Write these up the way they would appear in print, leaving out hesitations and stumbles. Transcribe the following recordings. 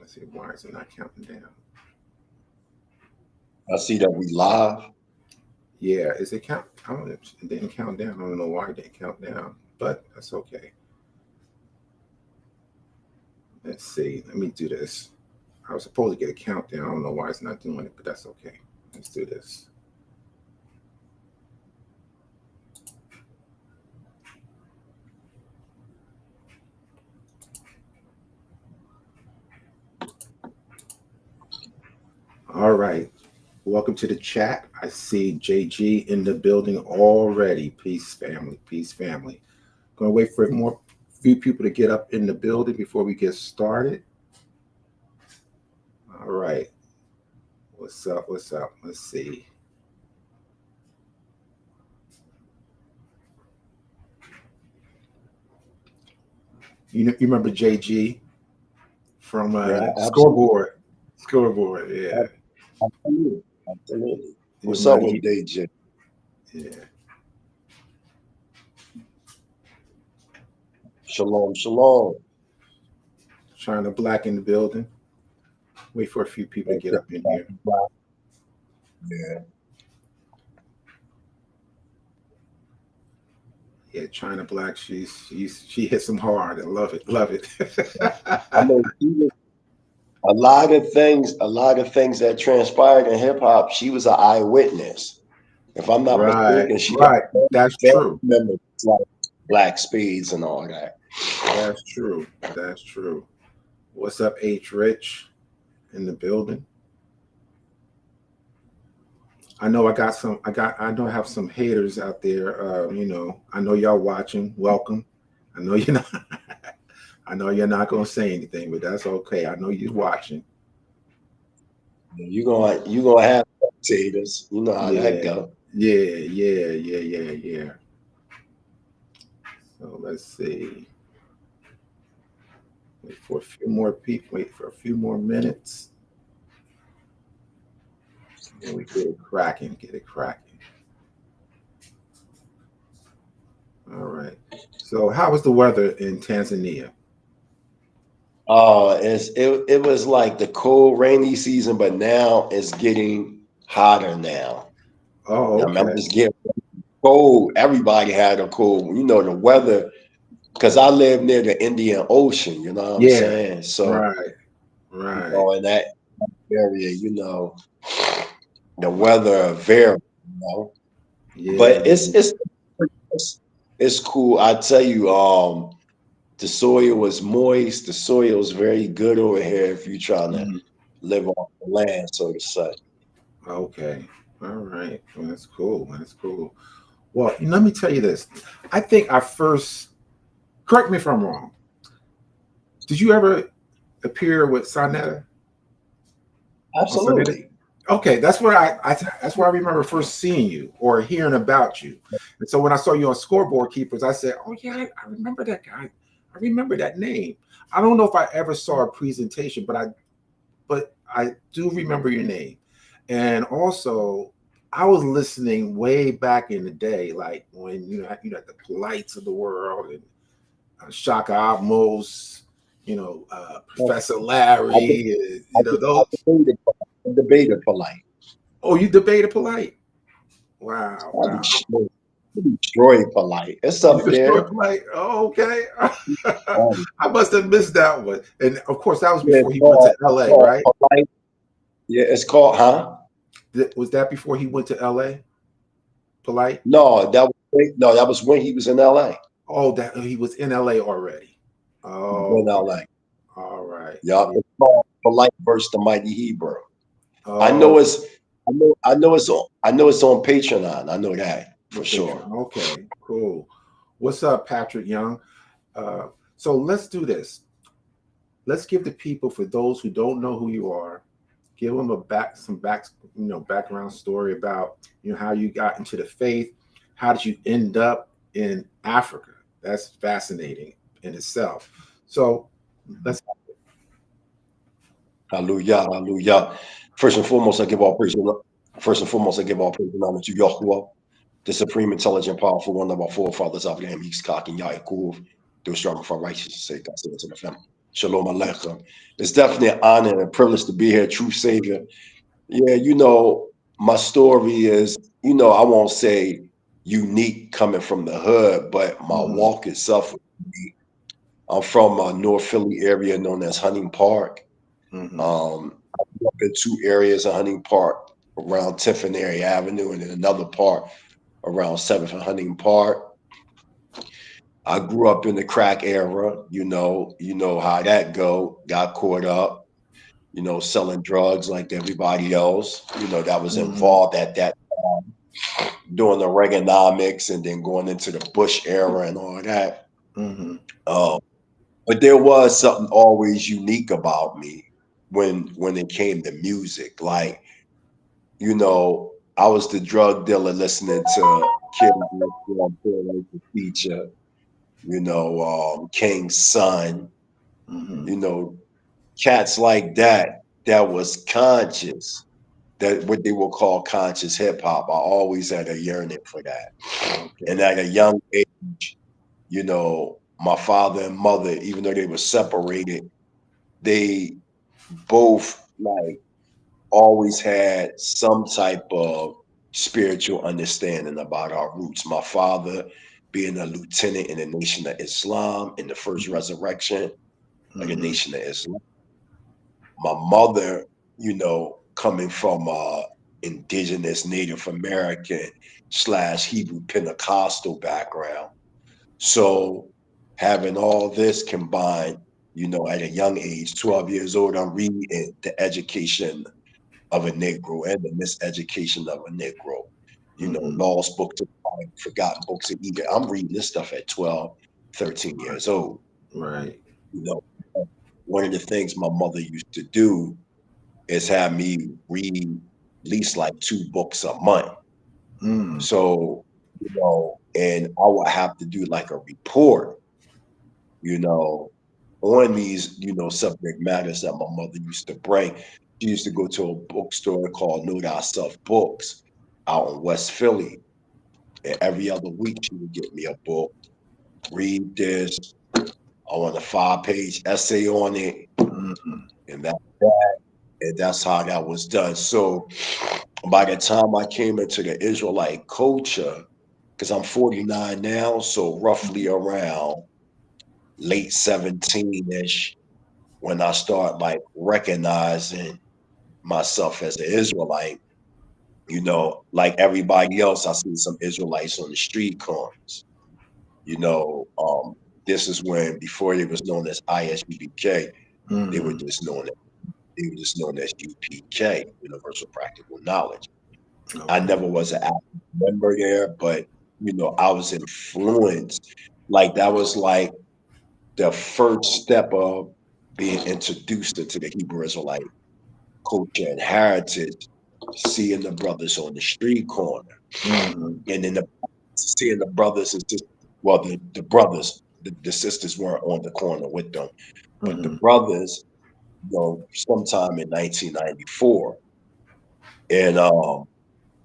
Let's see, why is it not counting down? I see that we live. Yeah, is it count? I don't know. It didn't count down. I don't know why it didn't count down, but that's okay. Let's see. Let me do this. I was supposed to get a countdown. I don't know why it's not doing it, but that's okay. Let's do this. All right. Welcome to the chat. I see JG in the building already. Peace, family. Peace, family. Gonna wait for more few people to get up in the building before we get started. All right. What's up? What's up? Let's see. You remember JG from Yeah, absolutely. Scoreboard? Scoreboard, yeah. Absolutely. Absolutely. You What's up remember? with DJ? Yeah. Shalom, shalom. China Black in the building. Wait for a few people to get up in here. Yeah. Yeah, China Black. She hits them hard. I love it. Love it. I mean, a lot of things that transpired in hip hop, she was an eyewitness. If I'm not Right. mistaken, she got Right. That's family true. members like Black Spades and all that. That's true. That's true. What's up, H Rich in the building? I know I got some. I know I have some haters out there. I know y'all watching. Welcome. I know you're not. I know you're not gonna say anything, but that's okay. I know you're watching. You gonna have spectators. You know how that Yeah, go. yeah. So let's see. Wait for a few more people. Wait for a few more minutes, and we get it cracking. Get it cracking. All right. So, how was the weather in Tanzania? It was like the cold rainy season, but now it's getting hotter now. Oh, I mean, I'm okay. just getting cold. Everybody had a cold. You know the weather because I live near the Indian Ocean. You know what I'm Yeah. saying? So Right. Right. in that area, the weather vary. You know, Yeah. but it's it's cool. I tell you, the soil was moist. The soil is very good over here if you're trying to Mhm. live on the land, so to say. Okay. All right. Well, that's cool. That's cool. Well, let me tell you this. I think I first, correct me if I'm wrong. Did you ever appear with Sonetta on Sonetta? Absolutely. Okay, that's where that's where I remember first seeing you or hearing about you. And so when I saw you on Scoreboard Keepers, I said, "Oh yeah, I remember that guy. I remember that name." I don't know if I ever saw a presentation, but I do remember your name. And also, I was listening way back in the day, like when you had the Polites of the world and Shaka Atmos, Professor I, de- Larry, I those. debated polite. Oh, you debated Polite. Wow, I wow. destroyed, I destroyed polite. It's You up destroyed there. Polite. Oh, okay. Um, I must have missed that one. And of course, that was yeah, before he went to it's LA, called right? polite. Yeah, it's called, huh? Was that before he went to LA? Polite. No, that was when he was in LA. Oh, that he was in LA already. He was in Oh, okay. LA. All right. Yup. Yeah. It's called Polite versus the Mighty Hebrew. I Oh, know it's I know it's on Patreon. I know that no for Patreon. sure. Okay, cool. What's up, Patrick Young? So let's do this. Let's give the people, for those who don't know who you are, give them background story about how you got into the faith. How did you end up in Africa? That's fascinating in itself. So let's. Hallelujah, hallelujah. First and foremost, I give all praise. First and foremost, I give all praise and honor to Yahuwah, the supreme, intelligent, powerful one of our forefathers, Abraham, Yitzchak, and Yaakov. They were strong for righteousness' sake. I say it to the family. Shalom Aleichem. It's definitely an honor and a privilege to be here, True Savior. Yeah, my story is, I won't say unique coming from the hood, but my Mm-hmm. walk itself. I'm from North Philly area known as Hunting Park. Mm-hmm. I grew up in two areas of Hunting Park around 10th and Area Avenue, and then another part around 7th and Hunting Park. I grew up in the crack era, you know how that go. Got caught up, selling drugs like everybody else. That was Mm-hmm. involved at that doing the Reaganomics and then going into the Bush era and all that. Mm-hmm. Um, but there was something always unique about me when it came to music. Like, I was the drug dealer listening to Kid Rock, Feature, King's Son, Mm-hmm. you know, cats like that was conscious, that what they will call conscious hip hop. I always had a yearning for that. And Okay. at a young age, my father and mother, even though they were separated, they both like always had some type of spiritual understanding about our roots. My father being a lieutenant in the Nation of Islam in the first resurrection of the Mm-hmm. Nation of Islam. My mother, coming from indigenous Native American / Hebrew Pentecostal background. So having all this combined, at a young age, 12 years old, I'm reading The Education of a Negro and The Miseducation of a Negro. Mm-hmm. Lost books of Bible, forgotten books of Egypt. I'm reading this stuff at 12, 13 years old. Right. You know, one of the things my mother used to do is have me read at least like 2 books a month. Mm. So, and I would have to do like a report, you know, on these, subject matters that my mother used to bring. She used to go to a bookstore called Know Thyself Books out in West Philly. And every other week she would get me a book, read this. I want a 5-page essay on it. Mm-hmm. And that's how that was done. So by the time I came into the Israelite culture, because I'm 49 now, so roughly around late 17-ish, when I start like recognizing myself as an Israelite, like everybody else, I see some Israelites on the street corners. You know, um, this is when before it was known as ISUPK, they were Mm-hmm. just known as UPK, Universal Practical Knowledge. I Okay. never was an active member there, but I was influenced. Like that was like the first step of being introduced into the Hebrew Israelite culture and heritage, seeing the brothers on the street corner, Mm-hmm. and then seeing the brothers and sisters. Well, the brothers, the sisters weren't on the corner with them, but the Mm-hmm. brothers, sometime in 1994, and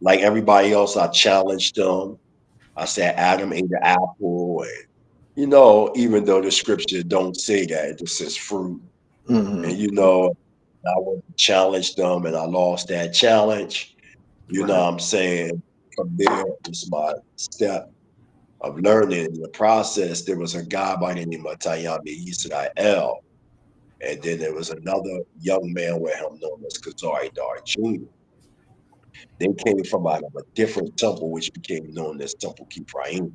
like everybody else, I challenged them. I said Adam ate the apple, and even though the scripture don't say that, it just says fruit. And Mm-hmm. I went to challenge them, and I lost that challenge. You know Right. what I'm saying? From there was my step of learning. In the process, there was a guy by the name of Tayami Israel, and then there was another young man with him known as Kazari Dar Jr. They came from out of a different temple, which became known as Temple Kifraim.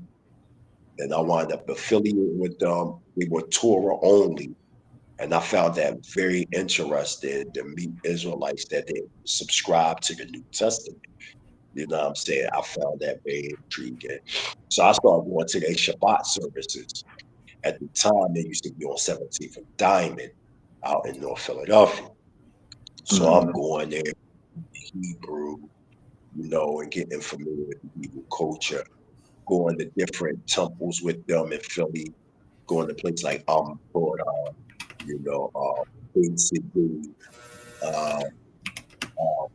And I wound up affiliating with them. We were Torah only. And I found that very interesting to meet Israelites that they subscribe to the New Testament. You know what I'm saying? I found that very intriguing. So I started going to their Shabbat services. At the time, they used to be on 17th and Diamond out in North Philadelphia. So I'm Mm-hmm. going there, Hebrew, and getting familiar with the Hebrew culture, going to different temples with them in Philly, going to places like you know, Big City, uh, um,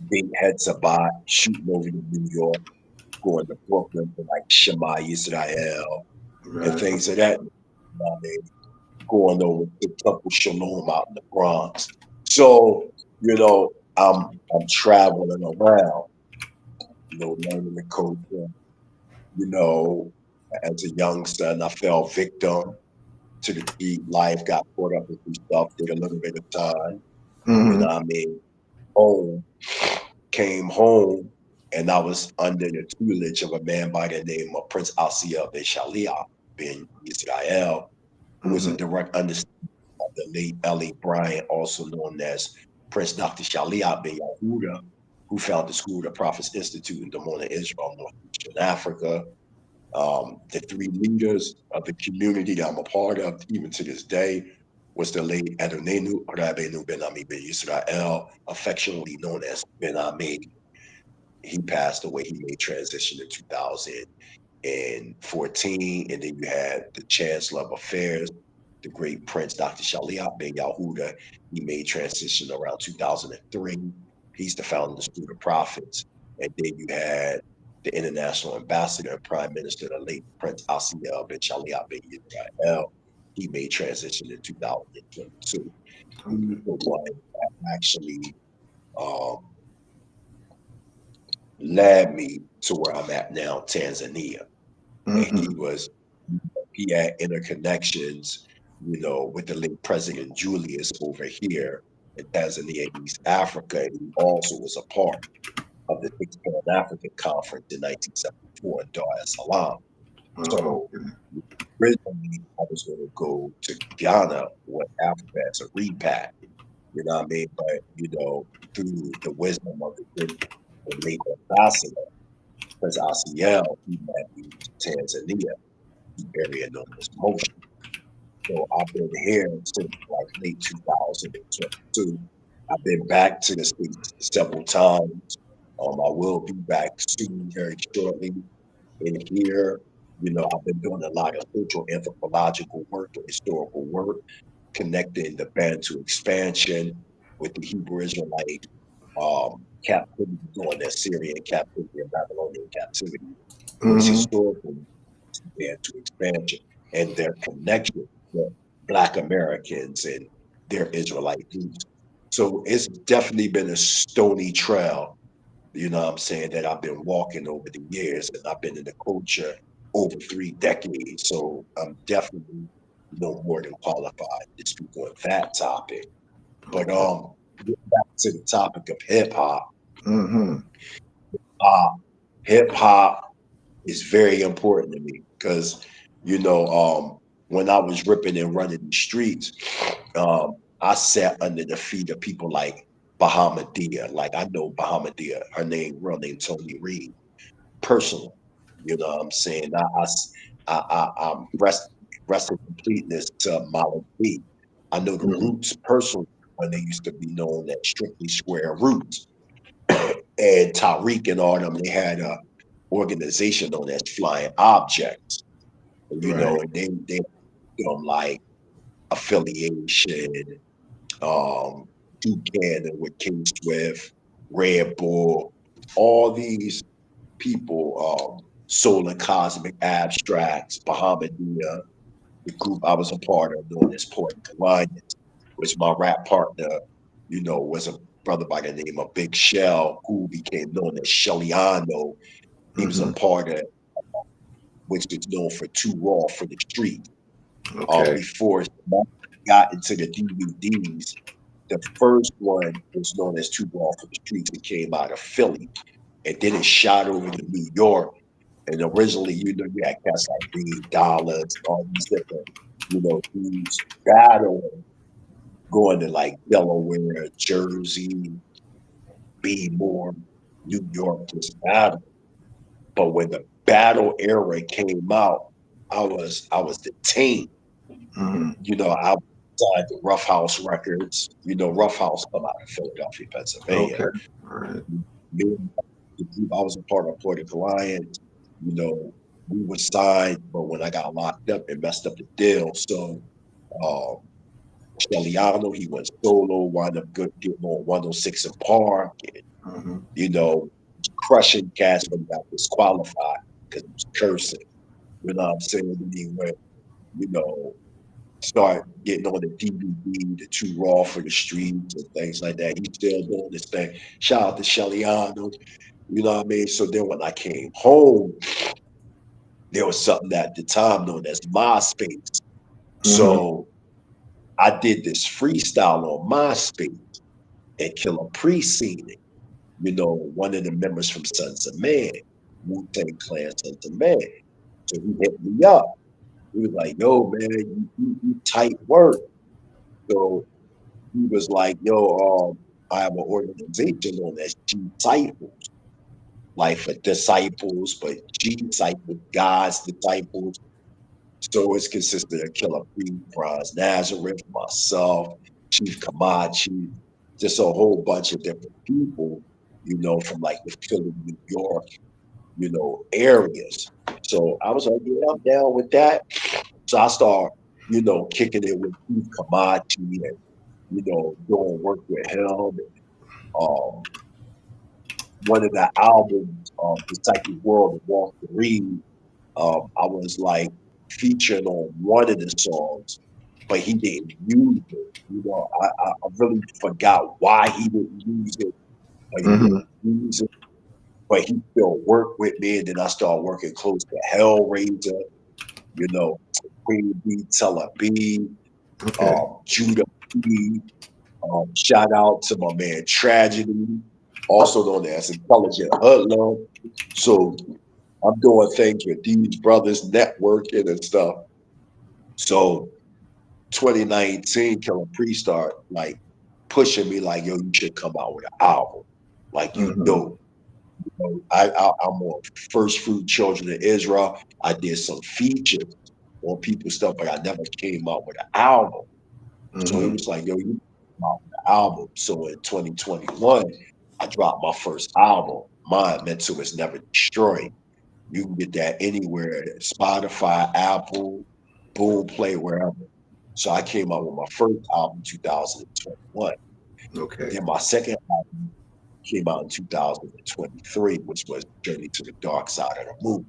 Big Head Sabbat, shooting over to New York, going to Brooklyn for like Shema Yisrael and Right. things of that. You know what I mean? going over to Temple Shalom out in the Bronx. So, I'm traveling around, learning the culture. You know, as a youngster, and I fell victim to the street life, got caught up with some stuff, did a little bit of time, you know Mm-hmm. what I mean? Home, came home, and I was under the tutelage of a man by the name of Prince Asiya ben Shalia bin Israel, who was a Mm-hmm. direct understudy of the late L.A. Bryant, also known as Prince Dr. Shalia bin Yahuda, who founded the School of the Prophets Institute in Dimona, Israel, Northeastern Africa. The three leaders of the community that I'm a part of, even to this day, was the late Adonenu Rabbeinu Ben Ami Ben Yisrael, affectionately known as Ben Ami. He passed away. He made transition in 2014. And then you had the Chancellor of Affairs, the great Prince Dr. Shaliah Ben Yahuda. He made transition around 2003. He's the founder of the School of Prophets. And then you had the international ambassador and prime minister, the late Prince Asiya Ben Shaliah Ben Yisrael. He made transition in 2022. He's the one that actually um, led me to where I'm at now, Tanzania. And Mm-hmm. he had interconnections, with the late President Julius over here in Tanzania, East Africa. And he also was a part of the Sixth Pan African Conference in 1974 in Dar es Salaam. Oh, So okay. originally, I was going to go to Ghana with Africa as a repack, you know what I mean? But, through the wisdom of the late ambassador, Prince Asiel, he led me to Tanzania, the area known as Motion. So I've been here since like late 2022. I've been back to the States several times. I will be back soon, very shortly. In here, I've been doing a lot of social anthropological work and historical work, connecting the Bantu expansion with the Hebrew Israelite captivity during that Syrian captivity and Babylonian captivity. Those Mm-hmm. historical Bantu expansion and their connection with Black Americans and their Israelite roots. So it's definitely been a stony trail, what I'm saying, that I've been walking over the years, and I've been in the culture over 3 decades. So I'm definitely no more than qualified to speak on that topic. But Okay. getting back to the topic of hip hop, Mm-hmm. uh, hip hop is very important to me because when I was ripping and running the streets, I sat under the feet of people like Bahamadia. Like I know Bahamadia, her real name Tony Reed, personally. You know what I'm saying? I'm rest in completeness to Malik B. I know the Mm-hmm. Roots personally when they used to be known as Strictly Square Roots. And Tariq and all them, they had a organization known as Flying Objects. And, Right. and they like affiliation, um, Buchanan with King Swift, Red Bull, all these people, Solar Cosmic Abstracts, Bahamadia, the group I was a part of known as Poetic Alliance, which my rap partner, was a brother by the name of Big Shell, who became known as Shelliano. He was a Mm-hmm. part of which is known for Too Raw for the Street. Okay. Before it got into the DVDs, the first one was known as Too Raw for the Streets. It came out of Philly, and then it shot over to New York. And originally, you had cats like Reed Dollars, all these different, dudes battling, going to like Delaware, Jersey, B More, New York, just battle. But when the battle era came out, I was detained. Mm-hmm. I signed the Rough House Records. Rough House come out of Philadelphia, Pennsylvania. Okay. All right. Me and the group I was a part of, Poetic Alliance, you know, we were signed, but when I got locked up, it messed up the deal. So um Shelliano, he went solo, wound up getting on 106 and Park, and, Mm-hmm. you know, crushing cats when he got disqualified because he was cursing. You know what I'm saying? And he went, you know, start getting on the DVD, the Too Raw for the Streets and things like that. He's still doing this thing. Shout out to Shelly Arnold, you know what I mean? So then when I came home, there was something at the time known as MySpace. So I did this freestyle on MySpace, and Killer Priest seen it. You know, one of the members from Sons of Man, Wu-Tang Clan Sons of Man. So he hit me up. He was like, yo, man, you tight work. So he was like, yo, I have an organization on that G Disciples, like for disciples, but G Disciples, God's disciples. So it's consisted of Killer Priest, Bronze Nazareth, myself, Chief Kamachi, just a whole bunch of different people, you know, from like the Philly, New York, you know, areas. So I was like, yeah, I'm down with that. So I start, you know, kicking it with Chief Kamachi and, you know, doing work with him. And, one of the albums, The Psychic World of Walter Reed, I was like featured on one of the songs, but he didn't use it. You know, I really forgot why he didn't use it, but he Mm-hmm. didn't use it. But he still worked with me, and then I started working close to Hellraiser, you know, Queen B, Teller B, Okay. Judah B. Shout out to my man Tragedy, also known as Intelligent Hoodlum. So I'm doing things with these brothers, networking and stuff. So 2019, Killer Priest start like pushing me like, yo, you should come out with an album. Like you Mm-hmm. know, I'm on First Fruit Children of Israel. I did some features on people's stuff, but I never came out with an album. So he Mm-hmm. was like, yo, you come out with an album. So in 2021, I dropped my first album. Mine, Mental is Never Destroyed. You can get that anywhere, Spotify, Apple, Boom Play, wherever. So I came out with my first album in 2021. Okay. Then my second album came out in 2023, which was Journey to the Dark Side of the Moon.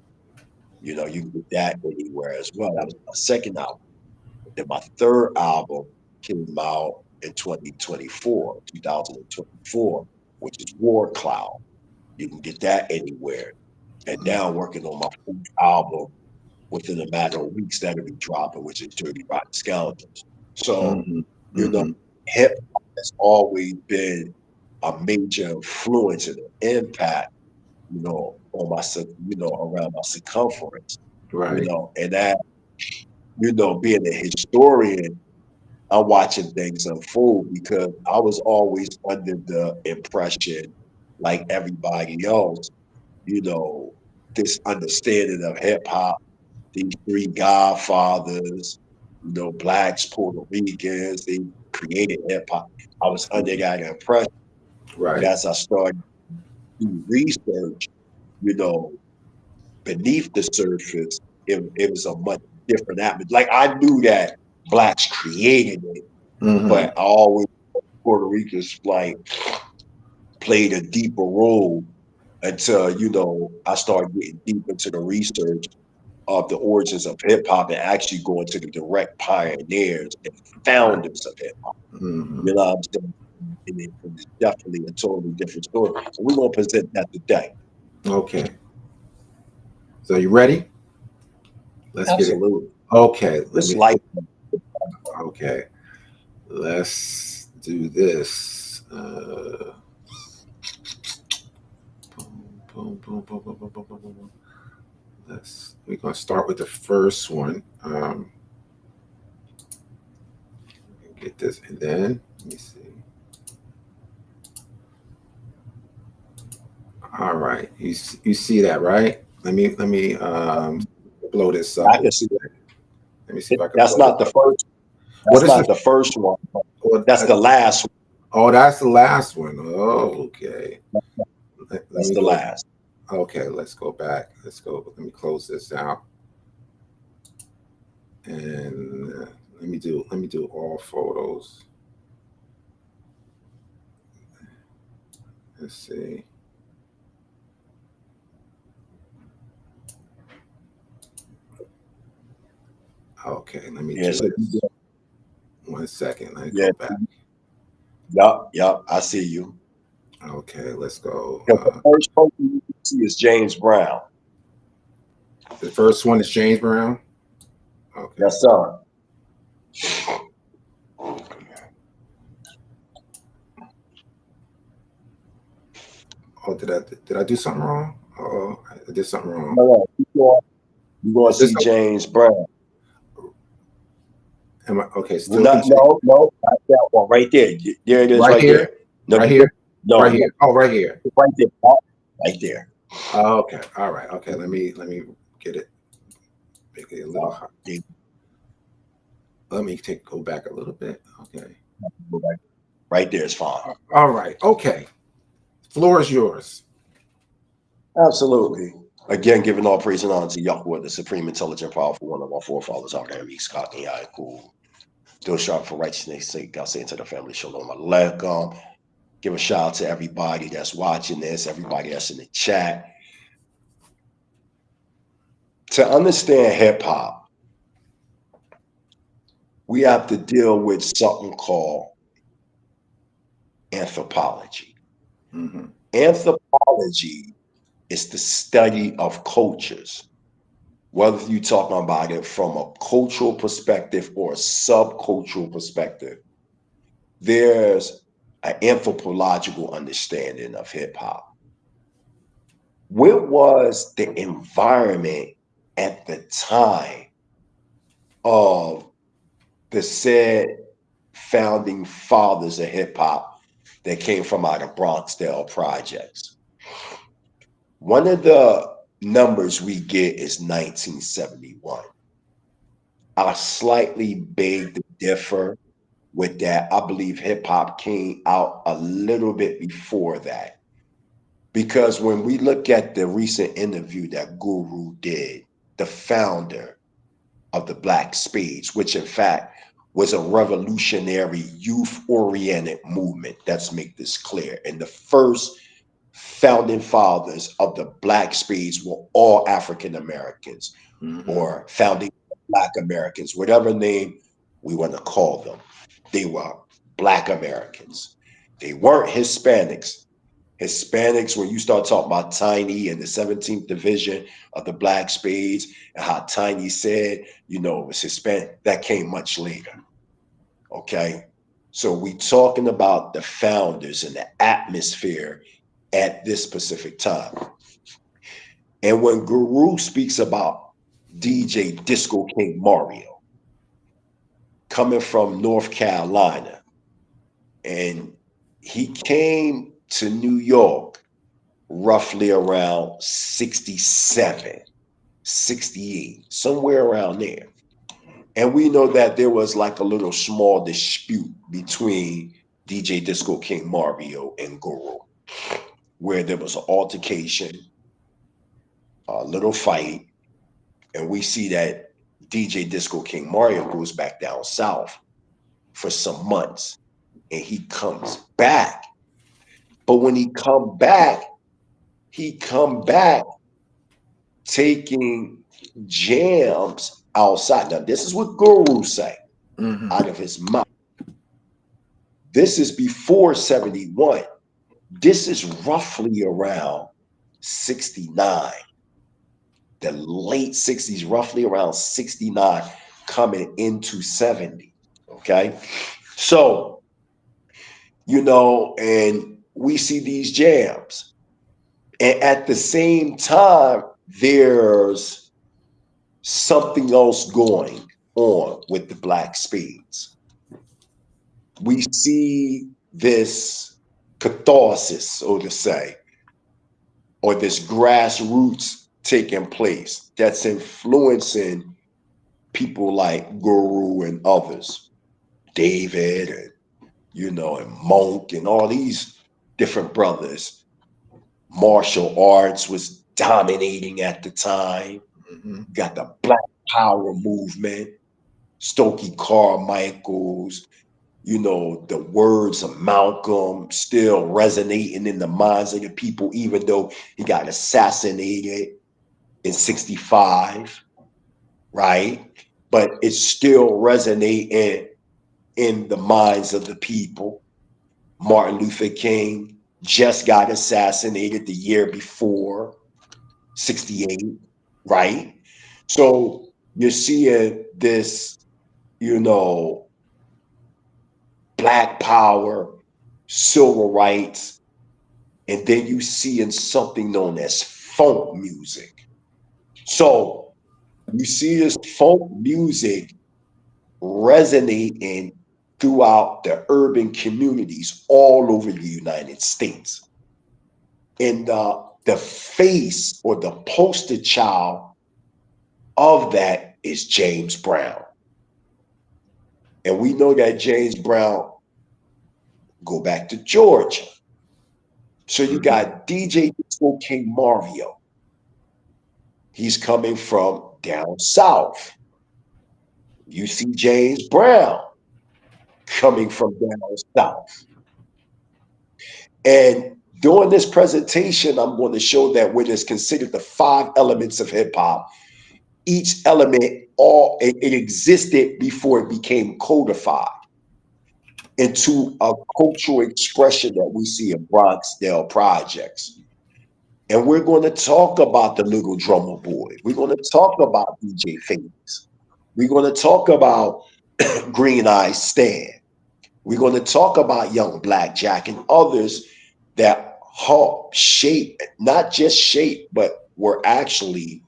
You know, you can get that anywhere as well. That was my second album. Then my third album came out in 2024, which is War Cloud. You can get that anywhere. And now I'm working on my fourth album within a matter of weeks that'll be dropping, which is Dirty Rotten Scoundrels. So, Mm-hmm. you know, Mm-hmm. hip hop has always been a major influence and an impact, you know, on my, you know, around my circumference, you Right. know, and that, you know, being a historian, I'm watching things unfold because I was always under the impression, like everybody else, you know, this understanding of hip hop, these three godfathers, you know, blacks, Puerto Ricans, they created hip hop. I was under that impression. But Right. as I started doing research, you know, beneath the surface, it was a much different atmosphere. Like I knew that blacks created it, Mm-hmm. but I always Puerto Ricans like played a deeper role until, you know, I started getting deep into the research of the origins of hip hop and actually going to the direct pioneers and Right. founders of hip hop. Mm-hmm. You know what I'm saying? And it's definitely a totally different story. So we're gonna present that today. Okay. So you ready? Let's get it. Absolutely. Okay. Let It's me. like Okay. Let's do this. Boom, boom, boom, boom, boom, boom, boom, boom, boom. We're gonna start with the first one. Get this, and then let me see. All right, you see that, right? Let me blow this up. I can see that. Let me see if I can That's blow this not the up. first. What That's is the? not the first one. Oh, That's the last oh, that's the last one. Oh, okay. one. Let That's me the go. last. Okay, let's go back. Let's go. Let me close this out, and let me do all photos. Let's see. Okay, let me Yeah. do So this. 1 second. Let me Yeah. go back. Yup. I see you. Okay, let's go. The first person you can see is James Brown. The first one is James Brown. Okay. Yes, sir. Oh, did I do something wrong? Oh, I did something wrong. No. You're going to see James Brown. Am I okay? Still No, not that one. Right there. There it is, right there. No, right here. No, right here. Oh, right here. Right there. Right there. Oh, okay. All right. Okay. Let me get it. Make it a little hot. Let me go back a little bit. Okay. Right there is fine. All right. Okay. Floor is yours. Absolutely. Again, giving all praise and honor to Yahweh, the supreme, intelligent, powerful one of our forefathers, Abraham, Yitzchak, and Yaakov. Still sharp for righteousness' sake. I'll say into the family, Shalom Aleichem. Give a shout out to everybody that's watching this, everybody that's in the chat. To understand hip hop, we have to deal with something called anthropology. Mm-hmm. Anthropology is the study of cultures, whether you're talking about it from a cultural perspective or a subcultural perspective. There's an anthropological understanding of hip hop. What was the environment at the time of the said founding fathers of hip hop that came from out of Bronxdale projects? One of the numbers we get is 1971. I slightly beg to differ with that. I believe hip hop came out a little bit before that. Because when we look at the recent interview that Guru did, the founder of the Black Spades, which in fact was a revolutionary youth-oriented movement. Let's make this clear. And the first founding fathers of the Black Spades were all African Americans, Mm-hmm. or founding Black Americans, whatever name we want to call them. They were Black Americans. They weren't Hispanics. Hispanics, when you start talking about Tiny and the 17th division of the Black Spades and how Tiny said, it was Hispanic, that came much later. Okay. So we talking about the founders and the atmosphere at this specific time. And when Guru speaks about DJ Disco King Mario coming from North Carolina, and he came to New York roughly around 67, 68, somewhere around there. And we know that there was like a little small dispute between DJ Disco King Mario and Guru, where there was an altercation, a little fight, and we see that DJ Disco King Mario goes back down south for some months, and he comes back. But when he come back taking jams outside. Now, this is what Guru say out of his mouth. This is before 71. This is roughly around 69. The late 60s, roughly around 69, coming into 70. Okay. So, and we see these jams. And at the same time, there's something else going on with the Black Spades. We see this catharsis, so to say, or this grassroots taking place that's influencing people like Guru and others, David and and Monk and all these different brothers. Martial arts was dominating at the time. Got the Black Power movement, Stokely Carmichael's, the words of Malcolm still resonating in the minds of the people, even though he got assassinated in 65, right? But it's still resonating in the minds of the people. Martin Luther King just got assassinated the year before, 68, right? So you're seeing this, you know, Black power, civil rights, and then you see in something known as folk music. So you see this folk music resonating throughout the urban communities all over the United States. And the face or the poster child of that is James Brown. And we know that James Brown go back to Georgia. So you got DJ Disco King Mario. He's coming from down south. You see James Brown coming from down south. And during this presentation, I'm going to show that what is considered the 5 elements of hip hop, each element, it existed before it became codified into a cultural expression that we see in Bronxdale projects. And we're going to talk about the Little Drummer Boy. We're going to talk about DJ Phoenix. We're going to talk about Green Eyes Stan. We're going to talk about Young Black Jack and others that helped shape, not just shape, but were actually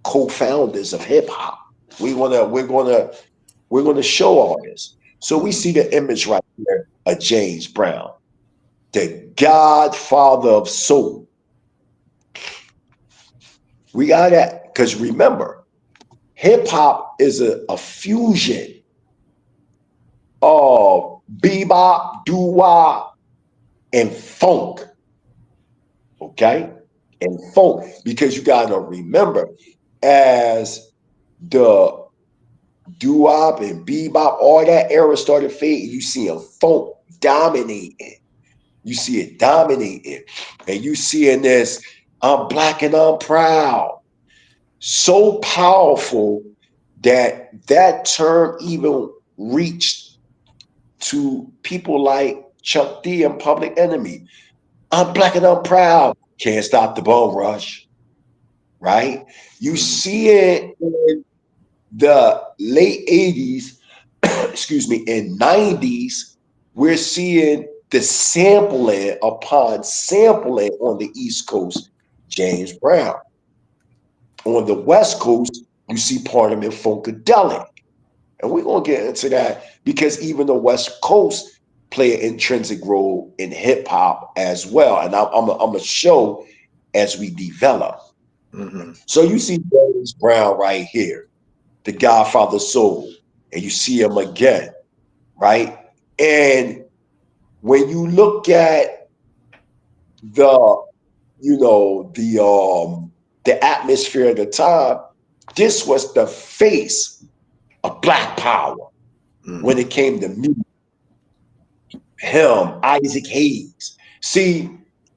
co-founders of hip hop. We're gonna show all this. So we see the image right here of James Brown, the godfather of soul. We got that because remember, hip hop is a fusion of bebop, doo-wop, and funk. Okay? And funk, because you gotta remember, as the doo-wop and bebop, all that era started fading, you see a funk dominating. You see it dominating. And you seeing this, I'm black and I'm proud. So powerful that that term even reached to people like Chuck D and Public Enemy. I'm black and I'm proud. Can't stop the bum rush. Right? You see it in the late 80s, excuse me, in 90s, we're seeing the sampling upon sampling on the East Coast, James Brown. On the West Coast, you see Parliament Funkadelic. And we're going to get into that because even the West Coast play an intrinsic role in hip hop as well. And I'm going to show as we develop. So you see James Brown right here, the Godfather Soul, and you see him again, right? And when you look at the, you know, the atmosphere at the time, this was the face of Black Power when it came to music. Him, Isaac Hayes. See,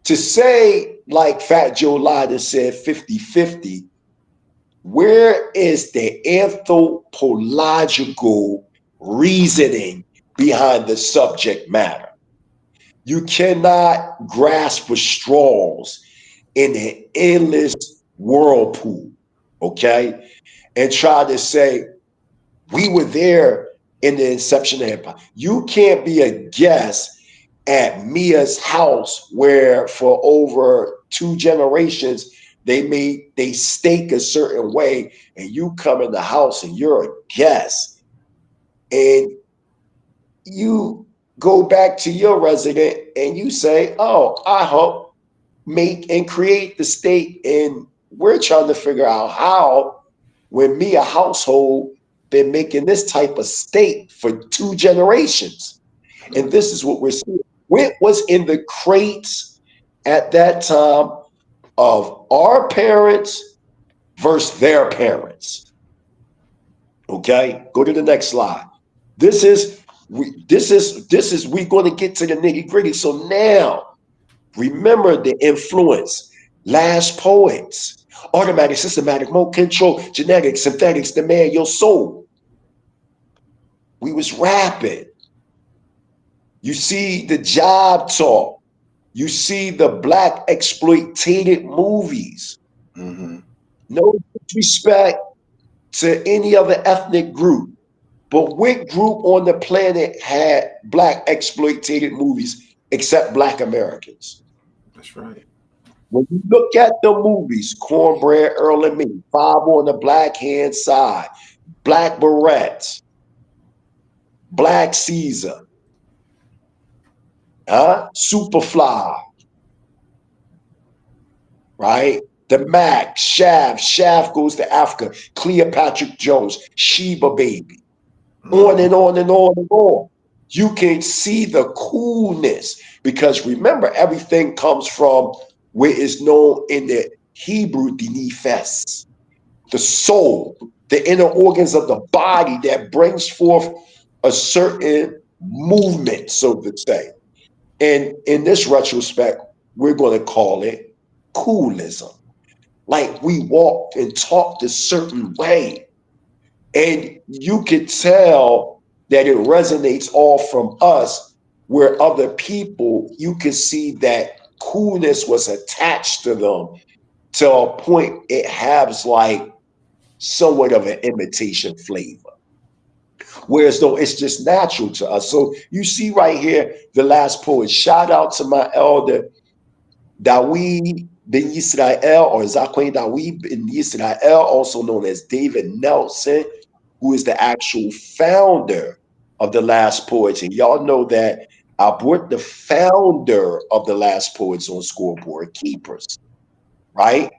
to say like Fat Joe Lydon said 50-50, where is the anthropological reasoning behind the subject matter? You cannot grasp for straws in an endless whirlpool, okay? And try to say, we were there in the inception of hip hop. You can't be a guest at Mia's house where for over 2 generations, they stake a certain way, and you come in the house and you're a guest, and you go back to your resident and you say, oh, I help make and create the state, and we're trying to figure out how, when Mia household been making this type of state for 2 generations. And this is what we're seeing. What was in the crates at that time of our parents versus their parents. Okay, go to the next slide. We're going to get to the nitty gritty. So now, remember the influence. Last Poets, Automatic, Systematic, Mode Control, Genetics, Synthetics, Demand Your Soul. We was rapping. You see the job talk. You see the black exploitated movies. Mm-hmm. No disrespect to any other ethnic group, but what group on the planet had black exploitated movies except Black Americans? That's right. When you look at the movies, Cornbread, Earl and Me, Five on the Black Hand Side, Black Barrettes, Black Caesar, Superfly, right? The Mac, Shaft goes to Africa, Cleopatra Jones, Sheba Baby, on Mm-hmm. and on and on and on. You can see the coolness because remember, everything comes from where is known in the Hebrew, the nefes, the soul, the inner organs of the body that brings forth a certain movement, so to say. And in this retrospect, we're going to call it coolism. Like we walked and talked a certain way. And you could tell that it resonates all from us, where other people, you can see that coolness was attached to them to a point it has like somewhat of an imitation flavor. Whereas though it's just natural to us. So you see right here, the last poet, shout out to my elder, Dawid Ben Yisrael, or Zaquin Dawid Ben Yisrael, also known as David Nelson, who is the actual founder of the Last Poets. And y'all know that I brought the founder of the Last Poets on Scoreboard Keepers, right?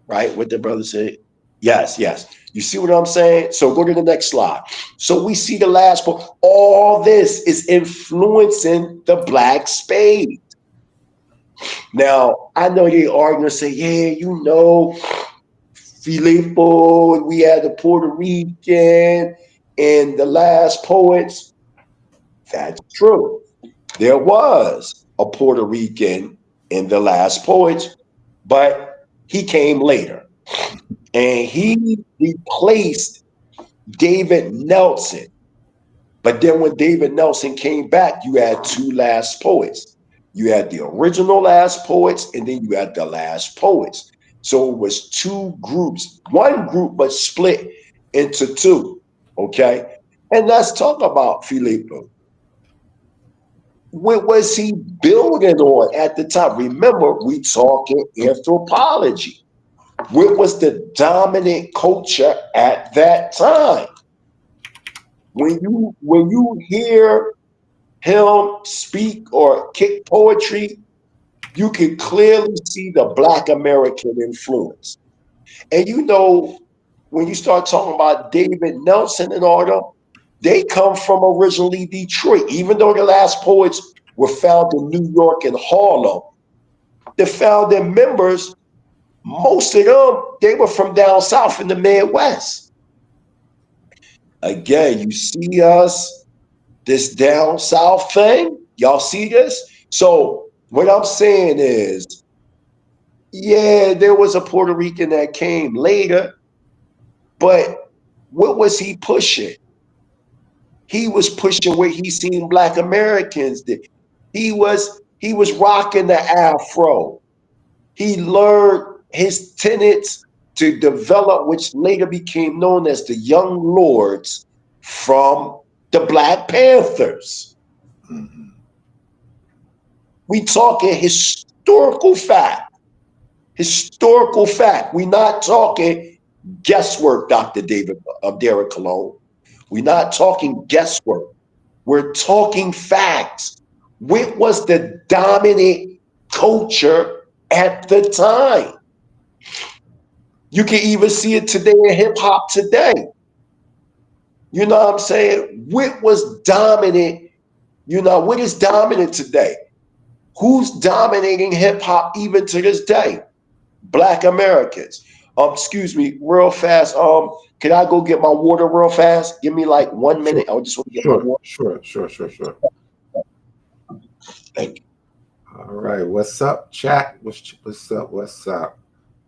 Right? What the brother say? Yes, yes. You see what I'm saying? So go to the next slide. So we see the last poet. All this is influencing the black spade. Now, I know they are going to say, yeah, you know, Filippo, we had the Puerto Rican and the Last Poets. That's true. There was a Puerto Rican in the Last Poets, but he came later. And he replaced David Nelson. But then when David Nelson came back, you had two Last Poets. You had the original Last Poets, and then you had the Last Poets. So it was two groups, one group, but split into two. Okay. And let's talk about Filippo. What was he building on at the time? Remember, we talking anthropology. What was the dominant culture at that time? When you hear him speak or kick poetry, you can clearly see the Black American influence. And you know, when you start talking about David Nelson and all them, they come from originally Detroit. Even though the Last Poets were found in New York and Harlem, the founding members, most of them, they were from down south in the Midwest. Again, you see us, this down south thing, y'all see this? So what I'm saying is, yeah, there was a Puerto Rican that came later, but what was he pushing? He was pushing where he seen Black Americans did. He was rocking the afro. He learned his tenets to develop, which later became known as the Young Lords from the Black Panthers. Mm-hmm. We talking historical fact. Historical fact. We're not talking guesswork, Dr. David Derek Cologne. We're not talking guesswork. We're talking facts. What was the dominant culture at the time? You can even see it today in hip hop today. You know what I'm saying? What was dominant? You know, what is dominant today? Who's dominating hip hop even to this day? Black Americans. Excuse me, real fast. Can I go get my water real fast? Give me like 1 Sure, minute. I just want to get my sure, water. sure, sure, sure, sure. Thank you. All right, what's up, chat? What's up? What's up?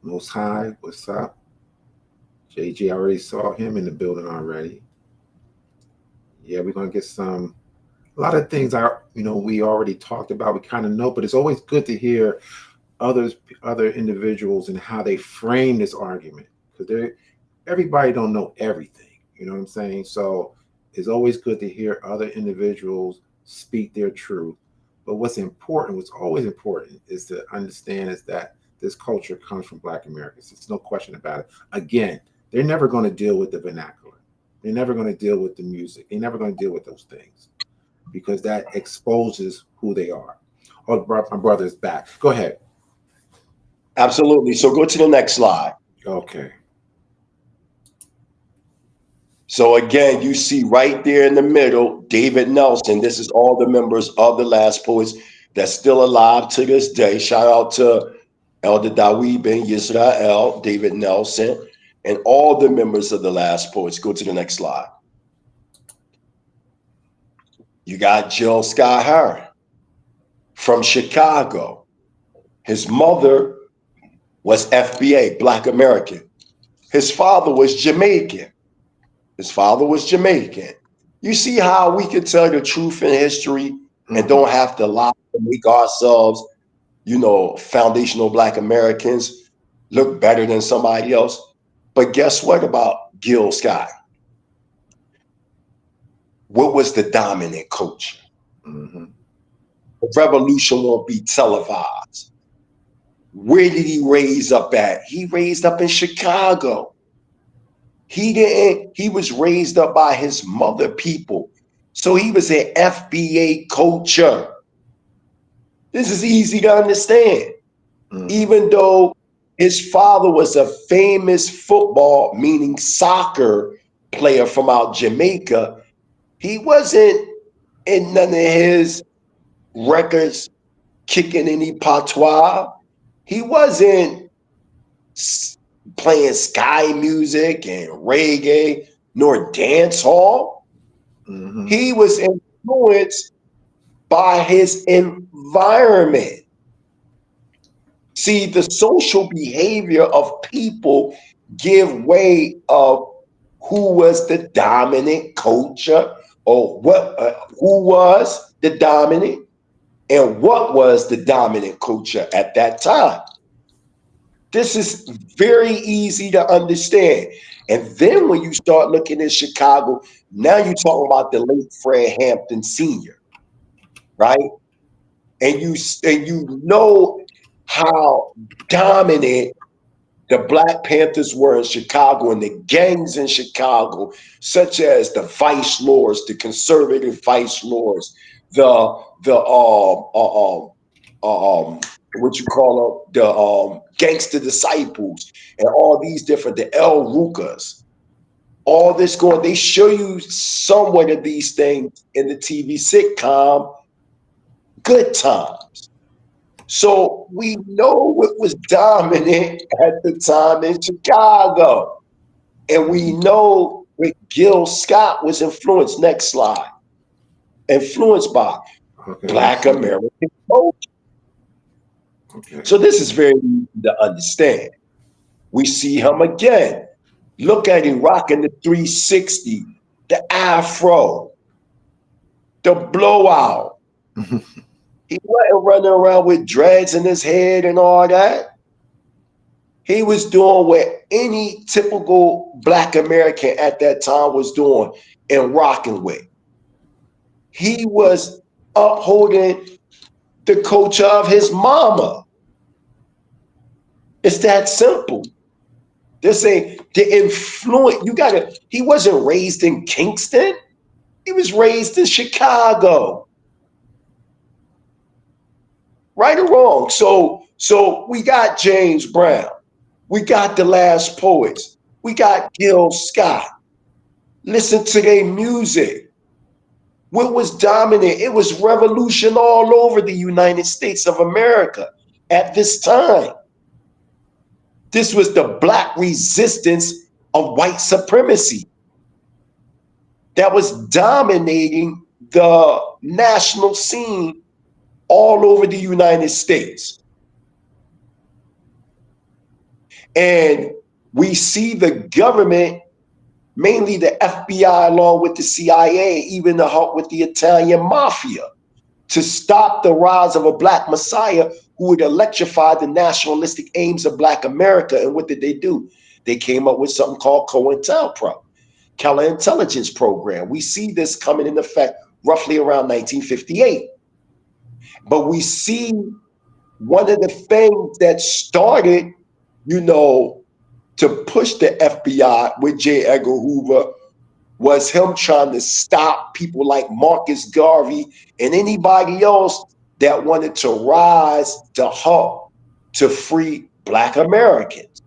Most High, what's up? JG, I already saw him in the building already. Yeah, we're gonna get a lot of things we already talked about. We kind of know, but it's always good to hear other individuals and how they frame this argument, because everybody don't know everything. You know what I'm saying? So it's always good to hear other individuals speak their truth. But what's always important is to understand is that this culture comes from Black Americans. There's no question about it. Again, they're never going to deal with the vernacular. They're never going to deal with the music. They're never going to deal with those things because that exposes who they are. Oh, my brother's back. Go ahead. Absolutely. So go to the next slide. Okay. So again, you see right there in the middle, David Nelson. This is all the members of the Last Poets that's still alive to this day. Shout out to Elder Dawid Ben Yisrael, David Nelson, and all the members of the Last Poets. Go to the next slide. You got Jill Scott Heron from Chicago. His mother was FBA, Black American. His father was Jamaican. You see how we can tell the truth in history and don't have to lie to make ourselves, foundational Black Americans look better than somebody else. But guess what about Gil Scott? What was the dominant culture? The revolution won't be televised. Where did he raise up at? He raised up in Chicago. He was raised up by his mother people. So he was an FBA culture. This is easy to understand. Even though his father was a famous football, meaning soccer player from out Jamaica, he wasn't in none of his records kicking any patois. He wasn't playing sky music and reggae nor dance hall. He was influenced by his environment. See, the social behavior of people give way of who was the dominant culture, or who was the dominant and what was the dominant culture at that time. This is very easy to understand. And then when you start looking at Chicago, now you're talking about the late Fred Hampton Sr., right? And you know how dominant the Black Panthers were in Chicago and the gangs in Chicago, such as the Vice Lords, the conservative Vice Lords, what you call them, the gangster disciples, and all these different, the El Rucas, all this going, they show you somewhat of these things in the TV sitcom Good Times. So we know what was dominant at the time in Chicago. And we know what Gil Scott was influenced, next slide, influenced by Black American culture. So this is very easy to understand. We see him again. Look at him rocking the 360, the afro, the blowout. He wasn't running around with dreads in his head and all that. He was doing what any typical Black American at that time was doing and rocking with. He was upholding the culture of his mama. It's that simple. This ain't the influence. He wasn't raised in Kingston. He was raised in Chicago. Right or wrong. So we got James Brown. We got the Last Poets. We got Gil Scott. Listen to their music. What was dominant? It was revolution all over the United States of America at this time. This was the Black resistance of white supremacy that was dominating the national scene all over the United States. And we see the government mainly the FBI along with the CIA, even to help with the Italian mafia, to stop the rise of a black messiah who would electrify the nationalistic aims of black America. And what did they do? They came up with something called COINTELPRO, counterintelligence program. We see this coming into effect roughly around 1958. But we see one of the things that started, to push the FBI with J. Edgar Hoover was him trying to stop people like Marcus Garvey and anybody else that wanted to rise to help to free black Americans.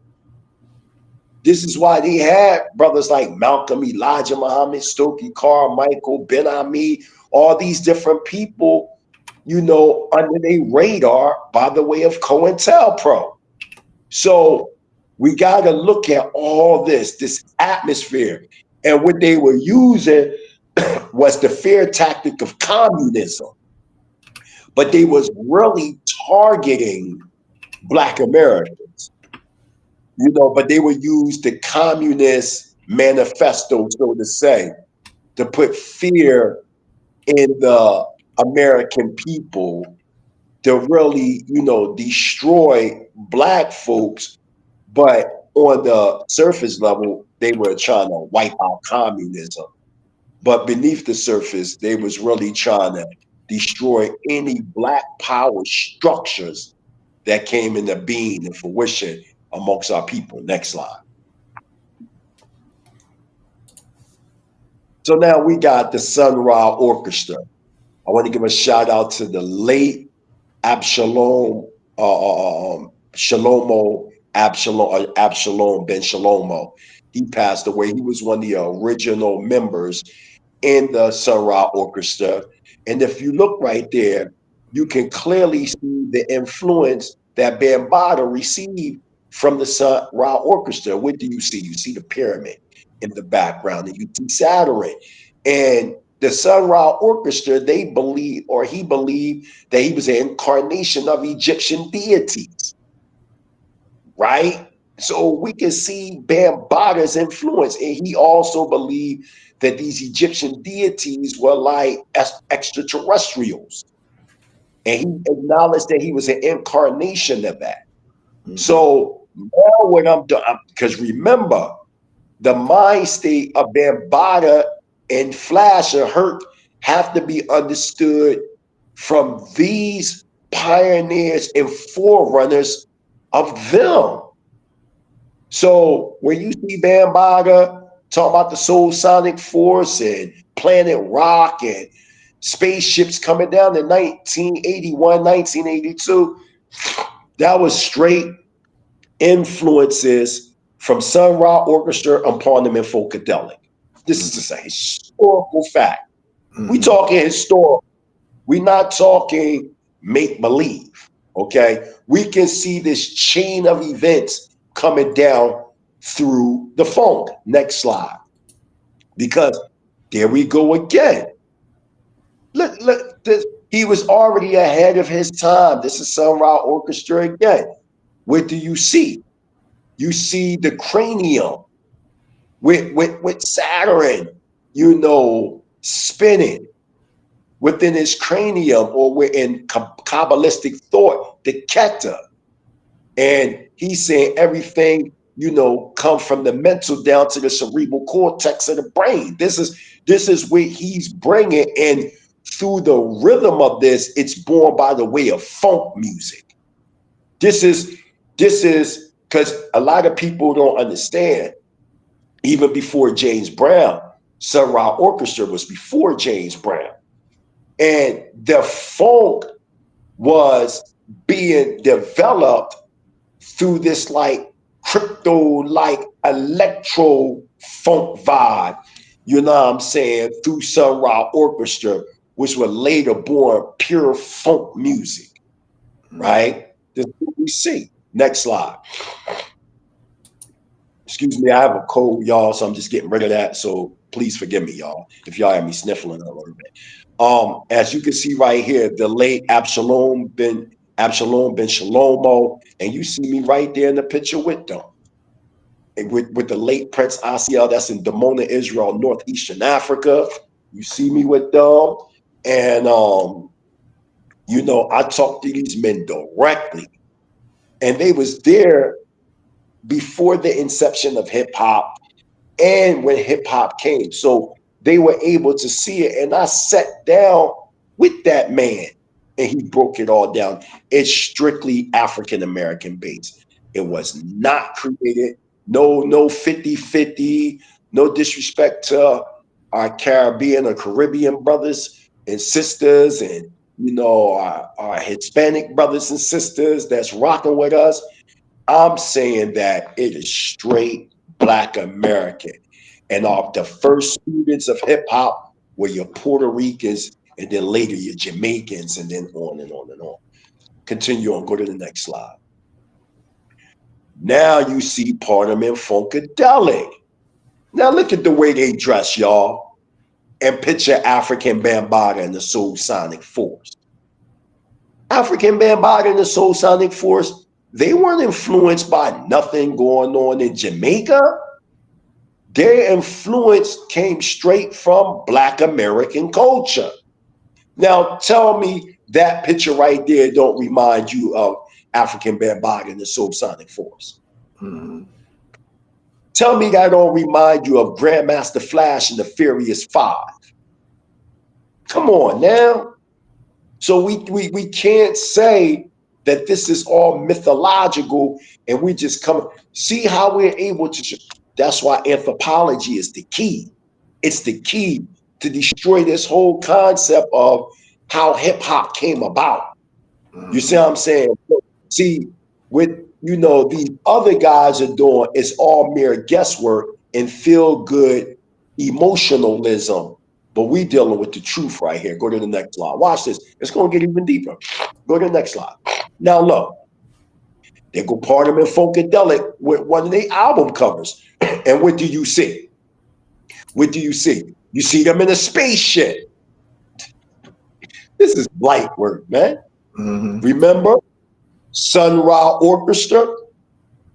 This is why they had brothers like Malcolm, Elijah Muhammad, Stokely Carmichael, Ben Ami, all these different people, under their radar by the way of COINTELPRO. So we got to look at all this atmosphere. And what they were using was the fear tactic of communism. But they was really targeting black Americans, but they would use the communist manifesto, so to say, to put fear in the American people to really, destroy black folks. But on the surface level, they were trying to wipe out communism. But beneath the surface, they was really trying to destroy any black power structures that came into being and fruition amongst our people. Next slide. So now we got the Sun Ra Orchestra. I want to give a shout out to the late Absalom Shalomo Absalom Ben Shalomo. He passed away. He was one of the original members in the Sun Ra Orchestra. And if you look right there, you can clearly see the influence that Bambaataa received from the Sun Ra Orchestra. What do you see? You see the pyramid in the background, and you see Saturn. And the Sun Ra Orchestra, he believed that he was an incarnation of Egyptian deities, right? So we can see Bambaataa's influence. And he also believed that these Egyptian deities were like extraterrestrials. And he acknowledged that he was an incarnation of that. Mm-hmm. So now what I'm doing, because remember, the mind state of Bambaataa and Flash and Herc have to be understood from these pioneers and forerunners of them. So when you see Bambaataa talk about the Soul Sonic Force and Planet Rock and spaceships coming down in 1981, 1982, that was straight influences from Sun Ra Orchestra and Parliament Funkadelic. This is a historical fact. Mm-hmm. We talking historical. We're not talking make-believe, okay? We can see this chain of events coming down through the funk. Next slide. Because there we go again. Look, he was already ahead of his time. This is Sun Ra Orchestra again. What do you see? You see the cranium with Saturn, spinning within his cranium, or within Kabbalistic thought, the Keter. And he's saying everything, come from the mental down to the cerebral cortex of the brain. This is where he's bringing, and through the rhythm of this, it's born by the way of funk music. This is because a lot of people don't understand. Even before James Brown, Sun Ra Orchestra was before James Brown. And the funk was being developed through this like crypto, like electro funk vibe, through Sun Ra Orchestra, which were later born pure funk music, right? This is what we see. Next slide. Excuse me, I have a cold, y'all, so I'm just getting rid of that. So please forgive me, y'all, if y'all have me sniffling a little bit. As you can see right here, the late Absalom Ben Shalomo, and you see me right there in the picture with them. with the late Prince Asiel, that's in Dimona, Israel, northeastern Africa. You see me with them. And you know, I talked to these men directly. And they was there before the inception of hip hop and when hip hop came. So they were able to see it. And I sat down with that man and he broke it all down. It's strictly African American based. It was not created. No 50-50, no disrespect to our Caribbean or Caribbean brothers and sisters, and you know, our Hispanic brothers and sisters that's rocking with us. I'm saying that it is straight Black American. And the first students of hip hop were your Puerto Ricans, and then later your Jamaicans, and then on and on and on. Continue on, go to the next slide. Now you see Parliament Funkadelic. Now look at the way they dress, y'all, and picture African Bambaataa and the Soul Sonic Force. African Bambaataa and the Soul Sonic Force, they weren't influenced by nothing going on in Jamaica. Their influence came straight from Black American culture. Now tell me that picture right there don't remind you of African Bambaataa and the Soul Sonic Force. Mm-hmm. Tell me that don't remind you of Grandmaster Flash and the Furious Five. Come on now. So we can't say that this is all mythological and we just come. See how we're able to. That's why anthropology is the key. It's the key to destroy this whole concept of how hip hop came about. You see what I'm saying? See, with you know these other guys are doing, it's all mere guesswork and feel good emotionalism. But we dealing with the truth right here. Go to the next slide. Watch this. It's going to get even deeper. Go to the next slide. Now look, they go Parliament Funkadelic with one of their album covers. And what do you see? What do you see? You see them in a spaceship. This is light work, man. Mm-hmm. Remember Sun Ra Orchestra?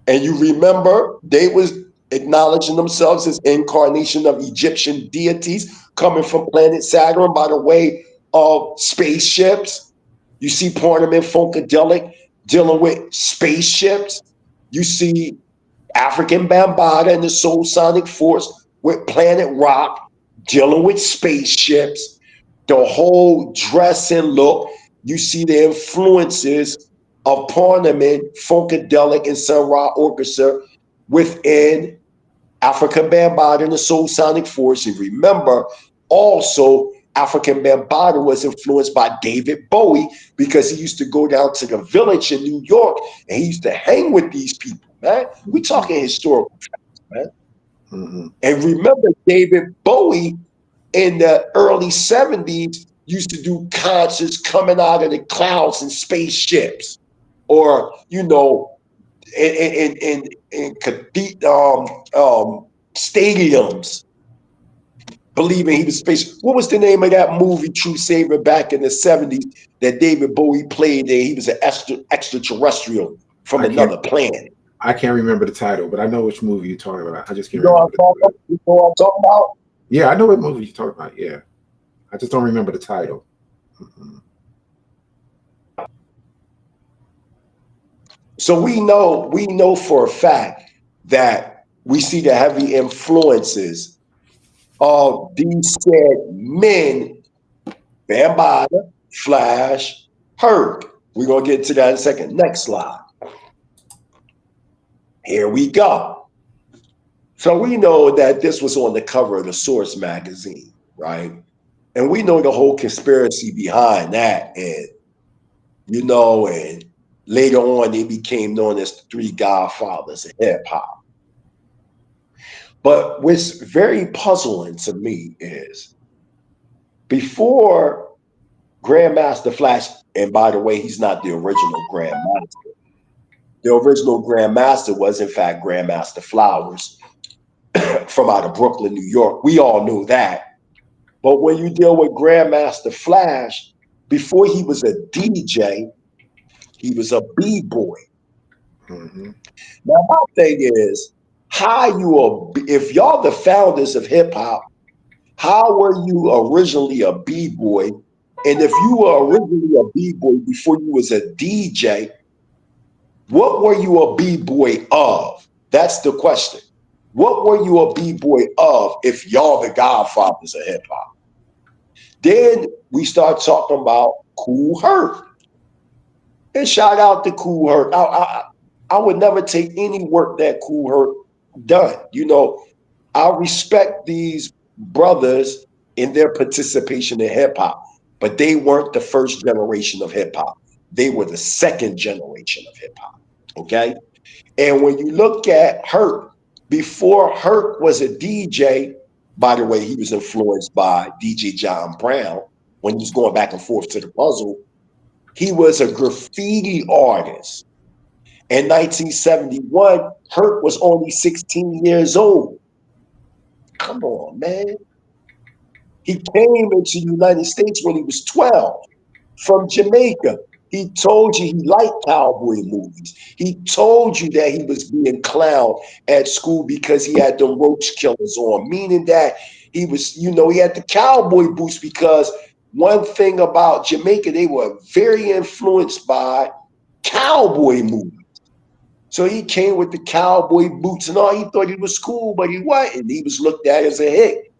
And you remember they was acknowledging themselves as incarnation of Egyptian deities coming from planet Saturn by the way of spaceships. You see Parliament Funkadelic dealing with spaceships. You see African Bambaataa and the Soul Sonic Force with Planet Rock dealing with spaceships. The whole dress and look, you see the influences of Parliament Funkadelic and Sun Ra Orchestra within African Bambaataa and the Soul Sonic Force. And remember, also, African Bambaataa was influenced by David Bowie because he used to go down to the Village in New York and he used to hang with these people, man. We talking historical facts, man. Mm-hmm. And remember, David Bowie in the early 70s used to do concerts coming out of the clouds in spaceships, or you know, in stadiums, believing he was space. What was the name of that movie, True Savior, back in the 70s that David Bowie played in? He was an extraterrestrial from another planet. I can't remember the title, but I know which movie you're talking about. I just can't You know remember. you know what I'm talking about? Yeah, I know what movie you're talking about. Yeah, I just don't remember the title. Mm-hmm. So we know for a fact that we see the heavy influences of these said men, Bambaataa, Flash, Herc. We're going to get to that in a second. Next slide. Here we go. So we know that this was on the cover of the Source magazine, right? And we know the whole conspiracy behind that. And, you know, and later on, they became known as the three godfathers of hip hop. But what's very puzzling to me is before Grandmaster Flash, and by the way, he's not the original Grandmaster. The original Grandmaster was, in fact, Grandmaster Flowers from out of Brooklyn, New York. We all knew that. But when you deal with Grandmaster Flash, before he was a DJ, he was a B-boy. Mm-hmm. Now, my thing is, if y'all the founders of hip hop, how were you originally a b-boy? And if you were originally a b-boy before you was a DJ, what were you a b-boy of? That's the question. What were you a b-boy of if y'all the godfathers of hip hop? Then we start talking about Kool Herc. And shout out to Kool Herc. I would never take any work that Kool Herc done. You know, I respect these brothers in their participation in hip hop, but they weren't the first generation of hip hop. They were the second generation of hip hop. Okay. And when you look at Herc, before Herc was a DJ, by the way, he was influenced by DJ John Brown when he was going back and forth to the puzzle. He was a graffiti artist. In 1971, Herc was only 16 years old. Come on, man. He came into the United States when he was 12 from Jamaica. He told you he liked cowboy movies. He told you that he was being clowned at school because he had the roach killers on, meaning that he was, you know, he had the cowboy boots, because one thing about Jamaica, they were very influenced by cowboy movies. So he came with the cowboy boots and all. He thought he was cool, but he wasn't. He was looked at as a hick.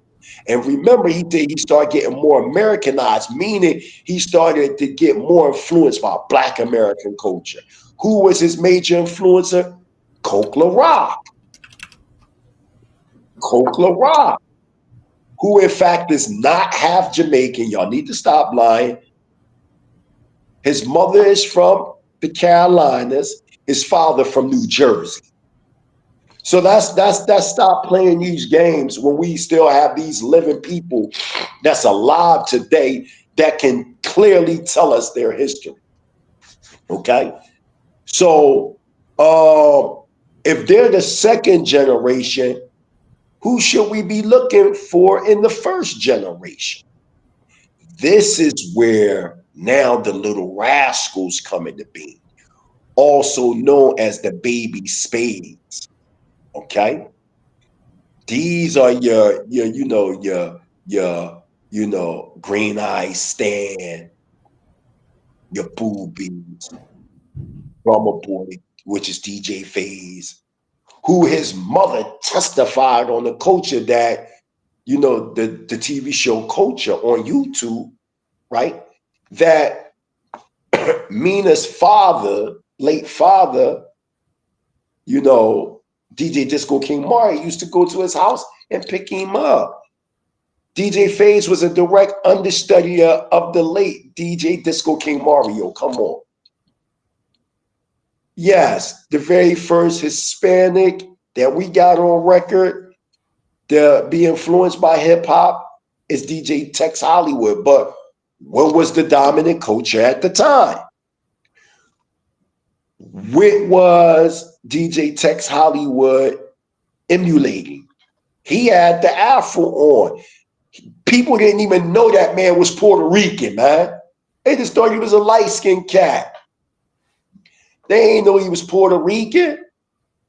And remember, he started getting more Americanized, meaning he started to get more influenced by Black American culture. Who was his major influencer? Coke La Rock. Coke La Rock, who in fact is not half Jamaican. Y'all need to stop lying. His mother is from the Carolinas. His father from New Jersey. So that's stop playing these games when we still have these living people that's alive today that can clearly tell us their history. Okay, so if they're the second generation, who should we be looking for in the first generation? This is where now the Little Rascals come into being, also known as the Baby Spades. Okay, these are your Green Eyes Stan, your Boobies, Drummer Boy, which is DJ Faze, who his mother testified on the culture that, you know, the TV show Culture on YouTube, right? That Mina's father, late father, you know, DJ Disco King Mario used to go to his house and pick him up. DJ Faze was a direct understudy of the late DJ Disco King Mario. Come on. Yes, the very first Hispanic that we got on record to be influenced by hip hop is DJ Tex Hollywood. But what was the dominant culture at the time? What was DJ Tex Hollywood emulating? He had the afro on. People didn't even know that man was Puerto Rican, man. They just thought he was a light-skinned cat. They ain't know he was Puerto Rican.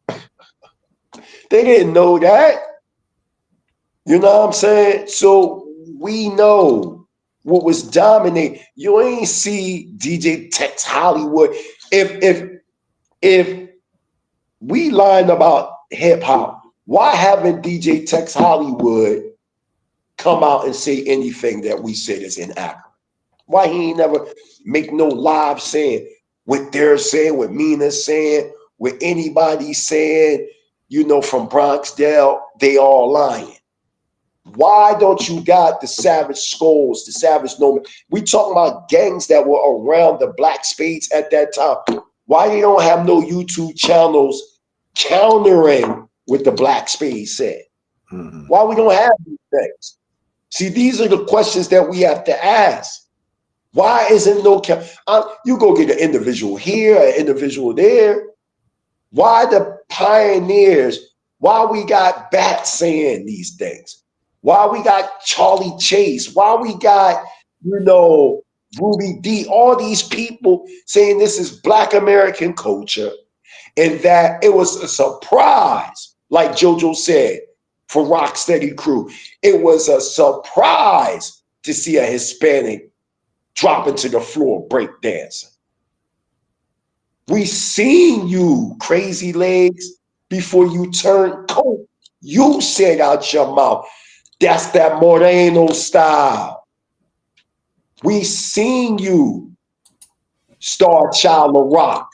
They didn't know that. You know what I'm saying? So we know what was dominating. You ain't see DJ Tex Hollywood. If we lying about hip hop, why haven't DJ Tex Hollywood come out and say anything that we said is inaccurate? Why he ain't never make no live saying what they're saying, what Mina's saying, what anybody's saying, you know, from Bronxdale, they all lying. Why don't you got the Savage Skulls, the Savage Noman? We talking about gangs that were around the Black Spades at that time. Why they don't have no YouTube channels countering what the Black Spades said? Mm-hmm. Why we don't have these things? See, these are the questions that we have to ask. Why isn't no you go get an individual here, an individual there. Why the pioneers? Why we got Bat saying these things? Why we got Charlie Chase? Why we got, you know, Ruby D, all these people saying this is Black American culture, and that it was a surprise like JoJo said, for Rocksteady Crew. It was a surprise to see a Hispanic dropping to the floor breakdancing. We seen you, Crazy Legs, before you turned coat. You said out your mouth, that's that Moreno style. We seen you, Star Child of Rock.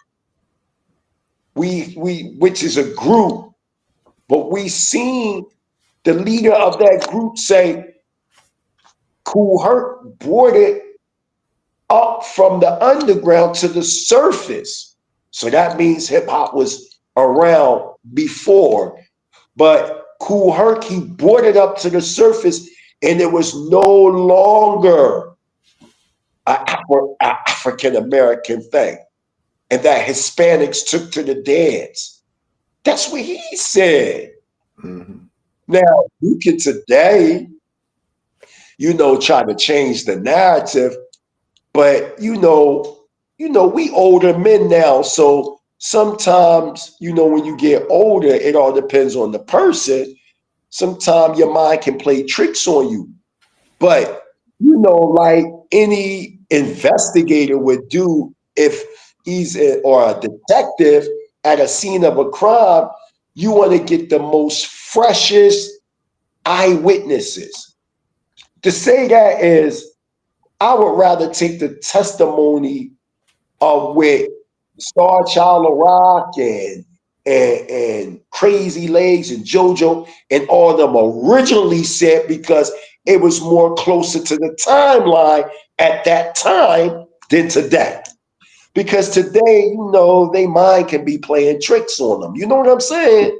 Which is a group, but we seen the leader of that group say, Kool Herc brought it up from the underground to the surface. So that means hip hop was around before, but Kool Herc, he brought it up to the surface, and it was no longer an African American thing, and that Hispanics took to the dance. That's what he said. Mm-hmm. Now, you can today, try to change the narrative, but we older men now, so sometimes, when you get older, it all depends on the person. Sometimes your mind can play tricks on you. But, like any investigator would do if he's or a detective at a scene of a crime, you want to get the most freshest eyewitnesses. To say that is, I would rather take the testimony of what Star Child of Rock and Crazy Legs and JoJo and all of them originally said, because it was more closer to the timeline at that time than today. Because today, they mind can be playing tricks on them. You know what I'm saying?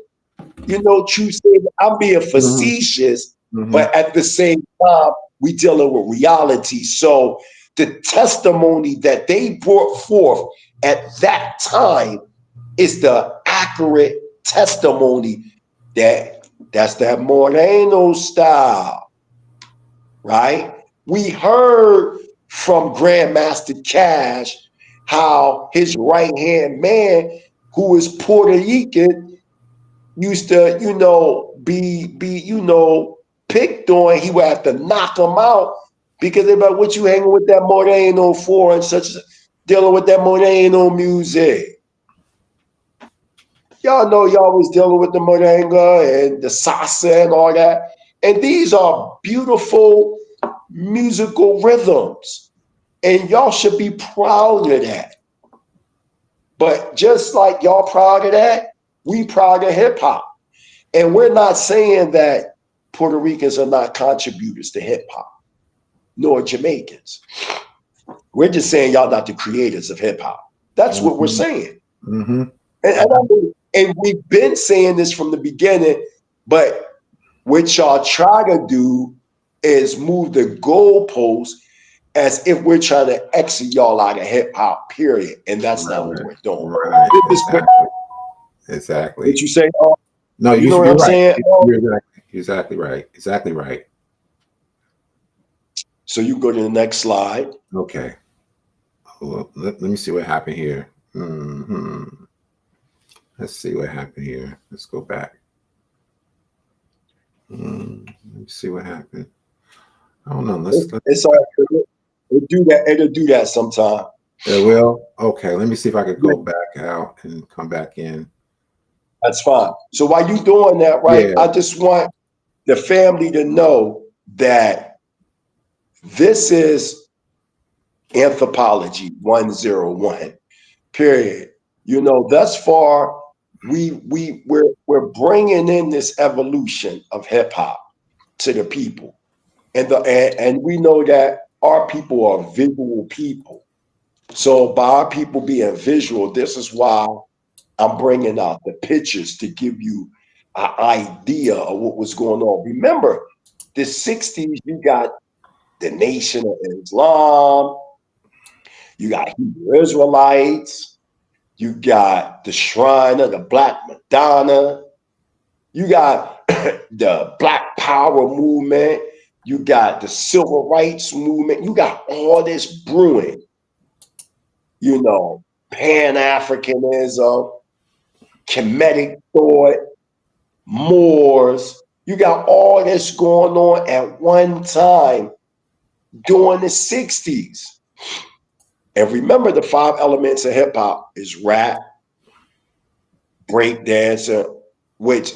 True saying, I'm being facetious, but at the same time, we dealing with reality. So the testimony that they brought forth at that time is the accurate testimony that's that Moreno style, right? We heard from Grandmaster Cash how his right-hand man, who was Puerto Rican, used to, be picked on. He would have to knock him out because they're like, what you hanging with that Moreno for, and such, dealing with that Moreno music. Y'all know y'all was dealing with the merengue and the salsa and all that. And these are beautiful musical rhythms. And y'all should be proud of that. But just like y'all proud of that, we proud of hip hop. And we're not saying that Puerto Ricans are not contributors to hip hop, nor Jamaicans. We're just saying y'all not the creators of hip hop. That's what we're saying. And we've been saying this from the beginning, but what y'all try to do is move the goalposts as if we're trying to exit y'all out of hip hop, period. And that's not what we're doing. Right. Exactly. What you say? No, you know what I'm saying? You're exactly right. Exactly right. So you go to the next slide. Okay. Well, let me see what happened here. Let's see what happened here. Let's go back. Let me see what happened. I don't know. It's all right. It'll do that sometime. It will? Okay. Let me see if I could go back out and come back in. That's fine. So while you doing that, right, I just want the family to know that this is Anthropology 101, period. Thus far, we're bringing in this evolution of hip hop to the people, and we know that our people are visual people. So by our people being visual, this is why I'm bringing out the pictures to give you an idea of what was going on. Remember, the 60s, you got the Nation of Islam, you got Hebrew Israelites, you got the Shrine of the Black Madonna, you got the Black Power movement, you got the Civil Rights movement, you got all this brewing, Pan-Africanism, Kemetic thought, Moors. You got all this going on at one time during the 60s. And remember, the 5 elements of hip hop is rap, breakdancer, which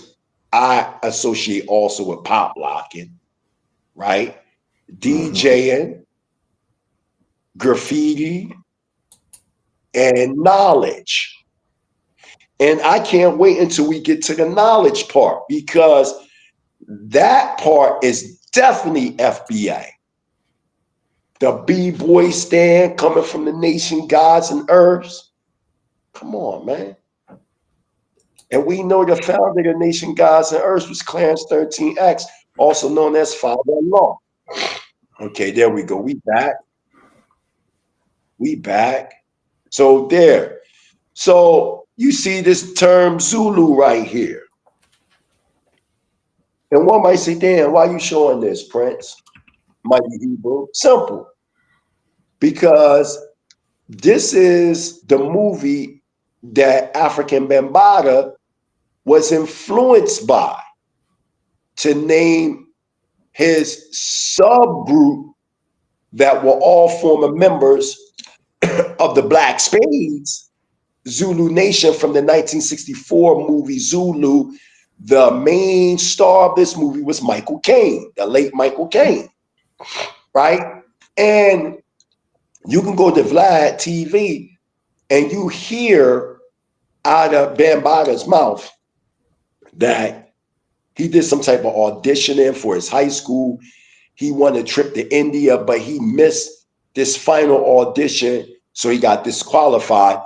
I associate also with pop locking, right? DJing, graffiti, and knowledge. And I can't wait until we get to the knowledge part, because that part is definitely FBA. The B-boy stand coming from the nation gods and earths. Come on, man. And we know the founder of the nation gods and earths was Clarence 13X, also known as Father-in-Law. Okay, there we go. We back. We back. So there. So you see this term Zulu right here. And one might say, damn, why are you showing this, Prince? Mighty Hebrew. Simple. Because this is the movie that African Bambaataa was influenced by to name his subgroup that were all former members of the Black Spades, Zulu Nation, from the 1964 movie Zulu. The main star of this movie was Michael Caine, the late Michael Caine, right? And you can go to Vlad TV and you hear out of Bambaataa's mouth that he did some type of auditioning for his high school. He won a trip to India, but he missed this final audition, so he got disqualified.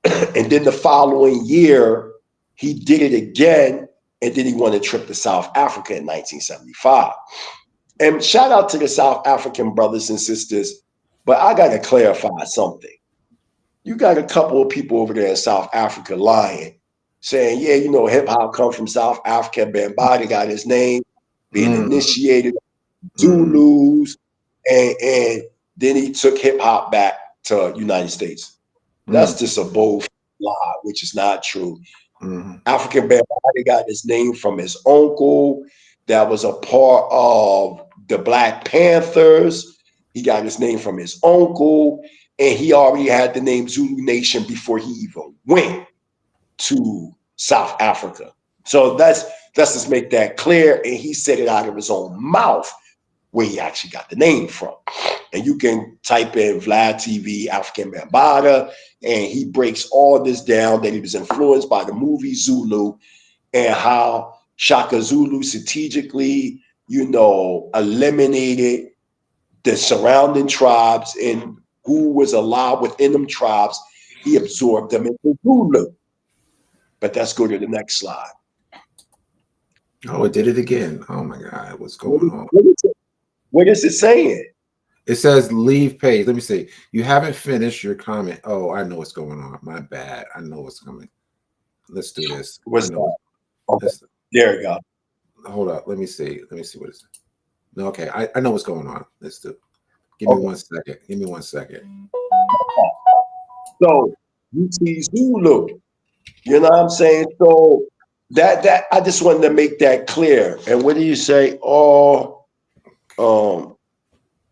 And then the following year, he did it again, and then he won a trip to South Africa in 1975. And shout out to the South African brothers and sisters, but I got to clarify something. You got a couple of people over there in South Africa lying, saying, yeah, you know, hip hop come from South Africa. Bambaataa got his name, being initiated, Zulus, and then he took hip hop back to United States. That's just a bold lie, which is not true. African Bambaataa got his name from his uncle that was a part of the Black Panthers. He got his name from his uncle, and he already had the name Zulu Nation before he even went to South Africa. So let's just make that clear. And he said it out of his own mouth where he actually got the name from. And you can type in Vlad TV, African Bambaataa, and he breaks all this down, that he was influenced by the movie Zulu and how Shaka Zulu strategically, you know, eliminated the surrounding tribes, and who was allowed within them tribes, he absorbed them into Zulu. But let's go to the next slide. Oh, it did it again. Oh my God, what's going on? What is it saying? It says leave page. Let me see. You haven't finished your comment. Oh, I know what's going on. My bad. I know what's coming. Let's do this. What's that? Okay. There we go. Hold up. Let me see. Let me see what it is. No, okay. I know what's going on. Let's do. Give me 1 second. Give me 1 second. So you see Zulu. You know what I'm saying? So that I just wanted to make that clear. And what do you say? Oh,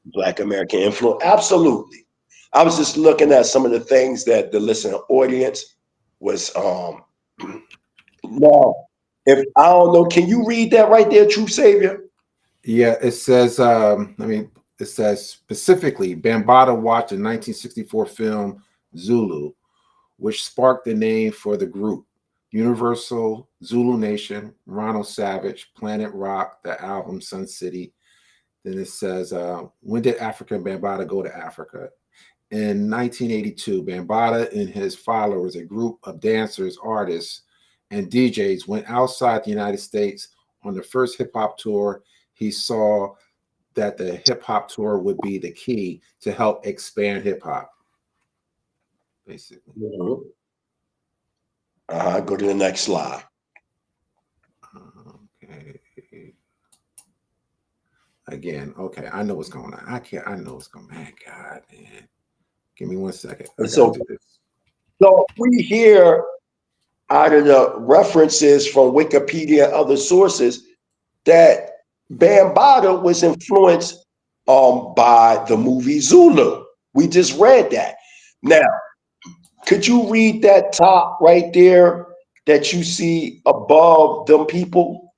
Black American influence? Absolutely. I was just looking at some of the things that the listening audience was now, if I don't know, can you read that right there, True Savior? Yeah, it says it says specifically Bambaataa watched the 1964 film Zulu, which sparked the name for the group. Universal, Zulu Nation, Ronald Savage, Planet Rock, the album Sun City. Then it says, when did African Bambaataa go to Africa? In 1982, Bambaataa and his followers, a group of dancers, artists, and DJs, went outside the United States on the first hip-hop tour. He saw that the hip-hop tour would be the key to help expand hip-hop, basically. Go to the next slide. Okay. Again, okay, I know what's going on. I know what's going on. God, man. Give me 1 second. So we hear out of the references from Wikipedia and other sources that Bambaataa was influenced by the movie Zulu. We just read that. Now, could you read that top right there that you see above them people?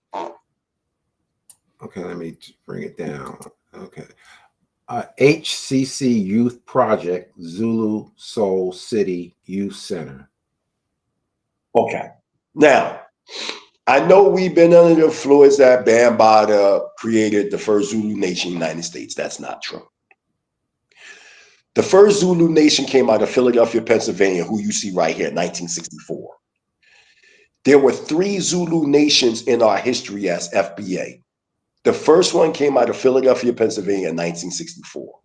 Okay, let me bring it down. Okay. HCC Youth Project, Zulu Soul City Youth Center. Okay. Now, I know we've been under the influence that Bambaataa created the first Zulu nation in the United States. That's not true. The first Zulu nation came out of Philadelphia, Pennsylvania, who you see right here, 1964. There were 3 Zulu nations in our history as FBA. The first one came out of Philadelphia, Pennsylvania in 1964.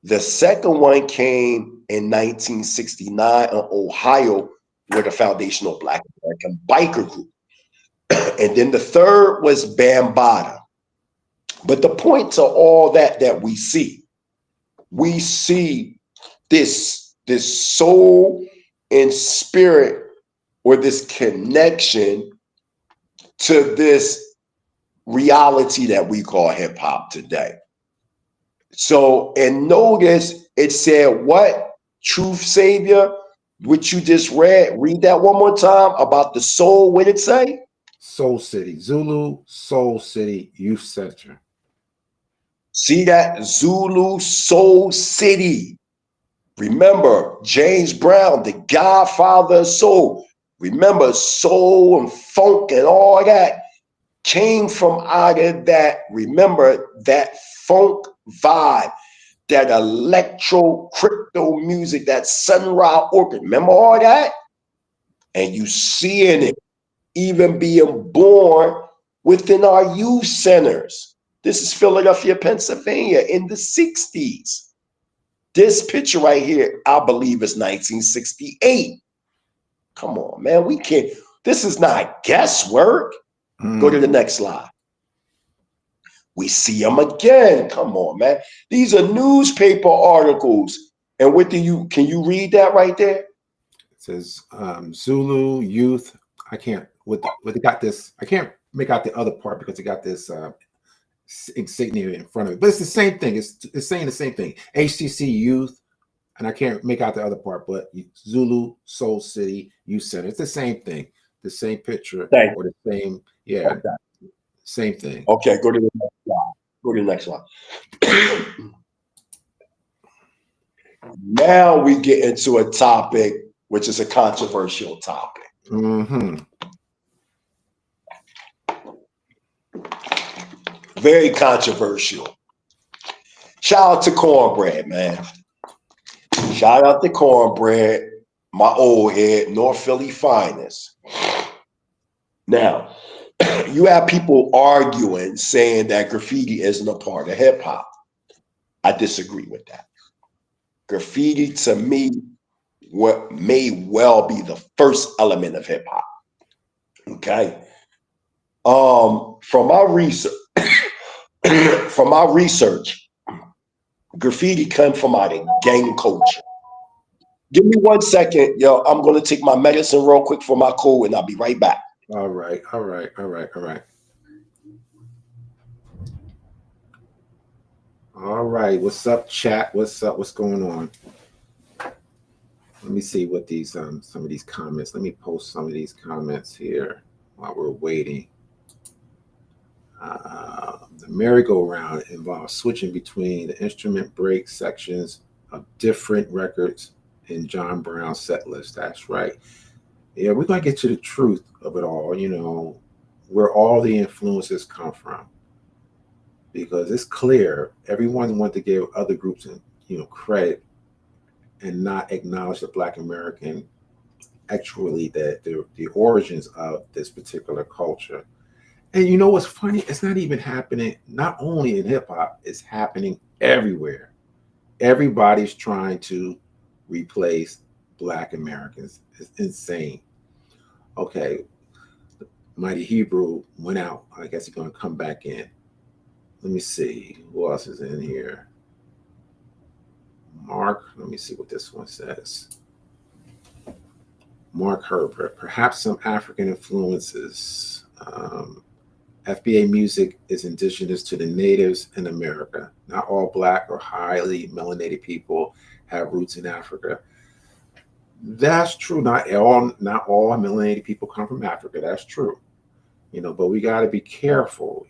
The second one came in 1969 in Ohio with a foundational Black American biker group. And then the third was Bambaataa. But the point to all that we see this soul and spirit, or this connection to this reality that we call hip hop today. So, and notice it said what? Truth Savior, which you just read. Read that one more time about the soul. What did it say? Soul City, Zulu Soul City Youth Center. See that? Zulu Soul City. Remember, James Brown, the godfather of soul. Remember, soul and funk and all that came from out of that. Remember that funk vibe, that electro crypto music, that Sun Ra orchid. Remember all that? And you seeing it even being born within our youth centers. This is Philadelphia, Pennsylvania in the 60s. This picture right here, I believe, is 1968. Come on, man. We can't. This is not guesswork. Go to the next slide. We see them again. Come on, man. These are newspaper articles. And what can you read that right there? It says Zulu Youth. I can't, it got this, I can't make out the other part because it got this insignia in front of it. But it's the same thing. It's saying the same thing. HCC Youth, and I can't make out the other part, but Zulu Soul City Youth Center. It's the same thing. The same picture or the same, yeah, same thing. Okay, go to the next slide. Go to the next slide. Now we get into a topic which is a controversial topic. Very controversial. Shout out to Cornbread, man. Shout out to Cornbread, my old head, North Philly finest. Now, you have people arguing, saying that graffiti isn't a part of hip hop. I disagree with that. Graffiti, to me, what may well be the first element of hip hop. Okay. From my research, graffiti comes from out of gang culture. Give me 1 second, yo. I'm gonna take my medicine real quick for my cold, and I'll be right back. All right. All right. What's up, chat? What's up? What's going on? Let me see what these some of these comments. Let me post some of these comments here while we're waiting. The merry-go-round involves switching between the instrument break sections of different records in John Brown's set list. That's right. Yeah, we're going to get to the truth of it all, where all the influences come from. Because it's clear everyone wants to give other groups, credit and not acknowledge the Black American, actually, that the origins of this particular culture. And you know what's funny? It's not even happening, not only in hip hop, it's happening everywhere. Everybody's trying to replace Black Americans. It's insane. Okay, Mighty Hebrew went out. I guess he's going to come back in. Let me see. Who else is in here? Mark. Let me see what this one says. Mark Herbert, perhaps some African influences. FBA music is indigenous to the natives in America. Not all black or highly melanated people have roots in Africa. That's true. Not all melanated people come from Africa. That's true. But we got to be careful.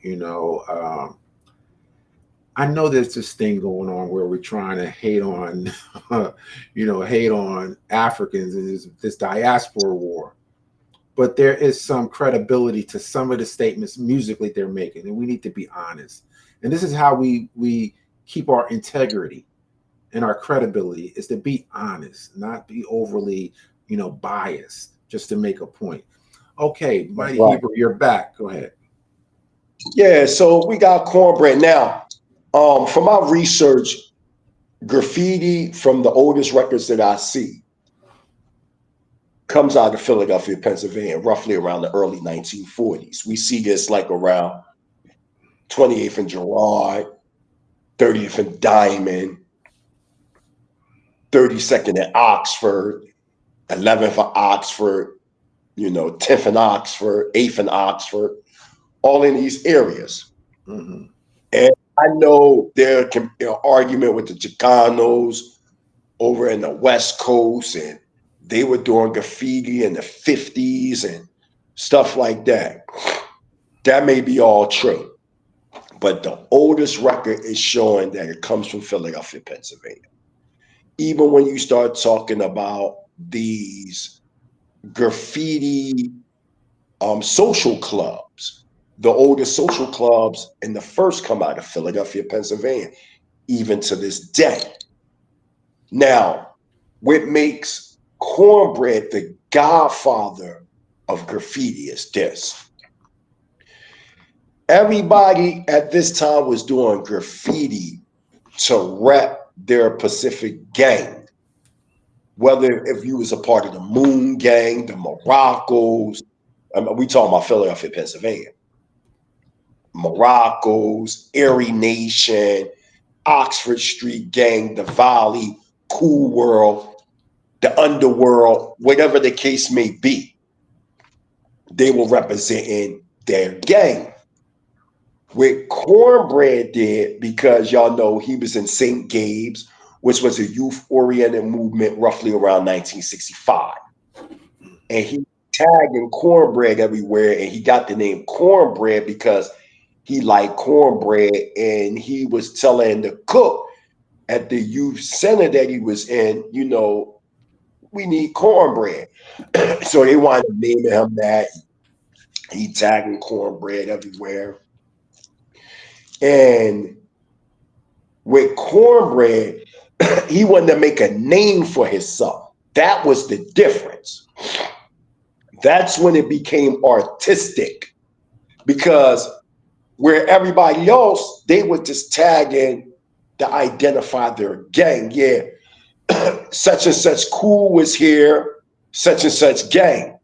I know there's this thing going on where we're trying to hate on, hate on Africans and this diaspora war. But there is some credibility to some of the statements musically they're making, and we need to be honest. And this is how we keep our integrity and our credibility, is to be honest, not be overly, biased just to make a point. Okay, That's Mighty right. Hebrew, you're back. Go ahead. Yeah, so we got cornbread now. From my research, graffiti from the oldest records that I see comes out of Philadelphia, Pennsylvania, roughly around the early 1940s. We see this like around 28th and Girard, 30th and Diamond, 32nd and Oxford, 11th and Oxford, 10th and Oxford, 8th and Oxford, all in these areas. Mhm. And I know there can be an argument with the Chicanos over in the West Coast, and they were doing graffiti in the 50s and stuff like that. That may be all true, but the oldest record is showing that it comes from Philadelphia, Pennsylvania. Even when you start talking about these graffiti social clubs, the oldest social clubs and the first come out of Philadelphia, Pennsylvania, even to this day. Now, what makes cornbread the godfather of graffiti is this. Everybody at this time was doing graffiti to rep their Pacific gang. Whether if you was a part of the Moon Gang, the Moroccos, we talking about Philadelphia, Pennsylvania, Moroccos, Erie Nation, Oxford Street Gang, the Volley, Cool World, the Underworld, whatever the case may be, they were representing their gang. What Cornbread did, because y'all know he was in St. Gabe's, which was a youth-oriented movement roughly around 1965. And he tagging cornbread everywhere, and he got the name Cornbread because he liked cornbread, and he was telling the cook at the youth center that he was in, we need cornbread. So they wanted to name him that. He tagging cornbread everywhere. And with cornbread, he wanted to make a name for himself. That was the difference. That's when it became artistic, because where everybody else, they would just tag in to identify their gang. Yeah, such and such cool was here, such and such gang.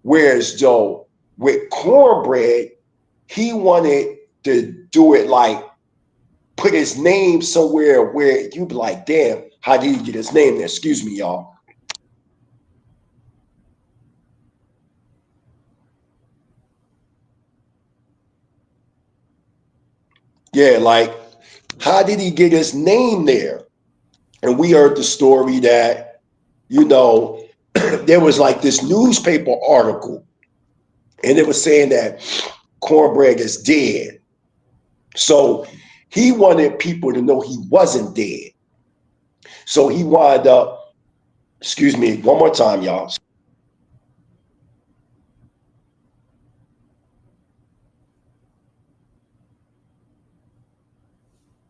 Whereas though with cornbread, he wanted to do it like put his name somewhere where you'd be like, damn, how did he get his name there? Excuse me, y'all. Yeah, like, how did he get his name there? And we heard the story that, there was like this newspaper article, and it was saying that cornbread is dead. So he wanted people to know he wasn't dead. So he wound up, excuse me, one more time, y'all.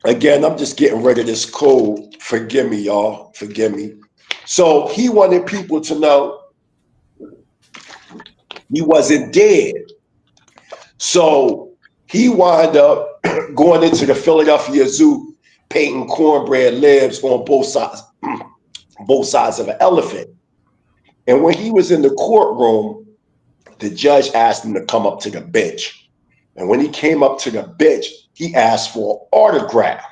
Again, I'm just getting rid of this code. Forgive me, y'all. Forgive me. So he wanted people to know he wasn't dead. So he wound up going into the Philadelphia Zoo, painting cornbread lives on both sides of an elephant. And when he was in the courtroom, the judge asked him to come up to the bench. And when he came up to the bench, he asked for an autograph.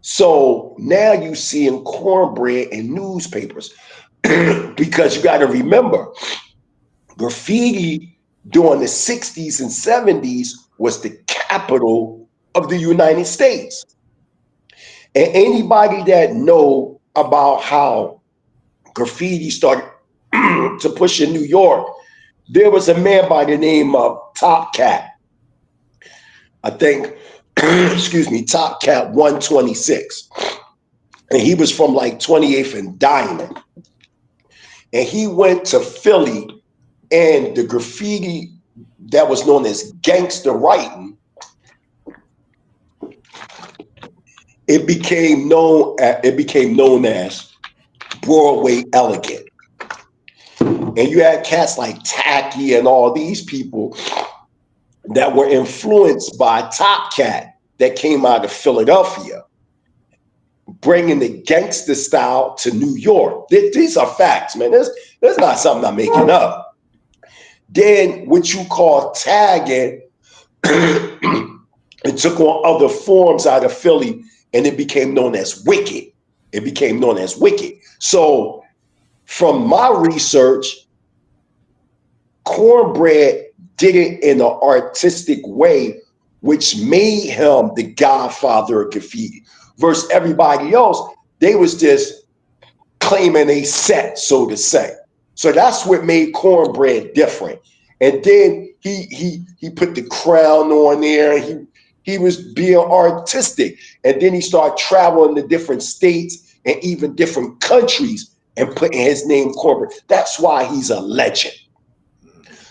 So now you see in cornbread in newspapers. because you got to remember, graffiti during the 60s and 70s was the capital of the United States. And anybody that know about how graffiti started to push in New York, there was a man by the name of Top Cat. I think, excuse me, Top Cat 126. And he was from like 28th and Diamond. And he went to Philly, and the graffiti that was known as gangster writing, it became known as Broadway elegant. And you had cats like Tacky and all these people that were influenced by Top Cat that came out of Philadelphia, bringing the gangster style to New York. These are facts, man. There's not something I'm making up. Then what you call tagging, it took on other forms out of Philly, and it became known as wicked. It became known as wicked. So from my research, Cornbread did it in an artistic way, which made him the godfather of graffiti. Versus everybody else, they was just claiming a set, so to say. So that's what made Cornbread different. And then he put the crown on there. He was being artistic. And then he started traveling to different states and even different countries and putting his name Cornbread. That's why he's a legend.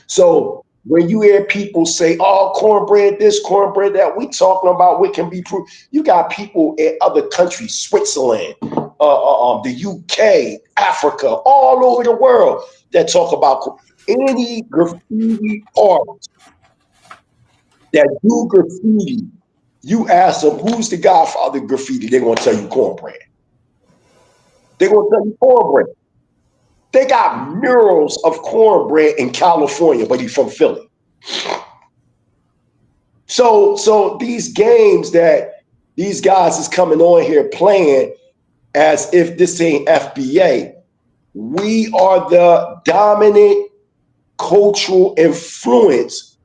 So when you hear people say, oh, Cornbread this, Cornbread that, we talking about what can be proved. You got people in other countries, Switzerland, the UK, Africa, all over the world that talk about any graffiti artist that do graffiti. You ask them, who's the godfather of graffiti? They're going to tell you Cornbread. They're going to tell you Cornbread. They got murals of Cornbread in California, but he's from Philly. So these games that these guys is coming on here playing as if this ain't FBA, we are the dominant cultural influence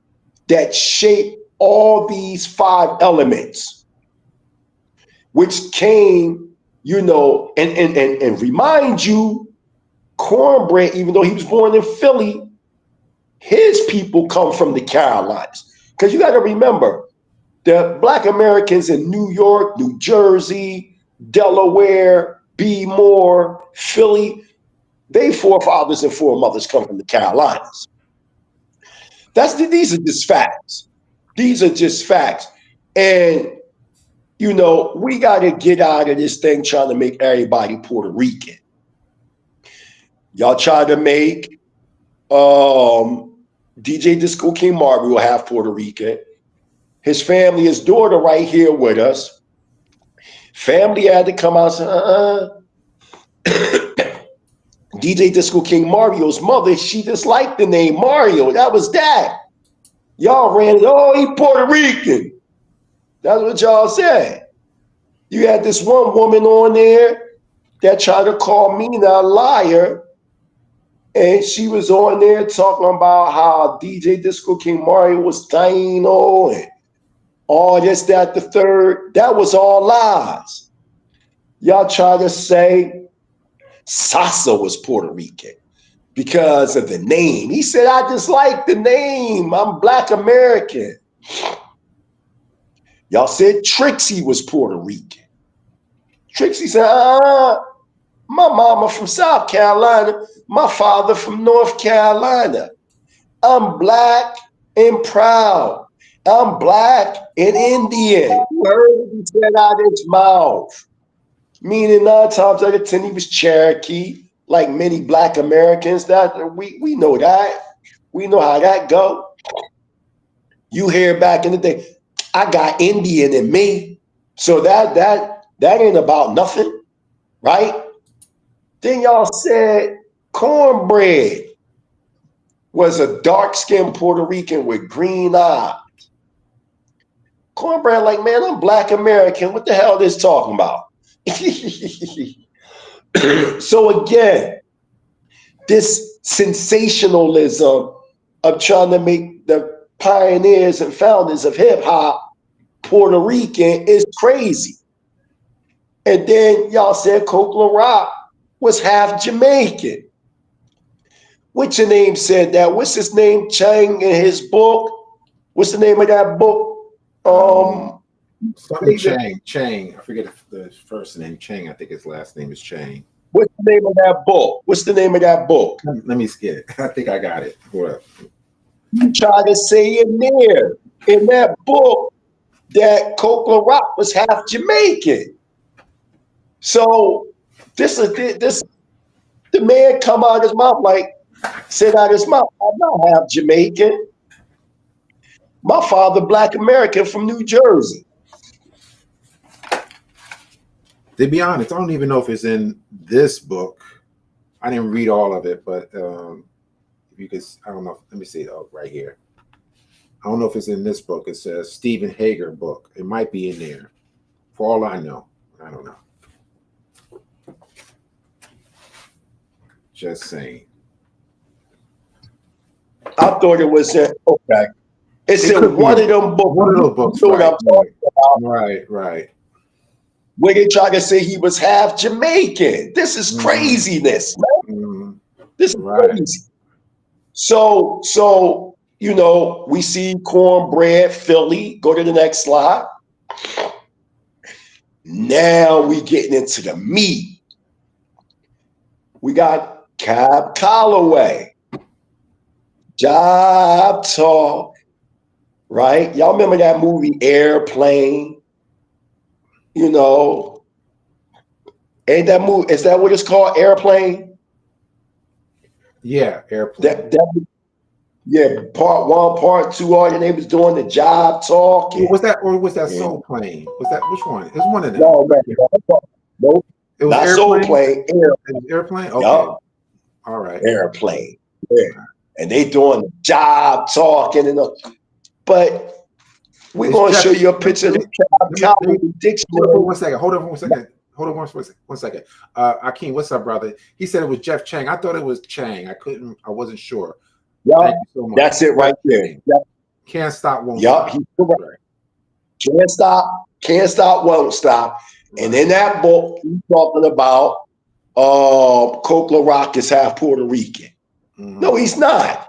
that shape all these 5 elements, which came, and remind you, Cornbread, even though he was born in Philly, his people come from the Carolinas. Because you got to remember, the Black Americans in New York, New Jersey, Delaware, B-More, Philly, they forefathers and foremothers come from the Carolinas. These are just facts. These are just facts. And, we got to get out of this thing trying to make everybody Puerto Rican. Y'all try to make DJ Disco King Mario half Puerto Rican. His family, his daughter right here with us. Family had to come out and say, DJ Disco King Mario's mother, she just liked the name Mario. That was that. Y'all ran it, oh, he Puerto Rican. That's what y'all said. You had this one woman on there that tried to call me a liar. And she was on there talking about how DJ Disco King Mario was Taino and all this, that, the third. That was all lies. Y'all try to say Sasa was Puerto Rican because of the name. He said, I just like the name. I'm Black American. Y'all said Trixie was Puerto Rican. Trixie said, my mama from South Carolina, my father from North Carolina. I'm Black and proud. I'm Black and Indian. You heard what he said out of his mouth. Meaning 9 times out of 10, he was Cherokee, like many Black Americans. That we know that. We know how that go. You hear back in the day, I got Indian in me. So that ain't about nothing, right? Then y'all said Cornbread was a dark-skinned Puerto Rican with green eyes. Cornbread like, man, I'm Black American. What the hell is this talking about? So again, this sensationalism of trying to make the pioneers and founders of hip hop Puerto Rican is crazy. And then y'all said Coke La Rock was half Jamaican. What's your name said that? What's his name? Chang in his book. What's the name of that book? Something Chang. I forget the first name. Chang. I think his last name is Chang. What's the name of that book? What's the name of that book? Let me get it. I think I got it. Hold up. You try to say in there, in that book, that Coke La Rock was half Jamaican. So this the man come out of his mouth like, said out of his mouth, I'm not half Jamaican. My father, Black American from New Jersey. To be honest, I don't even know if it's in this book. I didn't read all of it, but if you could, I don't know. Let me see. Oh, right here. I don't know if it's in this book. It says Stephen Hager book. It might be in there. For all I know, I don't know. Just saying. I thought it was in, okay. It's in one of them books. One of those books. You know what I'm talking about? Right. Where they try to say he was half Jamaican. This is craziness, man. Mm-hmm. This is crazy. So you know, we see Cornbread Philly. Go to the next slide. Now we getting into the meat. We got Cab Calloway. Job Talk. Right? Y'all remember that movie Airplane? You know, ain't that movie? Is that what it's called? Airplane? Yeah, Airplane. Yeah, part 1, part 2, all your neighbors doing the Job Talk. Was that Soul Plane? Was that which one? It's one of them. No, man. Nope. It was not Airplane? Soul Plane. Airplane? Okay. Yup. All right. Airplane. Yeah. And they doing the Job Talking and but we're going to show you a picture of the Calloway dictionary. One second. Hold on one second. Akeem, what's up, brother? He said it was Jeff Chang. I thought it was Chang. I wasn't sure. Thank you so much. That's it right there. Yep. Can't stop, won't stop. He's correct. Can't stop, won't stop. Right. And in that book, he's talking about Coke La Rock is half Puerto Rican. Mm-hmm. No, he's not.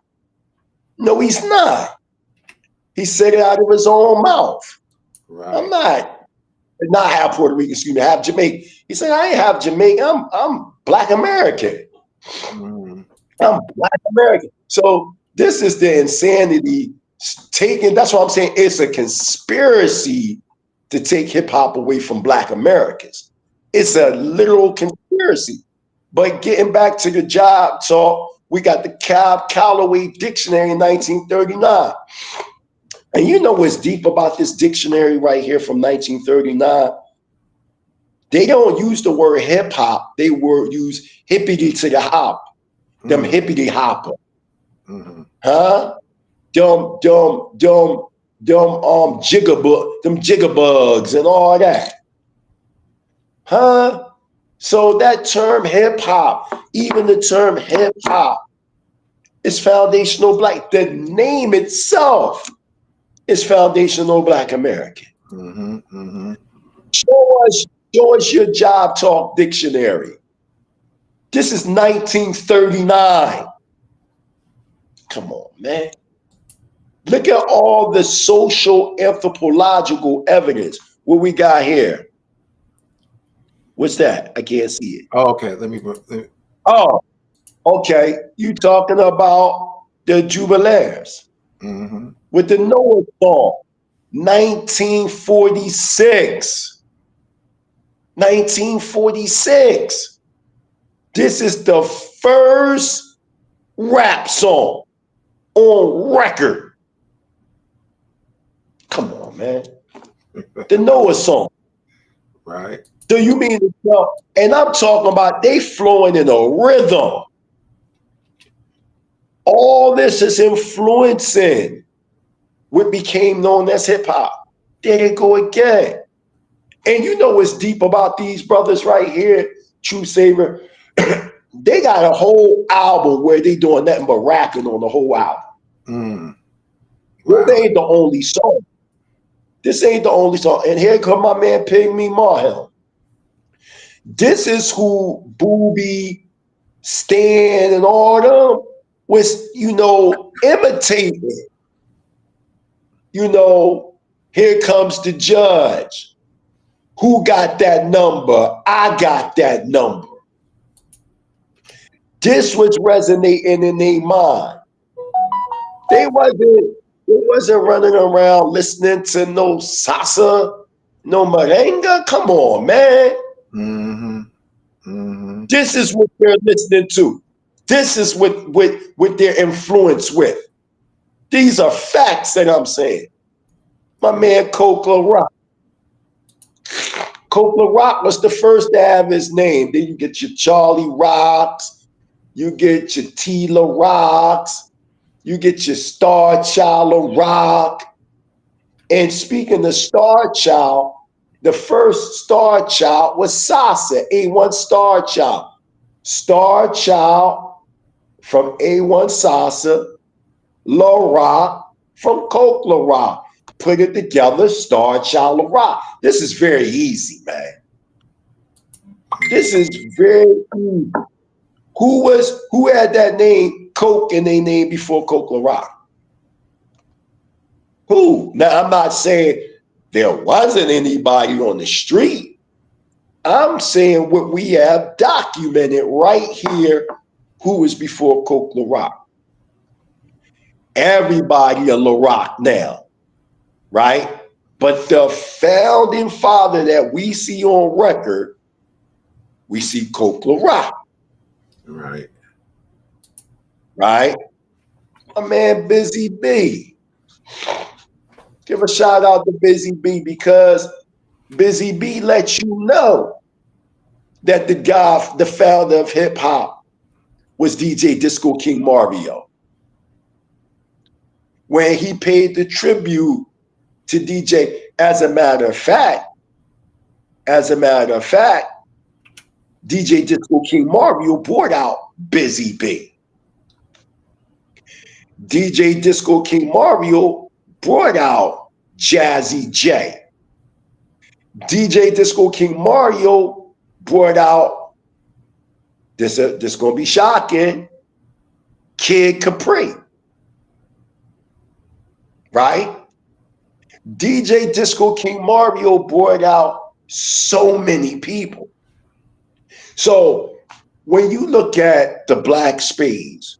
He said it out of his own mouth. Right. I'm not half Puerto Rican, excuse me, half Jamaican. He said, I ain't half Jamaican. I'm Black American. Mm-hmm. I'm Black American. So this is the insanity taken. That's what I'm saying. It's a conspiracy to take hip hop away from Black Americans. It's a literal conspiracy. But getting back to the Job Talk, we got the Cab Calloway Dictionary in 1939. And you know what's deep about this dictionary right here from 1939? They don't use the word hip hop. They use hippity to the hop. Them hippity hopper. Mm-hmm. Huh? Them jiggabugs and all that. Huh? So that term hip hop, even the term hip hop, is foundational Black. The name itself is foundational Black American. Mm-hmm, mm-hmm. Show us your Job Talk dictionary. This is 1939. Come on, man. Look at all the social anthropological evidence. What we got here? What's that? I can't see it. Oh, okay. Let me. Oh, okay. You talking about the Jubilaires with the Noah song, 1946. 1946. This is the first rap song on record. Come on, man. The Noah song. Right. Do you mean to tell? And I'm talking about they flowing in a rhythm. All this is influencing what became known as hip hop. There they go again. And you know what's deep about these brothers right here, True Saver? They got a whole album where they doing nothing but rapping on the whole album. Mm. Wow. This ain't the only song. This ain't the only song. And here come my man Pygmy Marhelm. This is who Booby, Stan, and all them was, imitating. Here comes the judge. Who got that number? I got that number. This was resonating in their mind. They wasn't running around listening to no salsa, no merengue. Come on, man. Mm-hmm. Mm-hmm. This is what they're listening to. This is what they're influenced with. These are facts that I'm saying. My man Coke La Rock. Coke La Rock was the first to have his name. Then you get your Charlie Rocks, you get your Tila Rocks, you get your Star Child La Rock. And speaking of Star Child, the first Star Child was Salsa, A1 Star Child. Star Child from A1 Salsa, La Rock from Coke La Rock. Put it together, Star Child La Rock. This is very easy, man. This is very easy. Who had that name Coke in their name before Coke La Rock? Who? Now, I'm not saying there wasn't anybody on the street. I'm saying what we have documented right here, who was before Coke La Rock. Everybody a La Rock now, right? But the founding father that we see on record, we see Coke La Rock. Right. Right? My man Busy B. Give a shout out to Busy B, because Busy B lets you know that the founder of hip hop was DJ Disco King Mario. When he paid the tribute to DJ, as a matter of fact, DJ Disco King Mario brought out Busy B. DJ Disco King Mario brought out Jazzy J. DJ Disco King Mario brought out, this gonna be shocking, Kid Capri. Right? DJ Disco King Mario brought out so many people. So when you look at the Black Spades,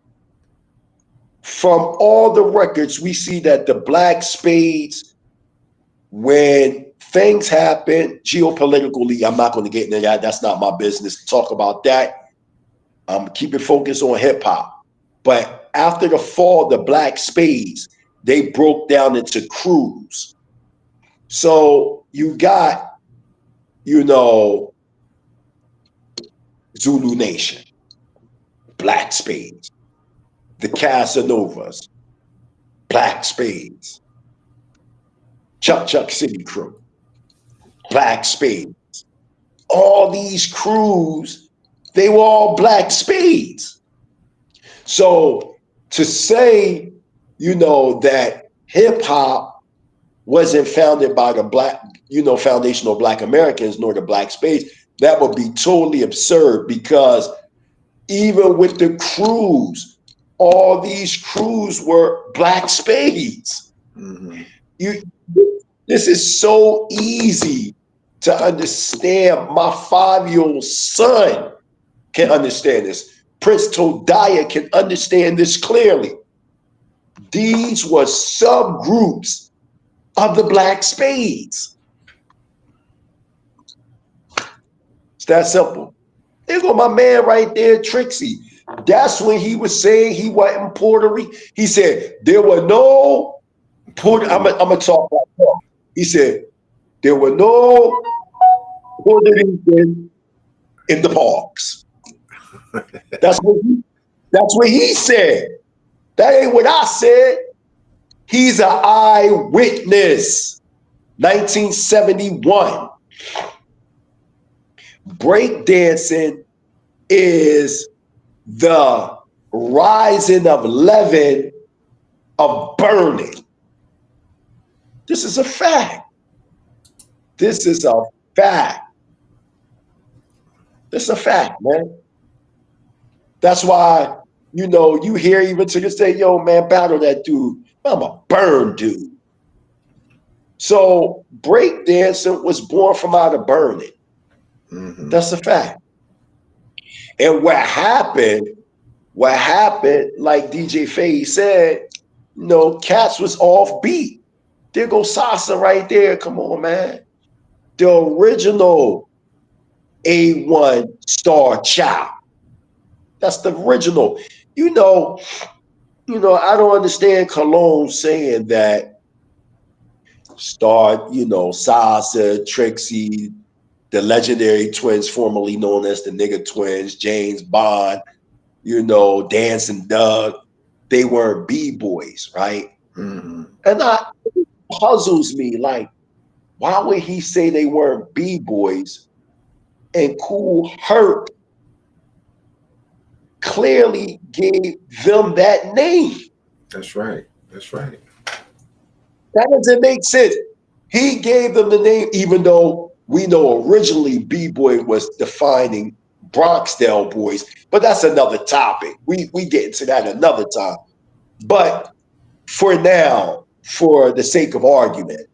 from all the records, we see that the Black Spades, when things happen geopolitically, I'm not going to get into that. That's not my business to talk about that. I'm keeping focus on hip hop. But after the fall of the Black Spades, they broke down into crews. So you got, Zulu Nation, Black Spades, the Casanovas, Black Spades, Chuck City Crew, Black Spades. All these crews, they were all Black Spades. So to say, that hip hop wasn't founded by the foundational Black Americans nor the Black Spades, that would be totally absurd, because even with the crews, all these crews were Black Spades. Mm-hmm. This is so easy to understand. My 5-year-old son can understand this. Prince Todiah can understand this clearly. These were subgroups of the Black Spades. It's that simple. There go my man right there, Trixie. That's when he was saying he wasn't Puerto Rican. He said there were no I'm gonna talk like that. He said there were no Puerto Rican in the parks. That's what he said. That ain't what I said. He's an eyewitness. 1971. Breakdancing is the rising of leaven of burning. This is a fact. This is a fact. This is a fact, man. That's why, you know, you hear even to this day, yo, man, battle that dude. I'm a burn dude. So breakdancing was born from out of burning. Mm-hmm. That's a fact. And what happened, like DJ Faye said, you know, cats was off beat. There goes Sasa right there. Come on, man. The original A1 Star Child. That's the original. You know, I don't understand Cologne saying that Star, you know, Sasa, Trixie, the legendary twins, formerly known as the Nigga Twins, James Bond, you know, Dancing Doug, they weren't B-boys, right? Mm-hmm. And it puzzles me, like, why would he say they weren't B-boys? And Kool Herc clearly gave them that name. That's right. That's right. That doesn't make sense. He gave them the name, even though we know originally B-boy was defining Bronxdale boys, but that's another topic. We get into that another time. But for now, for the sake of argument,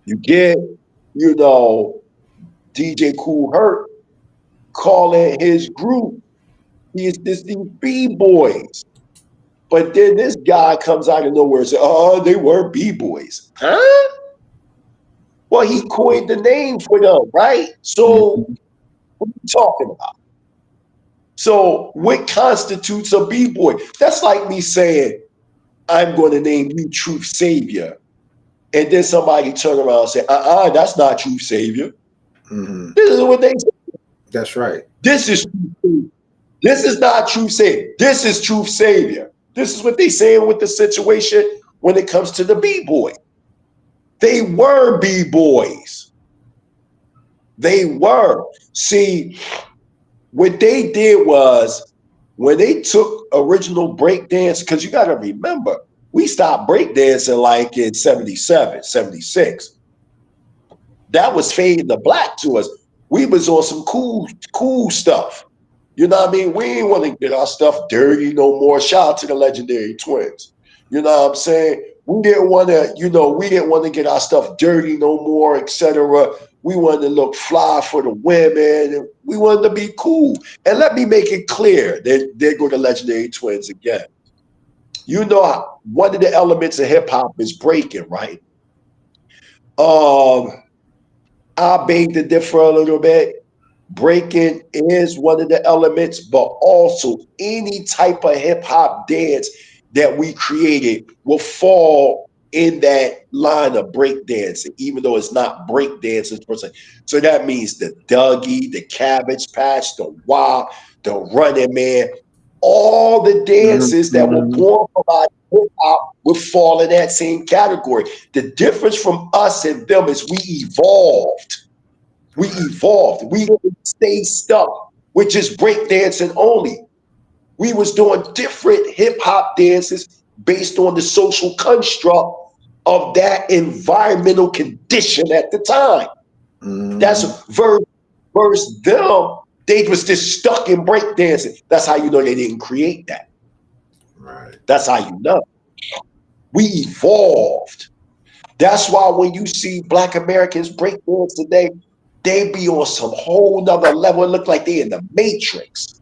you get, you know, DJ Kool Herc calling his group these B-boys. But then this guy comes out of nowhere and says, oh, they weren't B-boys. Huh? Well, he coined the name for them, right? So what are you talking about? So what constitutes a B-boy? That's like me saying, I'm going to name you Truth Savior. And then somebody turn around and say, that's not Truth Savior. Mm-hmm. This is what they say. That's right. This is not Truth Savior. This is Truth Savior. This is what they saying with the situation when it comes to the B-boy. They were B-boys. They were. See, what they did was when they took original breakdance, because you got to remember, we stopped breakdancing like in 77, 76. That was fading the black to us. We was on some cool stuff. You know what I mean? We ain't want to get our stuff dirty no more. Shout out to the legendary twins. You know what I'm saying? We didn't want to get our stuff dirty no more, etc. We wanted to look fly for the women. And we wanted to be cool. And let me make it clear, there go the legendary twins again. You know, one of the elements of hip hop is breaking, right? I beg to differ a little bit. Breaking is one of the elements, but also any type of hip hop dance that we created will fall in that line of break dancing, even though it's not break dancing per se. So that means the Dougie, the Cabbage Patch, the WAP, the Running Man, all the dances that were born from our hip hop would fall in that same category. The difference from us and them is we evolved. We evolved. We didn't stay stuck with just breakdancing only. We was doing different hip hop dances based on the social construct of that environmental condition at the time. That's versus them. They was just stuck in breakdancing. That's how you know they didn't create that. Right. That's how you know. We evolved. That's why when you see Black Americans breakdance today, they be on some whole nother level. It look like they in the Matrix.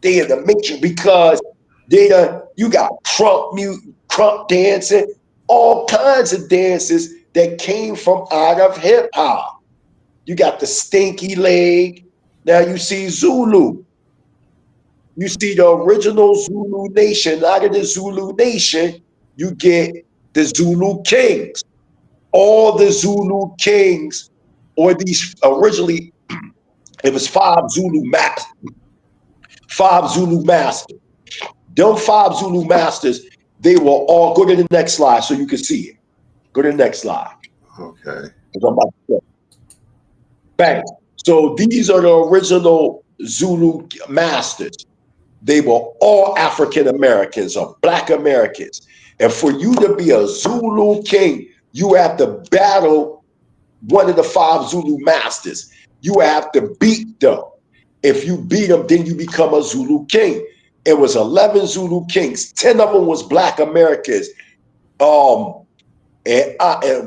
They in the Matrix because you got crunk dancing, all kinds of dances that came from out of hip hop. You got the stinky leg. Now you see Zulu. You see the original Zulu Nation. Out of the Zulu Nation, you get the Zulu Kings. All the Zulu Kings, or these originally, it was 5 Zulu masters. 5 Zulu masters. Them 5 Zulu masters, they were all, go to the next slide so you can see it. Go to the next slide. Okay. Bang. So these are the original Zulu masters. they were all African Americans or Black Americans. And for you to be a Zulu king, you have to battle one of the 5 Zulu masters. You have to beat them. If you beat them, then you become a Zulu king. It was 11 Zulu kings. 10 of them was Black Americans. And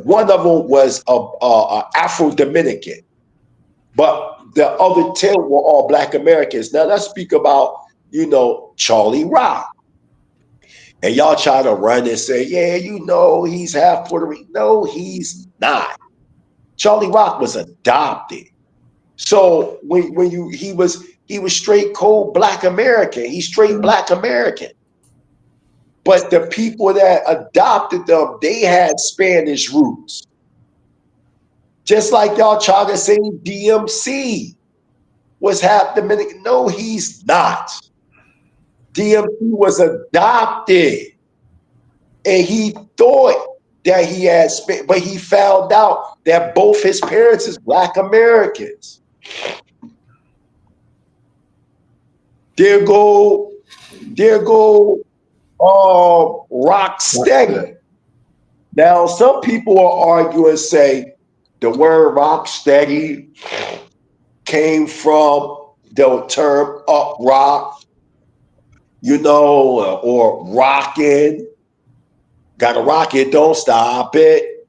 one of them was a Afro-Dominican. But the other 10 were all Black Americans. Now let's speak about, Charlie Rock. And y'all try to run and say, yeah, he's half Puerto Rican. No, he's not. Charlie Rock was adopted. So he was straight cold Black American. He's straight Black American. But the people that adopted them, they had Spanish roots. Just like y'all try to say DMC was half Dominican. No, he's not. DMC was adopted. And he thought that he had Spanish, but he found out that both his parents is Black Americans. There go Rocksteady. Now, some people will argue and say the word Rocksteady came from the term up rock, or rocking. Gotta rock it, don't stop it,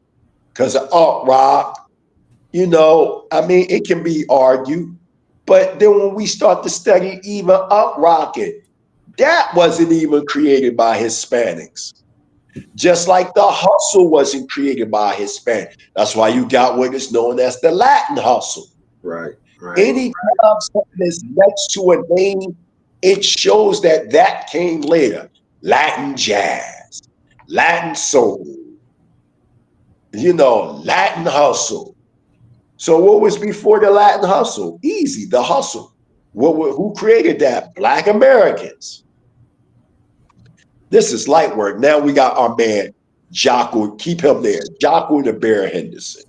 because of up rock. It can be argued. But then when we start to study even up rocking, that wasn't even created by Hispanics. Just like the hustle wasn't created by Hispanics. That's why you got what is known as the Latin hustle. Right. Anytime something is next to a name, it shows that came later. Latin jazz, Latin soul, Latin hustle. So what was before the Latin hustle? Easy, the hustle. Who created that? Black Americans. This is light work. Now we got our man, Jocko. Keep him there. Jocko the Bear Henderson.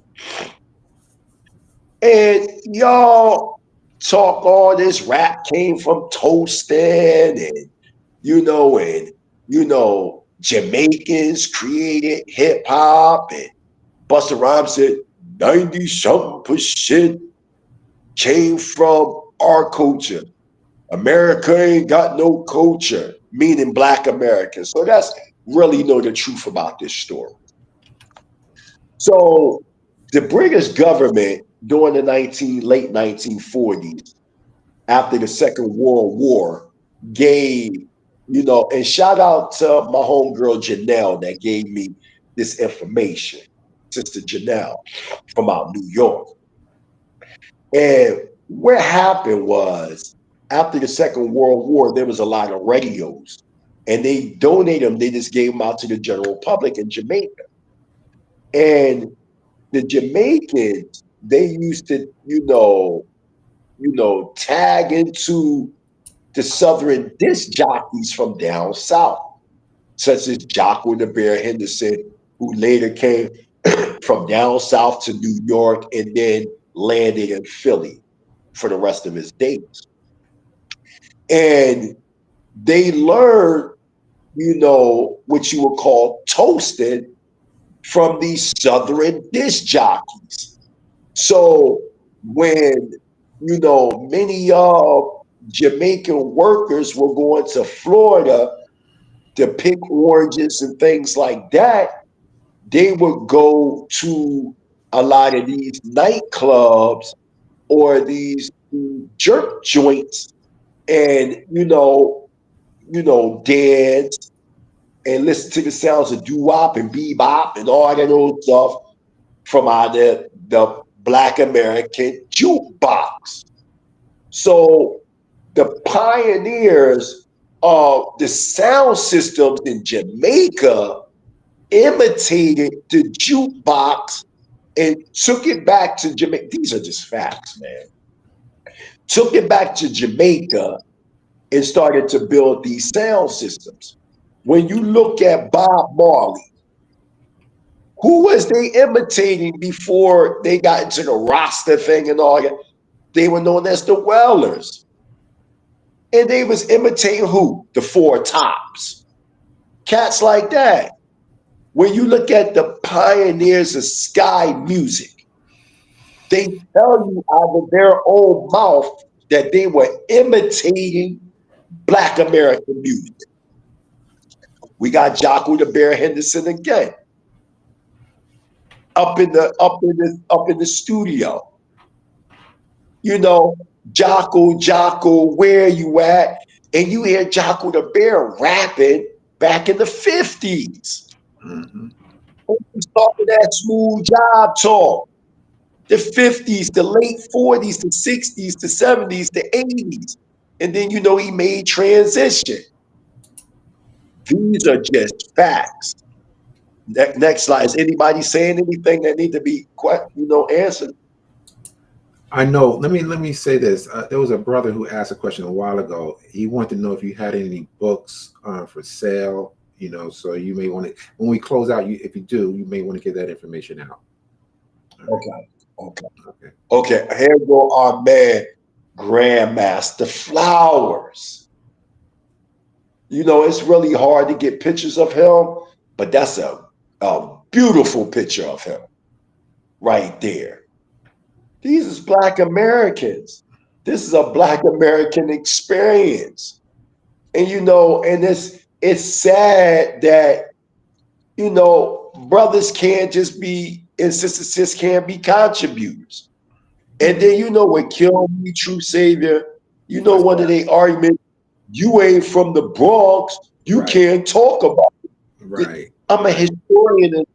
And y'all talk all this rap came from toasting and Jamaicans created hip hop, and Busta Rhymes said 90-something% came from our culture. America ain't got no culture, meaning Black Americans. So that's really the truth about this story. So the British government during the late 1940s, after the Second World War, gave, and shout out to my homegirl Janelle that gave me this information, Sister Janelle from out New York. And what happened was, after the Second World War, there was a lot of radios, and they donated them. They just gave them out to the general public in Jamaica. And the Jamaicans, they used to, tag into the Southern disc jockeys from down south, such as Jocko the Bear Henderson, who later came from down south to New York and then landed in Philly for the rest of his days. And they learned, what you would call toasting from these Southern disc jockeys. So when, many Jamaican workers were going to Florida to pick oranges and things like that, they would go to a lot of these nightclubs or these jerk joints and, dance and listen to the sounds of doo-wop and bebop and all that old stuff from either the Black American jukebox. So the pioneers of the sound systems in Jamaica imitated the jukebox and took it back to Jamaica. These are just facts, man. Took it back to Jamaica and started to build these sound systems. When you look at Bob Marley, who was they imitating before they got into the Rasta thing and all that? They were known as the Wellers. And they was imitating who? The Four Tops. Cats like that. When you look at the pioneers of Sky Music, they tell you out of their own mouth that they were imitating Black American music. We got Jocko the Bear Henderson again, up in the studio. You know, Jocko, where you at? And you hear Jocko the Bear rapping back in the 50s. Mm-hmm. He's talking that smooth job talk. The 50s, the late 40s, the 60s, the 70s, the 80s. And then you know he made transition. These are just facts. Next slide. Is anybody saying anything that need to be answered? I know. Let me say this. There was a brother who asked a question a while ago. He wanted to know if you had any books for sale. You know, so you may want to, when we close out, if you do, you may want to get that information out. Okay. Here go our man, Grandmaster Flowers. You know, it's really hard to get pictures of him, but that's a beautiful picture of him right there. These is Black Americans. This is a Black American experience. And you know, and it's sad that, you know, brothers can't just be, and sisters just can't be contributors. And then you know what killed me, True Savior? You know, one of the arguments, you ain't from the Bronx, you can't talk about it. Right. I'm a historian.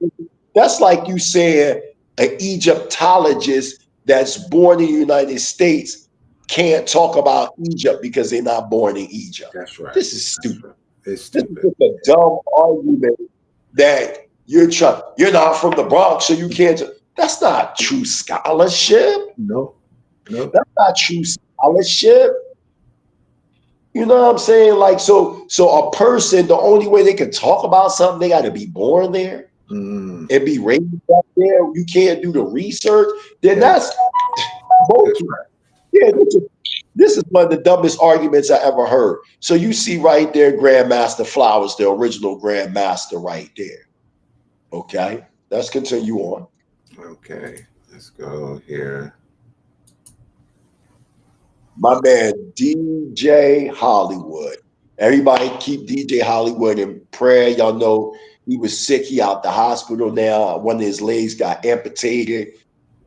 That's like you saying an Egyptologist that's born in the United States can't talk about Egypt because they're not born in Egypt. That's right. This is stupid. Right. It's stupid. This is a dumb argument that you're not from the Bronx, so you can't. That's not true scholarship. No. That's not true scholarship. You know what I'm saying? Like, so a person, the only way they can talk about something, they got to be born there and be raised up there. You can't do the research. Then that's right. Yeah, this is one of the dumbest arguments I ever heard. So you see right there, Grandmaster Flowers, the original Grandmaster right there. Okay, let's continue on. Okay, let's go here. My man, DJ Hollywood. Everybody keep DJ Hollywood in prayer. Y'all know he was sick. He out the hospital now. One of his legs got amputated.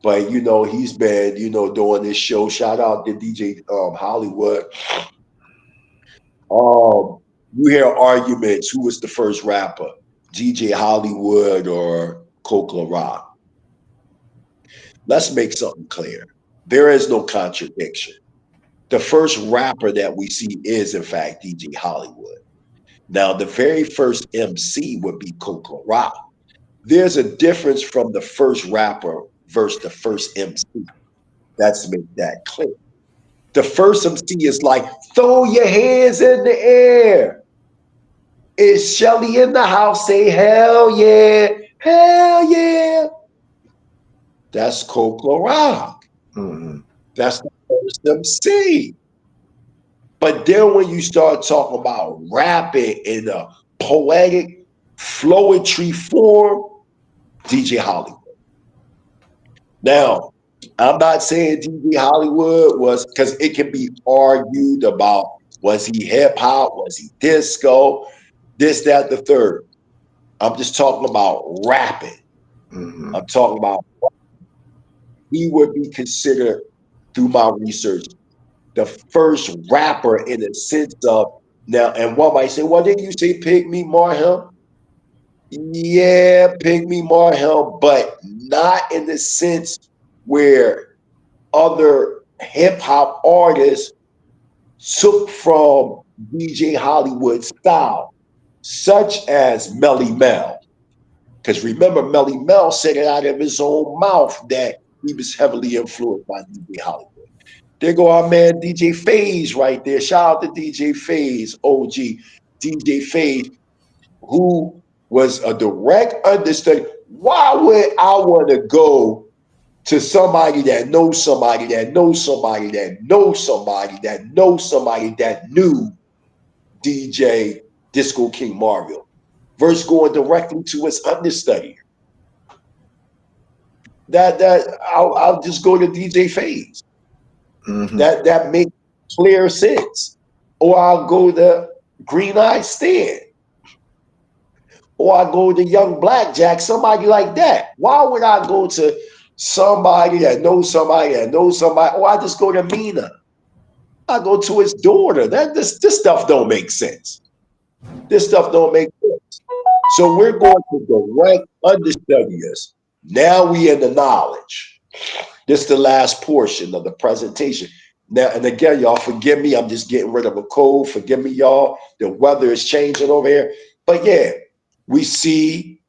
But, you know, he's been, you know, doing this show. Shout out to DJ Hollywood. You hear arguments. Who was the first rapper? DJ Hollywood or Coke La Rock? Let's make something clear. There is no contradiction. The first rapper that we see is, in fact, DJ Hollywood. Now, the very first MC would be Coke La Rock. There's a difference from the first rapper versus the first MC. Let's make that clear. The first MC is like, throw your hands in the air. Is Shelly in the house? Say, hell yeah, hell yeah. That's Coke La Rock. Mm-hmm. That's the first MC. But then when you start talking about rapping in a poetic, flowetry form, DJ Hollywood. Now, I'm not saying DJ Hollywood was, because it can be argued about, was he hip hop, was he disco, this, that, the third. I'm just talking about rapping. Mm-hmm. I'm talking about, he would be considered, through my research, the first rapper in the sense of, now, and one might say, well, didn't you say Pygmy Marham? Yeah, Pygmy Marham, but not in the sense where other hip hop artists took from DJ Hollywood's style, such as Melly Mel. Because remember, Melly Mel said it out of his own mouth that he was heavily influenced by DJ Hollywood. There go our man DJ FaZe right there. Shout out to DJ FaZe, OG DJ FaZe, who was a direct understudy. Why would I want to go to somebody that knows somebody that knows somebody that knows somebody that knows somebody that knew DJ Disco King Mario. Verse going directly to his understudy. I'll just go to DJ Phase. Mm-hmm. That makes clear sense. Or I'll go to Green Eye Stan. Or I go to Young Blackjack, somebody like that. Why would I go to somebody that knows somebody that knows somebody? Or I just go to Mina. I go to his daughter. This stuff don't make sense. This stuff don't make sense. So we're going to direct understudies. Now we in the knowledge. This is the last portion of the presentation. Now, and again, y'all, forgive me. I'm just getting rid of a cold. Forgive me, y'all. The weather is changing over here. But yeah, we see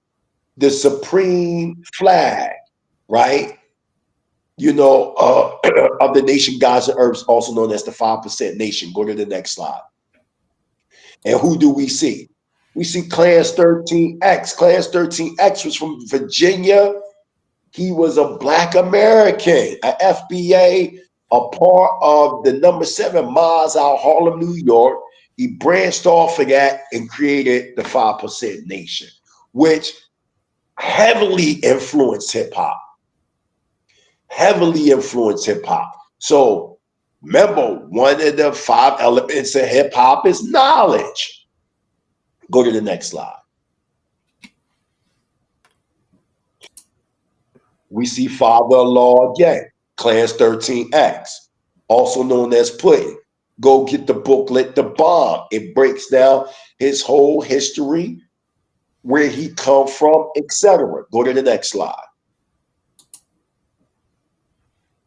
the supreme flag, right? You know, of the nation gods and herbs, also known as the 5% nation. Go to the next slide. And who do we see? We see Clarence 13X. Clarence 13X was from Virginia. He was a Black American, an FBA, a part of the number 7 Mars out Harlem, New York. He branched off of that and created the 5% Nation, which heavily influenced hip hop. Heavily influenced hip hop. So remember, one of the 5 elements of hip hop is knowledge. Go to the next slide. We see father-in-law again, Clarence 13X, also known as Pudding. Go get the booklet, The Bomb. It breaks down his whole history, where he come from, etc. Go to the next slide.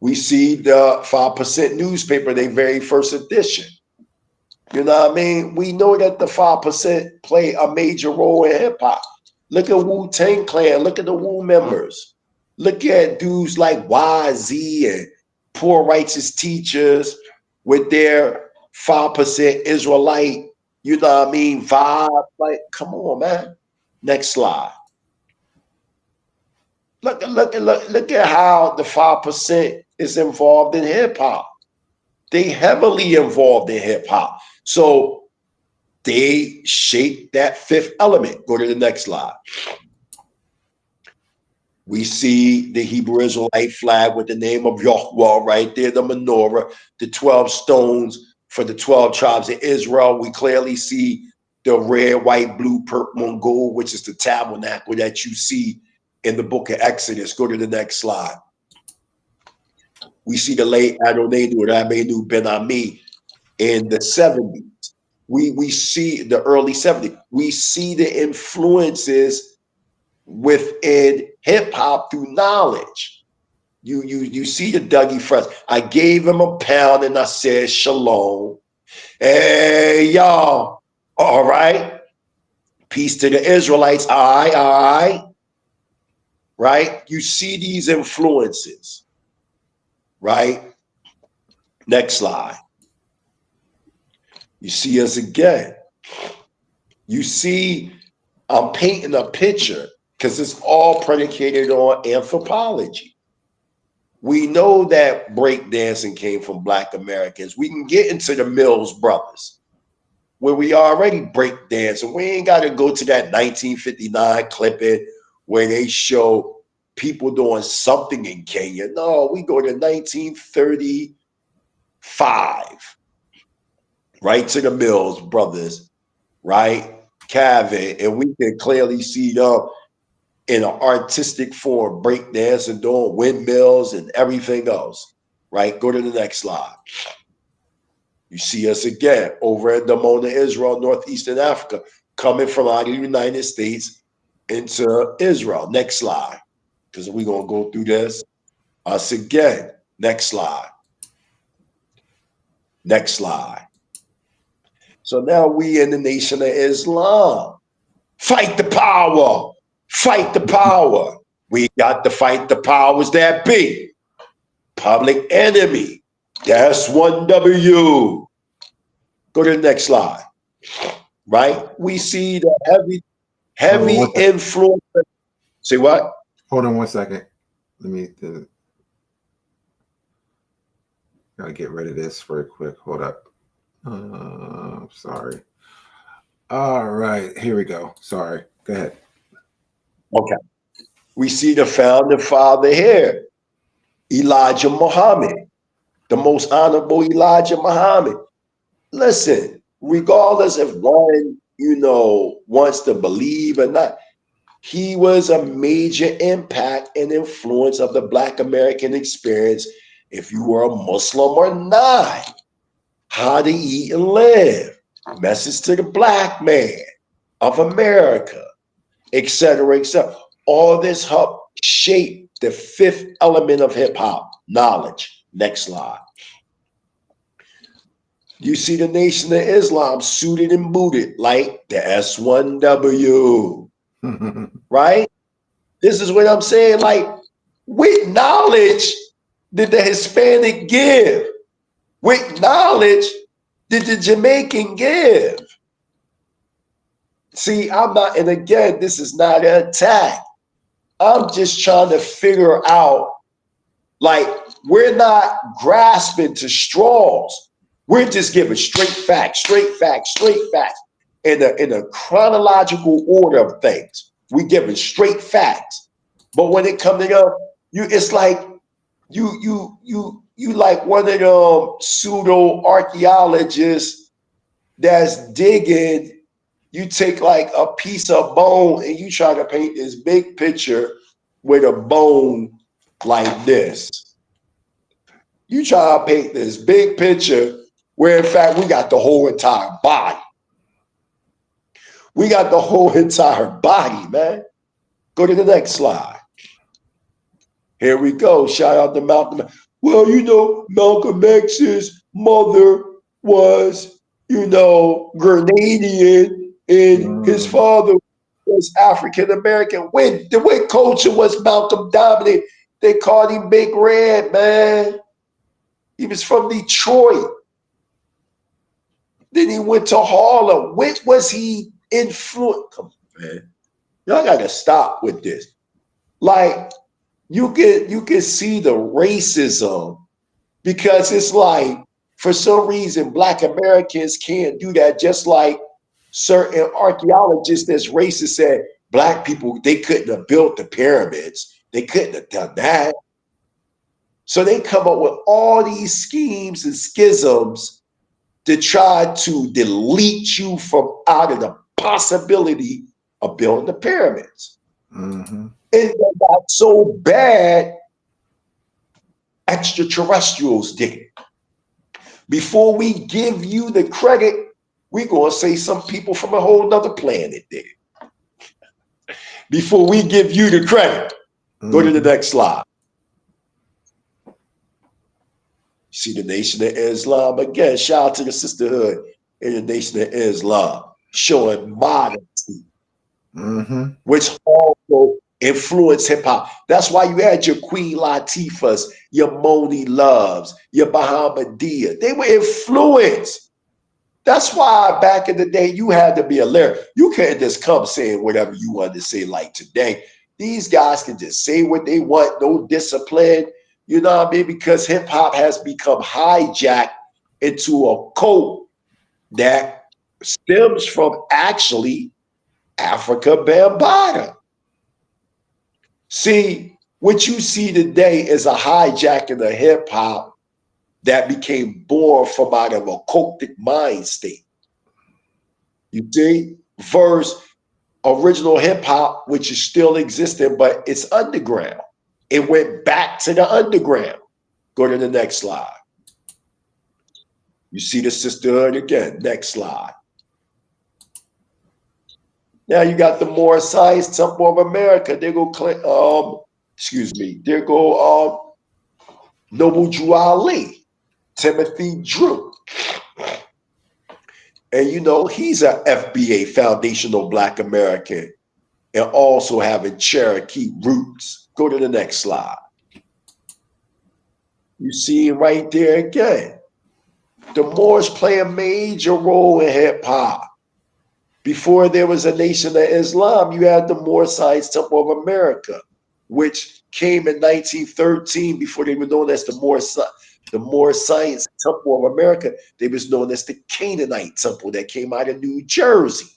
We see the 5% newspaper, their very first edition. You know what I mean? We know that the 5% play a major role in hip hop. Look at Wu-Tang Clan. Look at the Wu members. Look at dudes like YZ and Poor Righteous Teachers with their 5% Israelite, you know what I mean, vibe. Like, come on, man. Next slide. Look at how the 5% is involved in hip hop. They heavily involved in hip hop. So they shape that 5th element. Go to the next slide. We see the Hebrew Israelite flag with the name of Yahweh right there, the menorah, the 12 stones for the 12 tribes of Israel. We clearly see the red, white, blue, purple, and gold, which is the tabernacle that you see in the book of Exodus. Go to the next slide. We see the late Adonai Rabbeinu Ben Ami in the 70s. We see the early 70s. We see the influences within hip hop through knowledge. You see the Dougie Fresh. I gave him a pound and I said shalom. Hey y'all, all right. Peace to the Israelites. All right. Right? You see these influences, right? Next slide. You see us again. You see, I'm painting a picture because it's all predicated on anthropology. We know that breakdancing came from Black Americans. We can get into the Mills Brothers, where we already breakdancing. We ain't got to go to that 1959 clipping where they show people doing something in Kenya. No, we go to 1935, right to the Mills Brothers, right? Calvin, and we can clearly see them in an artistic form, breakdancing, doing windmills and everything else, right? Go to the next slide. You see us again over at Damona, Israel, Northeastern Africa, coming from out of the United States into Israel. Next slide, because we're going to go through this. Us again. Next slide. Next slide. So now we in the Nation of Islam. Fight the power. Fight the power. We got to fight the powers that be. Public Enemy. That's 1W. Go to the next slide. Right? We see the heavy influence. Say what? Hold on one second. Let me. Gotta get rid of this real quick. Hold up. Sorry. All right, here we go. Sorry. Go ahead. Okay. We see the founding father here, Elijah Muhammad, the most honorable Elijah Muhammad. Listen, regardless if one, wants to believe or not, he was a major impact and influence of the Black American experience, if you were a Muslim or not. How to eat and live, message to the Black man of America, etc., etc. All this helped shape the fifth element of hip hop, knowledge. Next slide. You see the Nation of Islam suited and booted like the S1W, right? This is what I'm saying. Like, with knowledge did the Hispanic give? With knowledge did the Jamaican give? See, I'm not, and again, this is not an attack. I'm just trying to figure out, like, we're not grasping to straws. We're just giving straight facts, in a chronological order of things. We're giving straight facts. But when it comes to it's like you like one of them pseudo archaeologists that's digging. You take like a piece of bone and you try to paint this big picture with a bone like this. You try to paint this big picture where in fact we got the whole entire body. We got the whole entire body, man. Go to the next slide. Here we go. Shout out to Malcolm. Well, Malcolm X's mother was, Grenadian, and his father was African American. When the way culture was Malcolm dominant, they called him Big Red, man. He was from Detroit. Then he went to Harlem. When was he influenced? Come on, man. Y'all gotta stop with this. Like, you can see the racism, because it's like, for some reason, Black Americans can't do that. Just like certain archaeologists that's racist said, Black people, they couldn't have built the pyramids. They couldn't have done that. So they come up with all these schemes and schisms to try to delete you from out of the possibility of building the pyramids. Mm-hmm. And they got so bad, extraterrestrials did it. Before we give you the credit, we're going to say some people from a whole nother planet did it. Before we give you the credit, go to the next slide. See the Nation of Islam. Again, shout out to the sisterhood in the Nation of Islam, showing modesty, which also influenced hip hop. That's why you had your Queen Latifahs, your Moni Loves, your Bahamadia. They were influenced. That's why back in the day, you had to be a lyric. You can't just come saying whatever you wanted to say like today. These guys can just say what they want, no discipline. You know what I mean? Because hip hop has become hijacked into a cult that stems from actually Africa Bambaataa. See, what you see today is a hijacking of hip hop that became born from out of a cultic mind state. You see, versus original hip hop, which is still existing, but it's underground. It went back to the underground. Go to the next slide. You see the sisterhood again. Next slide. Now you got the Moorish Science Temple of America. There go there go Noble Drew Ali, Timothy Drew. And he's a FBA, Foundational Black American, and also having Cherokee roots. Go to the next slide. You see right there again. The Moors play a major role in hip hop. Before there was a Nation of Islam, you had the Moorish Science Temple of America, which came in 1913 before they were known as the Moorish Science Temple of America. They was known as the Canaanite Temple that came out of New Jersey.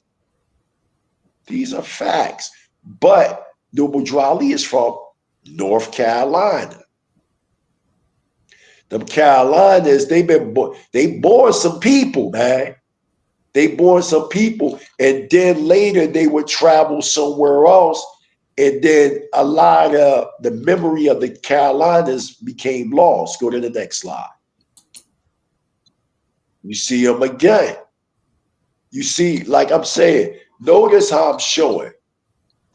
These are facts. But Noble Drew Ali is from North Carolina. Them Carolinas, they born some people, man. They born some people, and then later they would travel somewhere else, and then a lot of the memory of the Carolinas became lost. Go to the next slide. You see them again. You see, like I'm saying, notice how I'm showing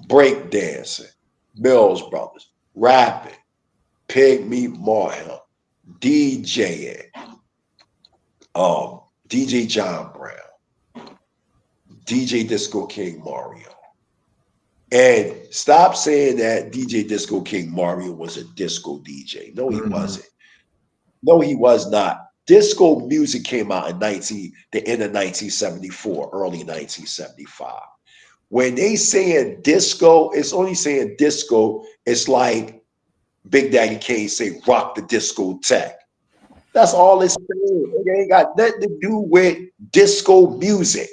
breakdancing, Mills Brothers, rapping, Pygmy Marham, DJing, DJ John Brown, DJ Disco King Mario. And stop saying that DJ Disco King Mario was a disco DJ. No, he wasn't. No, he was not. Disco music came out in the end of 1974, early 1975. When they saying disco, it's only saying disco. It's like Big Daddy Kane say, rock the discotheque. That's all it's saying. It ain't got nothing to do with disco music.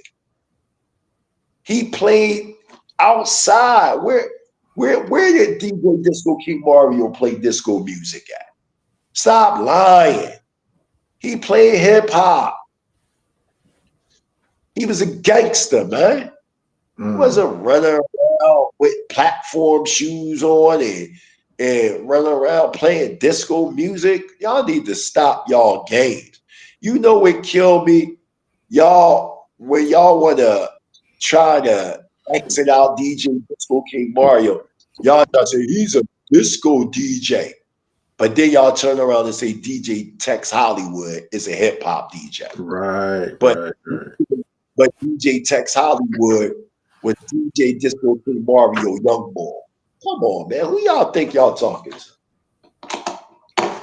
He played outside. Where did DJ Disco King Mario play disco music at? Stop lying. He played hip hop. He was a gangster, man. He wasn't running around with platform shoes on and running around playing disco music. Y'all need to stop y'all games. You know what killed me? Y'all, when y'all want to try to exit out DJ Disco King Mario, y'all say he's a disco DJ. But then y'all turn around and say DJ Tex Hollywood is a hip hop DJ. Right. But DJ Tex Hollywood was DJ Disco King Mario Young Boy. Come on, man. Who y'all think y'all talking to?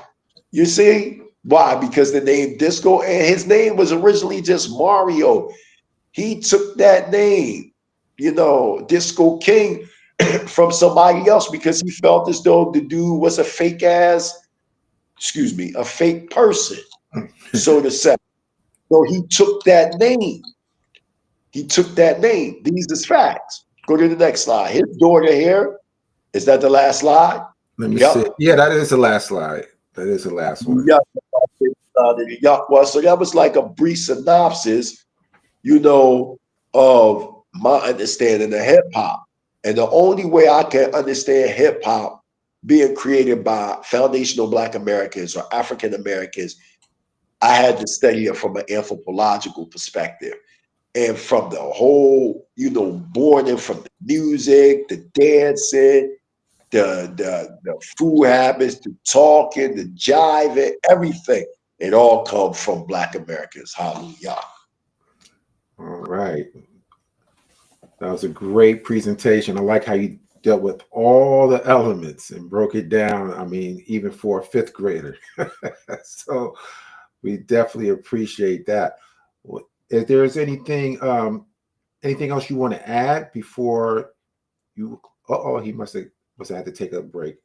You see? Why? Because the name Disco, and his name was originally just Mario. He took that name, Disco King, from somebody else because he felt as though the dude was a fake person, so to say. So he took that name. These is facts. Go to the next slide. His daughter here. Is that the last slide? Let me see. Yeah, that is the last slide. That is the last one. Yeah. Well, so that was like a brief synopsis, of my understanding of hip hop. And the only way I can understand hip hop being created by foundational Black Americans or African Americans, I had to study it from an anthropological perspective. And from the whole, born in from the music, the dancing, the food habits, the talking, the jiving, everything, it all comes from Black Americans. Hallelujah. All right. That was a great presentation. I like how you dealt with all the elements and broke it down. I mean, even for a fifth grader. So we definitely appreciate that. If there's anything else you want to add before you? He must have had to take a break.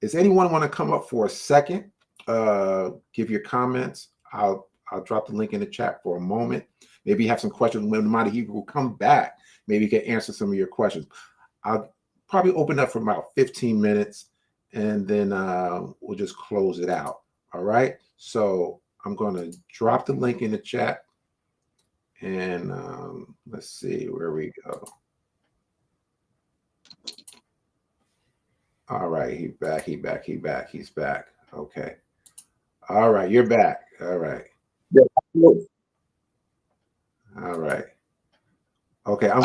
Does anyone want to come up for a second? Give your comments. I'll drop the link in the chat for a moment. Maybe you have some questions. When Mighty will come back, maybe he can answer some of your questions. I'll probably open up for about 15 minutes, and then we'll just close it out. All right. So I'm going to drop the link in the chat. And let's see where we go. All right, he's back. Okay. All right, you're back. All right. Yeah. All right. Okay, I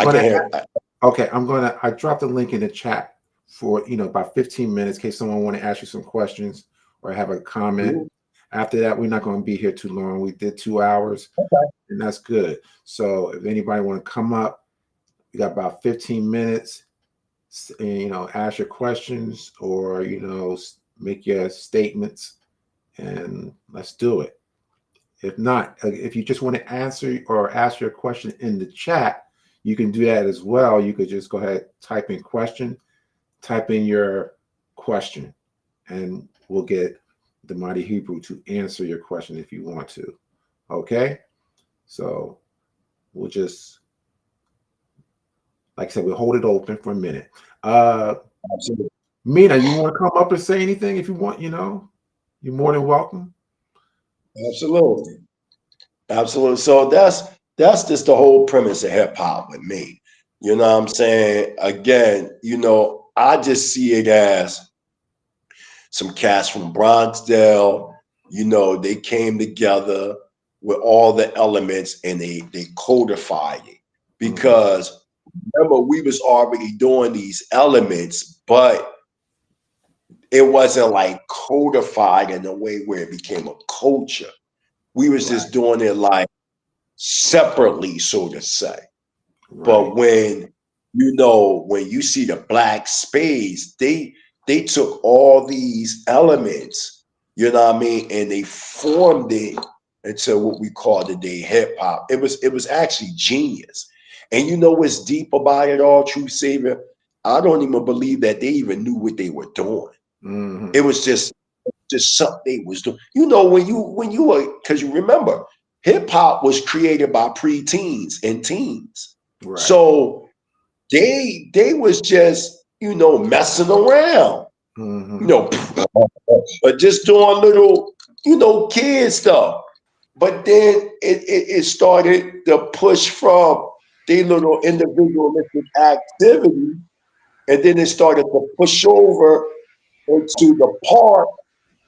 dropped the link in the chat for about 15 minutes in case someone want to ask you some questions or have a comment. Mm-hmm. After that, we're not going to be here too long. We did 2 hours. Okay. And that's good. So if anybody want to come up, we got about 15 minutes, and, ask your questions or, make your statements, and let's do it. If not, if you just want to answer or ask your question in the chat, you can do that as well. You could just go ahead, type in question, type in your question, and we'll get the Mighty Hebrew to answer your question if you want to. Okay? So we'll just, like I said, we'll hold it open for a minute. Absolutely. Mina, you want to come up and say anything if you want, you're more than welcome. Absolutely. Absolutely. So that's just the whole premise of hip hop with me. You know what I'm saying? Again, I just see it as some cats from Bronxdale. They came together with all the elements and they codified it. Because remember, we was already doing these elements, but it wasn't like codified in a way where it became a culture. We was just doing it like separately, so to say. But when you see the Black Spades, they took all these elements, you know what I mean, and they formed it into what we call today hip hop. It was actually genius. And you know what's deep about it all, True Savior? I don't even believe that they even knew what they were doing. It was just something they was doing. When you were, because you remember, hip hop was created by preteens and teens. Right. So they was just, messing around, just doing little, kid stuff. But then it started to push from their little individualistic activity, and then it started to push over into the part,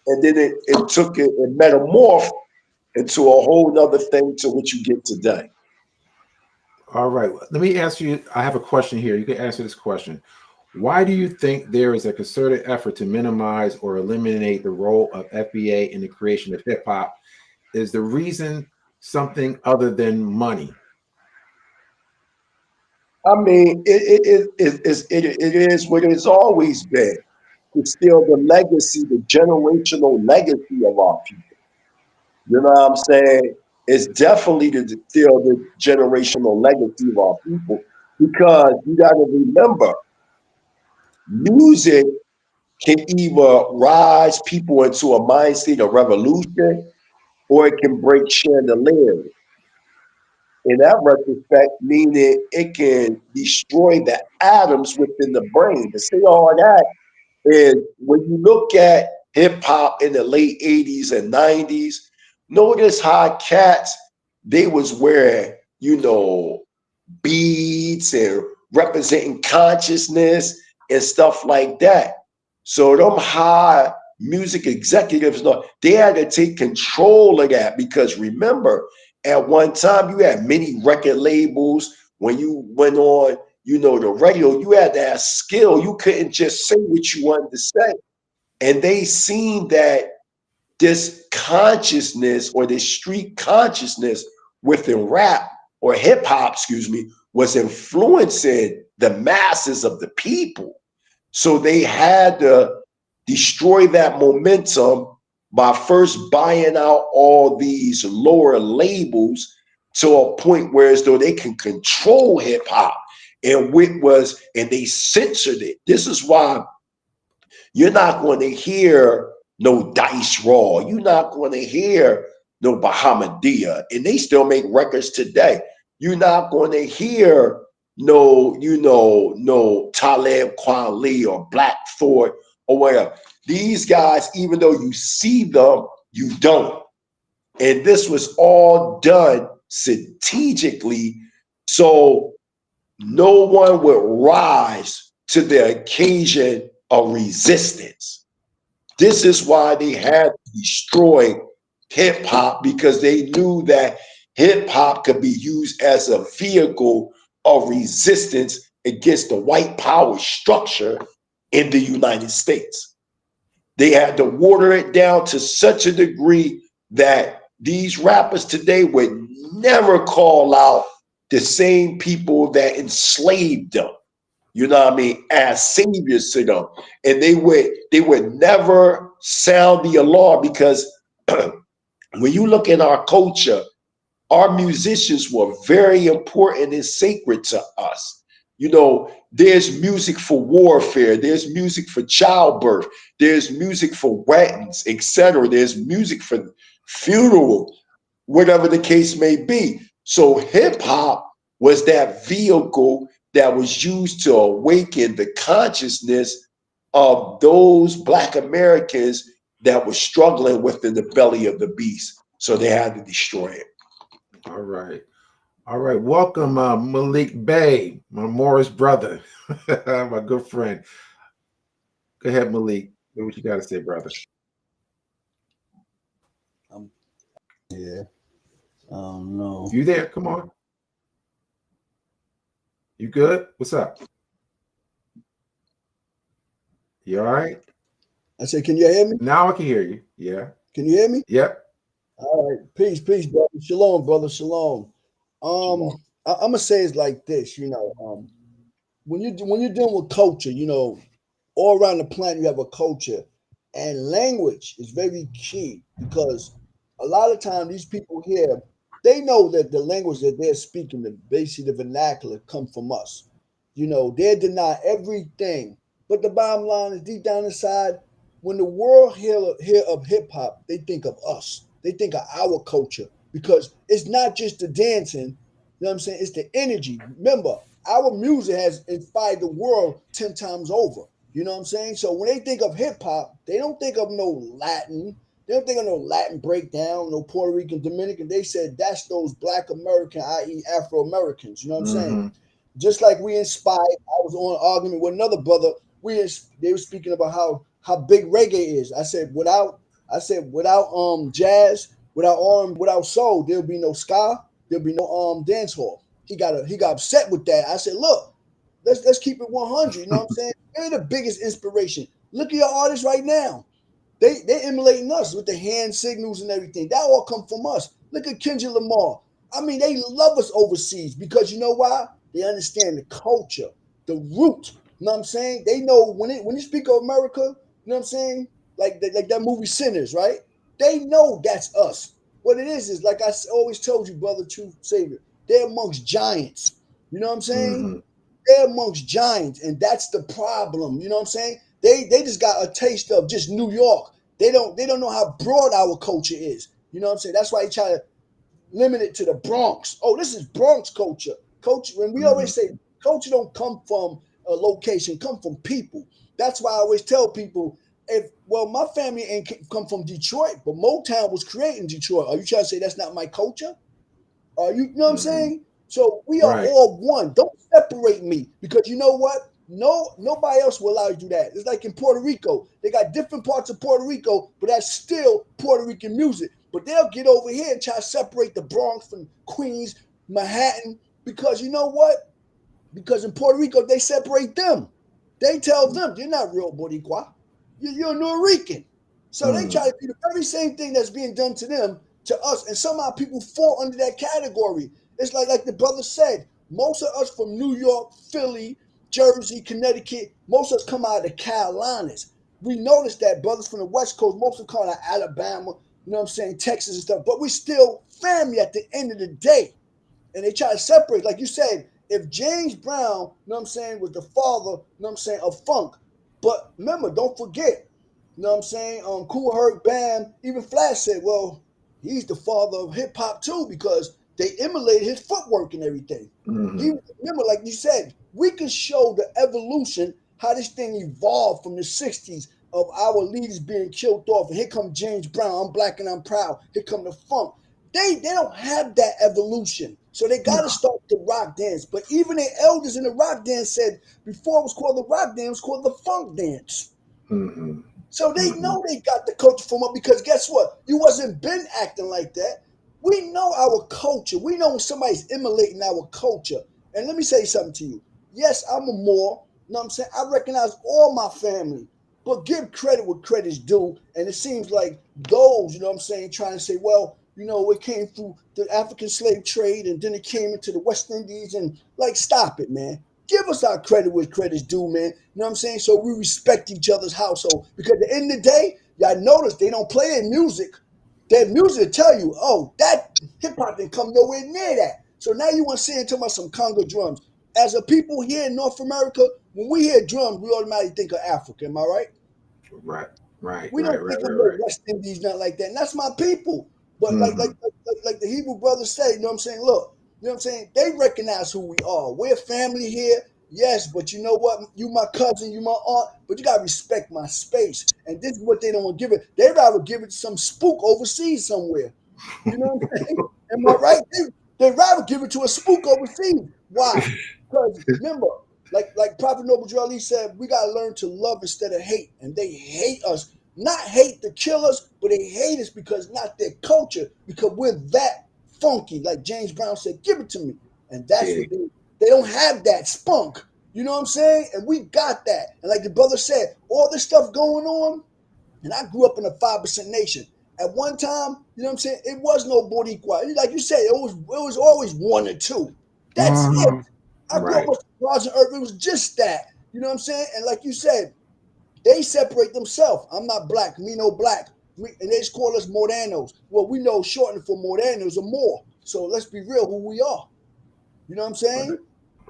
and then it took it and metamorphed into a whole nother thing to what you get today. All right. Let me ask you, I have a question here. You can answer this question. Why do you think there is a concerted effort to minimize or eliminate the role of FBA in the creation of hip hop? Is the reason something other than money? I mean, it is what it's always been. It's still the legacy, the generational legacy of our people. You know what I'm saying? It's definitely still the generational legacy of our people, because you got to remember, music can either rise people into a mind state of revolution, or it can break chandeliers. In that retrospect, meaning it can destroy the atoms within the brain. To say all that is, when you look at hip hop in the late 80s and 90s, notice how cats, they was wearing, beads and representing consciousness and stuff like that. So them high music executives, they had to take control of that, because remember, at one time you had many record labels. When you went on, the radio, you had to have skill. You couldn't just say what you wanted to say. And they seen that this consciousness, or this street consciousness within rap or hip hop, was influencing the masses of the people. So they had to destroy that momentum by first buying out all these lower labels to a point where, as though they can control hip hop. And they censored it. This is why you're not going to hear no Dice Raw. You're not going to hear no Bahamadia. And they still make records today. You're not going to hear no Talib Kweli or Black Thought or whatever. These guys, even though you see them, you don't. And this was all done strategically, so no one would rise to the occasion of resistance. This is why they had to destroy hip hop, because they knew that hip hop could be used as a vehicle of resistance against the white power structure in the United States. They had to water it down to such a degree that these rappers today would never call out the same people that enslaved them, as saviors to them. And they would never sound the alarm, because when you look at our culture, our musicians were very important and sacred to us. There's music for warfare, there's music for childbirth, there's music for weddings, etc. There's music for funeral, whatever the case may be. So hip hop was that vehicle that was used to awaken the consciousness of those Black Americans that were struggling within the belly of the beast. So they had to destroy it. All right. All right. Welcome, Malik Bey, my Morris brother, my good friend. Go ahead, Malik. What you got to say, brother? Yeah. No. You there? Come on. You good? What's up? You all right? I said, can you hear me? Now I can hear you. Yeah. Can you hear me? Yep. All right. Peace, brother. Shalom, brother. Shalom. I'm gonna say it's like this, when you're dealing with culture, all around the planet you have a culture, and language is very key because a lot of times these people here, they know that the language that they're speaking, basically the vernacular, come from us. They deny everything. But the bottom line is deep down inside, when the world hear of hip hop, they think of us. They think of our culture because it's not just the dancing, you know what I'm saying? It's the energy. Remember, our music has inspired the world 10 times over. You know what I'm saying? So when they think of hip hop, they don't think of no Latin. They don't think of no Latin breakdown, no Puerto Rican, Dominican. They said that's those Black American, i.e. Afro-Americans. You know what I'm saying? Just like we inspired, I was on an argument with another brother. They were speaking about how big reggae is. I said without jazz, without soul, there'll be no ska, there'll be no dance hall. He got upset with that. I said, look, let's keep it 100. You know what I'm saying? They're the biggest inspiration. Look at your artists right now. They emulating us with the hand signals and everything. That all come from us. Look at Kendrick Lamar. I mean, they love us overseas because you know why? They understand the culture, the root. You know what I'm saying? They know when you speak of America, you know what I'm saying? Like that movie Sinners, right? They know that's us. What it is like I always told you, brother, true savior. They're amongst giants. You know what I'm saying? They're amongst giants, and that's the problem. You know what I'm saying? They just got a taste of just New York. They don't know how broad our culture is. You know what I'm saying? That's why they try to limit it to the Bronx. Oh, this is Bronx culture. Culture, when we always say culture don't come from a location, come from people. That's why I always tell people, my family ain't come from Detroit, but Motown was created in Detroit. Are you trying to say that's not my culture? You know what I'm saying? So we are all one. Don't separate me because you know what? Nobody else will allow you to do that. It's like in Puerto Rico. They got different parts of Puerto Rico, but that's still Puerto Rican music. But they'll get over here and try to separate the Bronx from Queens, Manhattan, because you know what? Because in Puerto Rico, they separate them. They tell them, you're not real Boricua. You're a Norican. So they try to do the very same thing that's being done to them, to us. And somehow people fall under that category. It's like the brother said, most of us from New York, Philly, Jersey, Connecticut, most of us come out of the Carolinas. We noticed that brothers from the West Coast, most of them come out of Alabama, you know what I'm saying, Texas and stuff. But we're still family at the end of the day. And they try to separate, like you said, if James Brown, you know what I'm saying, was the father, you know what I'm saying, of funk. But remember, don't forget, you know what I'm saying, Kool Herc, Bam, even Flash said, well, he's the father of hip hop too, because they emulated his footwork and everything. Remember, like you said, we can show the evolution, how this thing evolved from the 60s of our leaders being killed off. And here come James Brown, I'm black and I'm proud. Here come the funk. They don't have that evolution. So they got to start the rock dance. But even the elders in the rock dance said before it was called the rock dance, it was called the funk dance. So they know they got the culture from up because guess what? You wasn't been acting like that. We know our culture. We know when somebody's emulating our culture. And let me say something to you. Yes, I'm a Moor. You know what I'm saying? I recognize all my family. But give credit what credit's due. And it seems like those, you know what I'm saying, trying to say, well, you know, it came through the African slave trade and then it came into the West Indies and like, stop it, man. Give us our credit where credit's due, man. You know what I'm saying? So we respect each other's household. Because at the end of the day, y'all notice they don't play their music. Their music will tell you, oh, that hip hop didn't come nowhere near that. So now you want to say and talk about some conga drums. as a people here in North America, when we hear drums, we automatically think of Africa. Am I right? Right, right, We right, don't right, think of right, no right. West Indies, not like that. And that's my people. But Mm-hmm. like the Hebrew brothers say, you know what I'm saying? Look, you know what I'm saying? They recognize who we are. We're family here, yes, but you know what? You my cousin, you my aunt, but you gotta respect my space. And this is what they don't want to give it. They rather give it to some spook overseas somewhere. You know what I'm saying? Am I right? They rather give it to a spook overseas. Why? Because remember, like Prophet Noble Drew Ali said, we gotta learn to love instead of hate. And they hate us. Not hate to kill us, but they hate us because not their culture, because we're that funky. Like James Brown said, give it to me. And that's Yeah. what they don't have that spunk. You know what I'm saying? And we got that. And like the brother said, all this stuff going on, and I grew up in a 5% nation. At one time, you know what I'm saying? It was no Boricua. Like you said, it was always one or two. That's it. Mhm. I grew up Right. with Rods and Earth. It was just that. You know what I'm saying? And like you said, they separate themselves. I'm not black. Me no black. And they just call us Morenos. Well, we know shortening for Morenos or more. So let's be real who we are. You know what I'm Right. saying?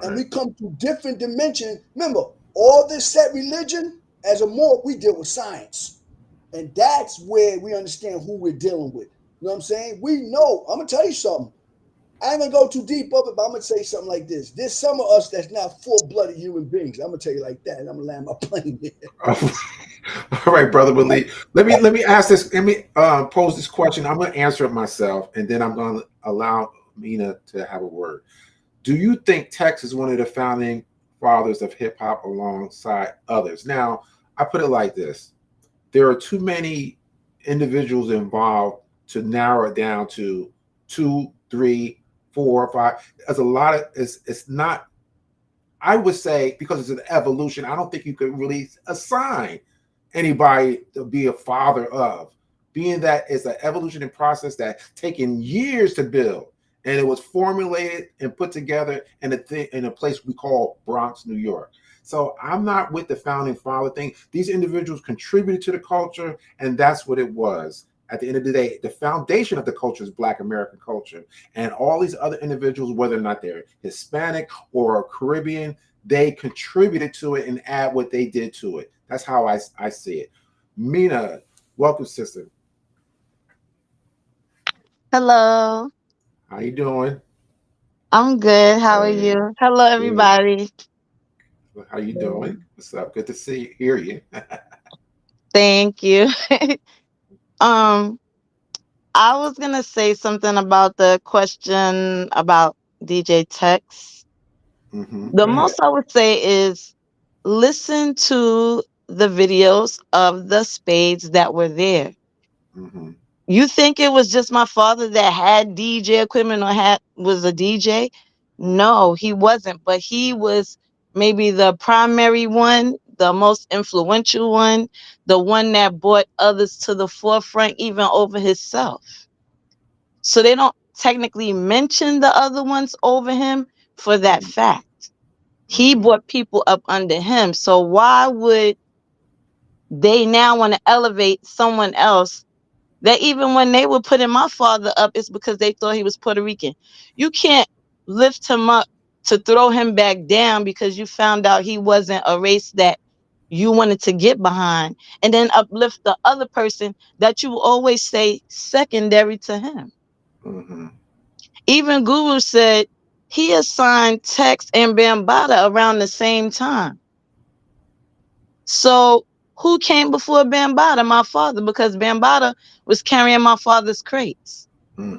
And Right. we come to different dimensions. Remember, all this set religion, as a more, we deal with science. And that's where we understand who we're dealing with. You know what I'm saying? We know. I'm gonna tell you something. I ain't gonna go too deep of it, but I'm gonna say something like this. There's some of us that's not full-blooded human beings. I'm gonna tell you like that, and I'm gonna land my plane there. All right, brother Willie. Let me ask this. Let me pose this question. I'm going to answer it myself, and then I'm going to allow Mina to have a word. Do you think Tex is one of the founding fathers of hip hop alongside others? Now, I put it like this: there are too many individuals involved to narrow it down to two, three, four, five. There's a lot of. It's not. I would say because it's an evolution. I don't think you could really assign anybody to be a father of, being that it's an evolutionary process that taken years to build, and it was formulated and put together in a place we call Bronx, New York. So I'm not with the founding father thing. These individuals contributed to the culture, and that's what it was. At the end of the day, the foundation of the culture is Black American culture, and all these other individuals, whether or not they're Hispanic or Caribbean, they contributed to it and add what they did to it. That's how I see it. Mina, welcome, sister. Hello, How you doing? I'm good. How are Hey, you? Hello, good. everybody. How you doing? What's up? Good to hear you. Thank you. um, I was gonna say something about the question about DJ Tex. The Go ahead. most I would say is listen to the videos of the spades that were there. Hmm. You think it was just my father that had DJ equipment or had was a DJ? No, he wasn't, but he was maybe the primary one, the most influential one, the one that brought others to the forefront even over himself. So they don't technically mention the other ones over him for that fact. He Hmm. brought people up under him. So why would they now want to elevate someone else that even when they were putting my father up, it's because they thought he was Puerto Rican. You can't lift him up to throw him back down because you found out he wasn't a race that you wanted to get behind, and then uplift the other person that you always say secondary to him. Hmm. Even Guru said he assigned Tex and Bambata around the same time. So who came before Bambata? My father, because Bambata was carrying my father's crates. Hmm.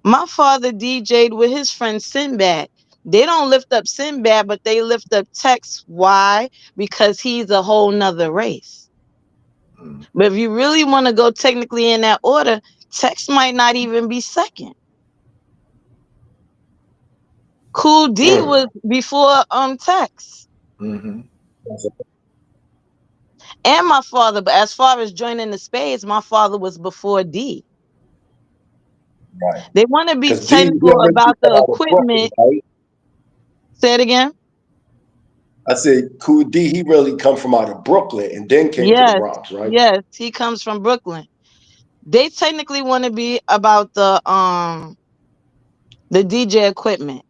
My father DJ'd with his friend Sinbad. They don't lift up Sinbad, but they lift up Tex. Why? Because he's a whole nother race. Hmm. But if you really want to go technically in that order, Tex might not even be second. Cool D was before Tex Hmm. and my father. But as far as joining the spades, my father was before D. Right. They want to be Because D technical really about come the out of Brooklyn, equipment. right? Say it again. I said Cool D, he really come from out of Brooklyn and then came to the Yes, Bronx, right? yes, he comes from Brooklyn. They technically want to be about the DJ equipment.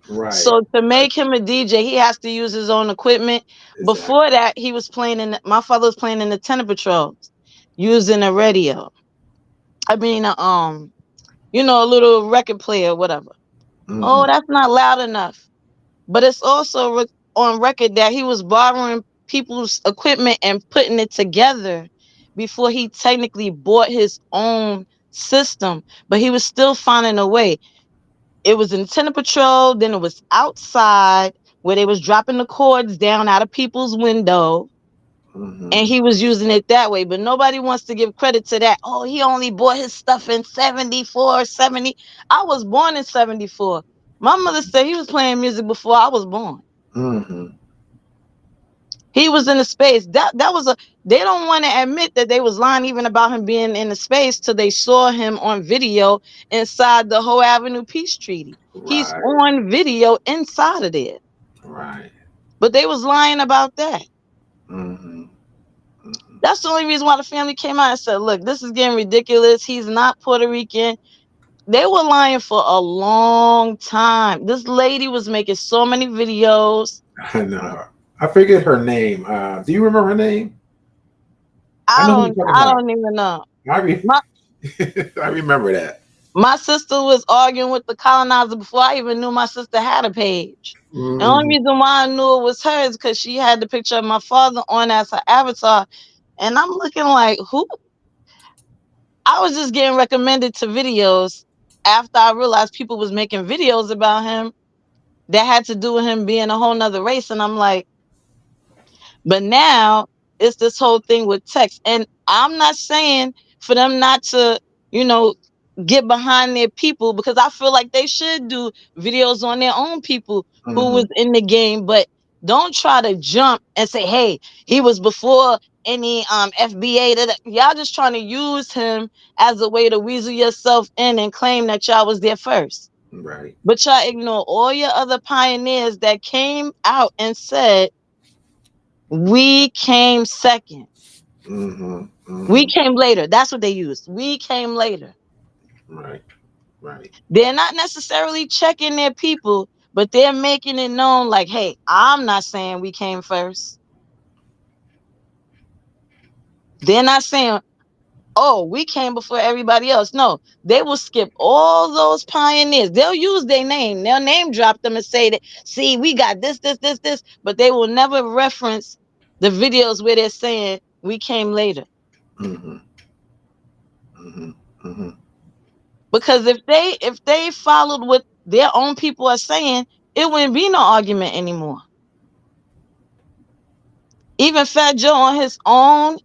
Right. So to make him a DJ, he has to use his own equipment. Exactly. Before that, he was playing my father was playing in the tenor patrols, using a radio. I mean, a little record player, whatever. Oh, Mhm. that's not loud enough. But it's also on record that he was borrowing people's equipment and putting it together before he technically bought his own system. But he was still finding a way. It was in tenor patrol, then it was outside where they was dropping the chords down out of people's window, and Mhm. he was using it that way. But nobody wants to give credit to that. Oh, he only bought his stuff in 74, 70. I was born in 74. My mother said he was playing music before I was born. Mhm. He was in the space. That was a they don't want to admit that they was lying even about him being in the space till they saw him on video inside the Whole Avenue Peace Treaty. He's Right. on video inside of there. Right. But they was lying about that. Mhm. Mhm. That's the only reason why the family came out and said, look, this is getting ridiculous. He's not Puerto Rican. They were lying for a long time. This lady was making so many videos. I know. I forget her name. Do you remember her name? I I know who you're don't talking I about. don't even know. I re- My I remember that. my sister was arguing with the colonizer before I even knew my sister had a page. The only Mhm. reason why I knew it was her is because she had the picture of my father on as her avatar. And I'm looking like, who? I was just getting recommended to videos after I realized people was making videos about him that had to do with him being a whole nother race. And I'm like, but now it's this whole thing with text. And I'm not saying for them not to, you know, get behind their people, because I feel like they should do videos on their own people who was Mhm. in the game, but don't try to jump and say, hey, he was before any FBA. Y'all just trying to use him as a way to weasel yourself in and claim that y'all was there first. Right. But y'all ignore all your other pioneers that came out and said, we came second. Mhm. We Mhm. came later. That's what they used. We came later. Right. Right. They're not necessarily checking their people, but they're making it known like, hey, I'm not saying we came first. They're not saying, oh, we came before everybody else. No, they will skip all those pioneers. They'll use their name. They'll name drop them and say that, see, we got this, but they will never reference the videos where they're saying we came later. Mhm. Mhm. Mhm. Because if they followed what their own people are saying, it wouldn't be no argument anymore. Even Fat Joe on his own